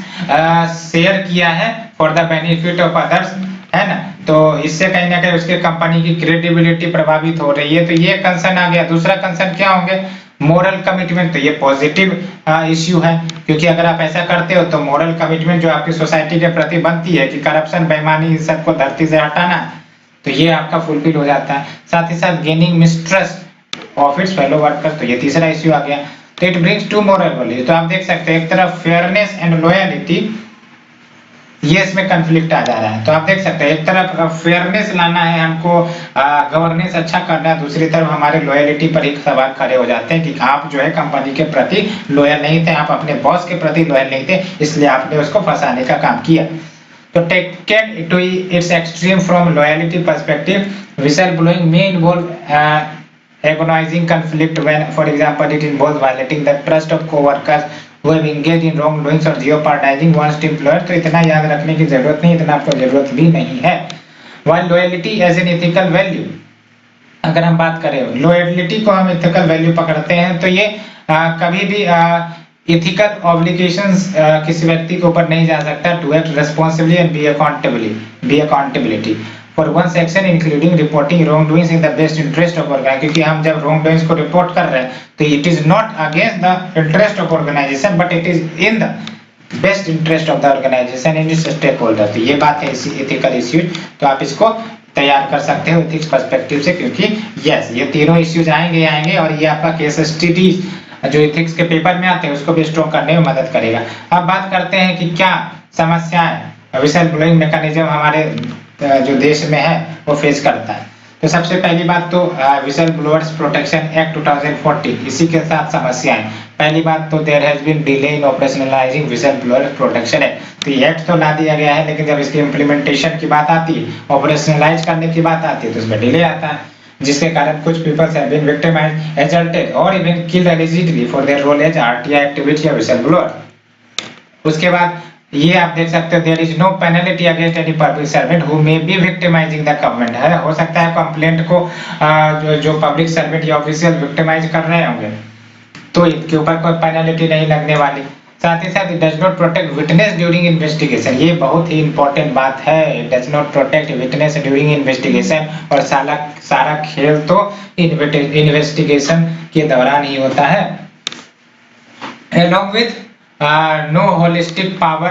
share किया है for the benefit of others, है ना। तो इससे कहीं ना कहीं उसके कंपनी की क्रेडिबिलिटी प्रभावित हो रही है, तो ये कंसर्न आ गया। दूसरा कंसर्न क्या होंगे, मोरल कमिटमेंट। तो ये पॉजिटिव इश्यू है क्योंकि अगर आप ऐसा करते हो तो मोरल कमिटमेंट जो आपकी सोसाइटी के प्रति बनती है कि करप्शन, बेईमानी, इन सबको धरती से हटाना, तो ये आपका फुलफिल हो जाता है। साथ ही साथ gaining mistrust of its fellow workers, तो ये तीसरा इश्यू आ गया। तो it brings to moral value. तो आप देख सकते हैं एक तरफ फेयरनेस एंड लॉयलिटी, ये इसमें कंफ्लिक्ट आ जा रहा है। तो आप देख सकते हैं एक तरफ फेयरनेस लाना है हमको, गवर्नेंस अच्छा करना है, दूसरी तरफ हमारे लॉयलिटी पर एक सवाल खड़े हो जाते हैं कि आप जो है कंपनी के प्रति लॉयल नहीं थे, आप अपने बॉस के प्रति लॉयल नहीं थे, इसलिए आपने उसको फंसाने का काम किया। तो taken to its extreme from loyalty perspective, whistleblowing may involve agonizing conflict when, for example, it involves violating the trust of co-workers who have engaged in wrongdoings or jeopardizing one's employer। तो इतना याद रखने की जरूरत नहीं, इतना आपको जरूरत भी नहीं है। While loyalty as an ethical value, अगर हम बात करें लॉयल्टी को हम इथिकल वैल्यू पकड़ते हैं तो ये कभी भी इथिकल ऑब्लिगेशंस किसी व्यक्ति के ऊपर नहीं जा सकता to act responsibly and be accountability for one's action including reporting wrongdoings in the best interest of organisation. क्योंकि हम जब रॉन्ग डूइंग्स को रिपोर्ट कर रहे हैं तो it is not against the interest of organisation but it is in the best interest of the organisation and its stakeholder. तो ये बात है इथिकल इश्यूज, तो आप इसको तैयार कर सकते हो एथिक्स पर्सपेक्टिव से, क्योंकि यस ये तीनों इश्यूज आएंगे और ये आपका केस स्टडीज जो एथिक्स के पेपर में आते हैं उसको भी स्ट्रॉन्ग करने में मदद करेगा। अब बात करते हैं कि क्या समस्याएं विसल ब्लोइंग मैकेनिज्म हमारे जो देश में है वो फेस करता है। तो सबसे पहली बात तो विसल ब्लोअर्स प्रोटेक्शन एक्ट 2014, इसी के साथ समस्याएं। पहली बात तो there has been delay in operationalising whistle blower protection act. तो ये एक्ट तो ला दिया गया है, लेकिन जब इसकी इम्प्लीमेंटेशन की बात आती है, ऑपरेशनलाइज करने की बात आती है तो उसमें डिले आता है, जिसके कारण कुछ peoples have been victimised, assaulted और even killed allegedly for their role as RTI activity या विसल ब्लोअर। उसके बाद ये आप देख सकते हो there is no penalty against any public servant who may be victimising the government. है हो सकता है कंप्लेंट को जो पब्लिक सर्वेंट या ऑफिशियल विक्टिमाइज कर रहे होंगे तो इनके ऊपर कोई पेनल्टी नहीं लगने वाली। साथ ही साथ it does not protect witness during investigation, ये बहुत ही इंपॉर्टेंट बात है। It does not protect witness during investigation, और सारा खेल तो इन्वेस्टिगेशन के दौरान ही होता है। along with no holistic power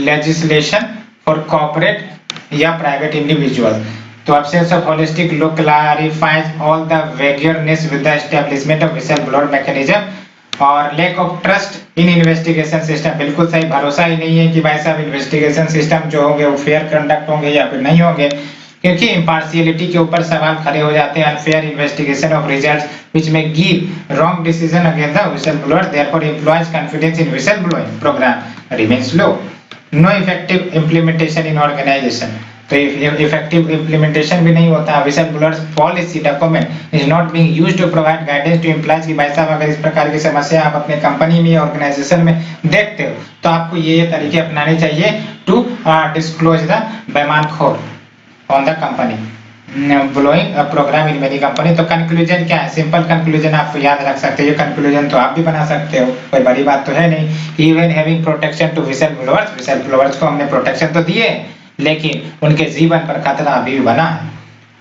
legislation for corporate या private individual। तो absence of holistic law clarifies all the vagueness with the establishment of whistleblower mechanism और lack of trust in investigation system। बिल्कुल सही, भरोसा ही नहीं है कि भाई साहब इन्वेस्टिगेशन सिस्टम जो होंगे वो फेयर कंडक्ट होंगे या फिर नहीं होंगे, क्योंकि इम्पार्शियलिटी के ऊपर सवाल खड़े हो जाते हैं। Unfair investigation of results which may give wrong decision against the whistleblower, therefore employees confidence in whistleblowing programme remains low. No effective implementation in organisation, तो इफेक्टिव इम्प्लीमेंटेशन भी नहीं होता। Whistleblowers policy document is not being used to provide guidance to employees कि भाई साहब अगर इस प्रकार की समस्या आप अपने कंपनी में या ऑर्गेनाइजेशन में देखते हो तो आपको ये तरीके अपनाने चाहिए टू डिस्क्लोज द बेईमानखोर on the company blowing a program in many company। तो कंक्लूजन क्या है, सिंपल कंक्लूजन आप याद रख सकते हो, ये कंक्लूजन तो आप भी बना सकते हो, कोई बड़ी बात तो है नहीं। इवन हैविंग प्रोटेक्शन टू व्हिसलब्लोअर्स को हमने प्रोटेक्शन तो दिए, लेकिन उनके जीवन पर खतरा अभी भी बना है,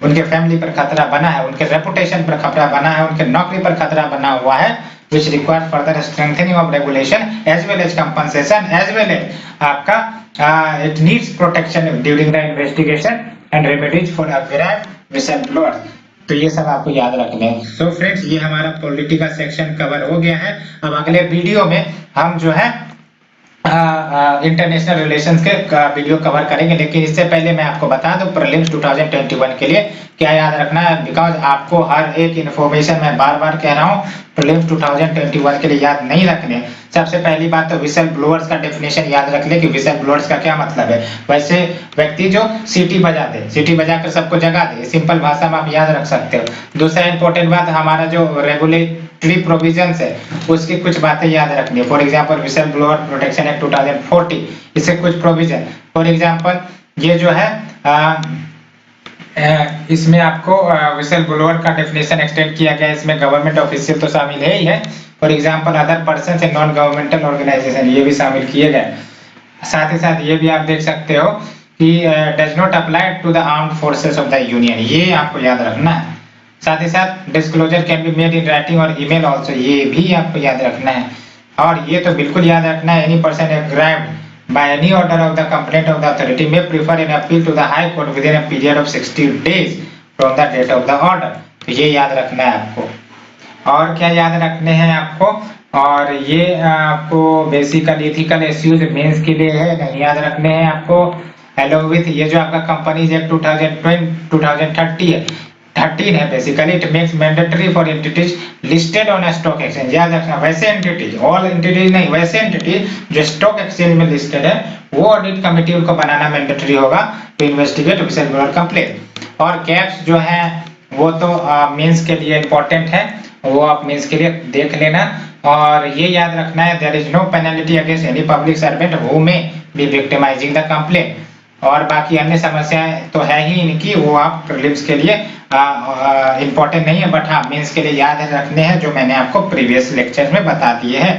उनके फैमिली पर खतरा बना है, उनके रेपुटेशन पर खतरा बना है, उनके नौकरी पर खतरा बना हुआ है, which require further strengthening of regulation as well as compensation as well as आपका it needs protection during the investigation and remedies for aggrieved whistleblowers। तो ये सब आपको याद रखने हैं। सो फ्रेंड्स, ये हमारा पॉलिटी का सेक्शन कवर हो गया है। अब अगले वीडियो में हम जो है इंटरनेशनल रिलेशंस के वीडियो कवर करेंगे, लेकिन इससे पहले मैं आपको बता दूं प्रीलिम्स 2021 के लिए क्या याद रखना है, बिकॉज आपको हर एक इन्फॉर्मेशन मैं बार बार कह रहा हूं प्रीलिम्स 2021 के लिए याद नहीं रखने। सबसे पहली बात तो विसल ब्लोअर्स का डेफिनेशन याद रख ले कि विसल ब्लोअर्स का क्या मतलब है। वैसे व्यक्ति जो सीटी बजा दे, सीटी बजाकर सबको जगा दे, सिंपल भाषा में आप याद रख सकते हो। दूसरा इंपॉर्टेंट बात, हमारा जो रेगुलेटरी प्रोविजंस है उसकी कुछ बातें याद रखनी है। For example whistle blower protection act 2014, इससे कुछ प्रोविजन, फॉर एग्जांपल ये जो है इसमें आपको विसल ब्लोअर का डेफिनेशन एक्सटेंड किया गया है, इसमें गवर्नमेंट ऑफिशियल तो शामिल है ही है, for example other person and non governmental organisation ये भी शामिल किए गए। साथ ही साथ ये भी आप देख सकते हो कि does not apply to the armed forces of the union, ये आपको याद रखना है। साथ ही साथ disclosure can be made in writing और ईमेल आल्सो, ये भी आपको याद रखना है। और ये तो बिल्कुल याद रखना है, any person aggrieved by any order of the complaint of the authority may prefer an appeal to the high court within a period of 60 days from the date of the order। तो ये याद रखना है आपको। और क्या याद रखने हैं आपको, और ये आपको बेसिकली एथिकल इश्यूज मेंस के लिए है, नहीं याद रखने हैं आपको। हेलो विथ ये जो आपका कंपनीज एक्ट 2030 है, 13 है basically, it makes mandatory for entities listed on stock exchange. याद रखना वैसे एंटिटीज, ऑल एंटिटीज नहीं, वैसे एंटिटीज जो स्टॉक एक्सचेंज में लिस्टेड है वो ऑडिट कमेटी को बनाना मैंडेटरी होगा टू इन्वेस्टिगेट व्हिसलब्लोअर कंप्लेंट। और कैप्स जो है वो तो मेंस के लिए इम्पोर्टेंट है, वो आप मेंस के लिए देख लेना। और ये याद रखना है, there is no penalty against any public servant who may be victimising the complaint. और बाकी अन्य समस्याएं तो है ही इनकी, वो आप प्रीलिम्स के लिए इम्पोर्टेंट नहीं है, बट हाँ मेंस के लिए याद रखने हैं, जो मैंने आपको प्रीवियस लेक्चर में बता दिए हैं।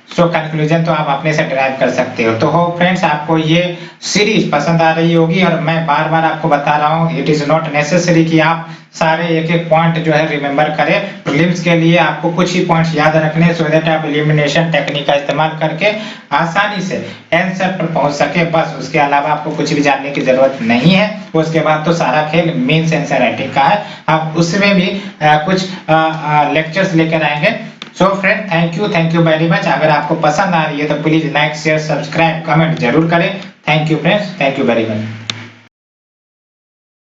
सो कंक्लूजन तो आप अपने से ड्राइव कर सकते हो। तो हो फ्रेंड्स, आपको ये सीरीज पसंद आ रही होगी, और मैं बार बार आपको बता रहा हूँ, इट इज नॉट नेसेसरी कि आप सारे एक एक पॉइंट जो है रिमेंबर करें। प्रीलिम्स के लिए आपको कुछ ही पॉइंट्स याद रखने, सो दैट आप एलिमिनेशन टेक्निक का इस्तेमाल करके आसानी से आंसर पर पहुंच सके, बस। उसके अलावा आपको कुछ भी जानने की जरूरत नहीं है। उसके बाद तो सारा खेल मेंस आंसर राइटिंग का है, आप उसमें भी कुछ लेक्चर्स लेकर आएंगे। So friend, thank you very much. अगर आपको पसंद आ रही है तो please like share subscribe comment जरूर करें। Thank you friends, thank you very much.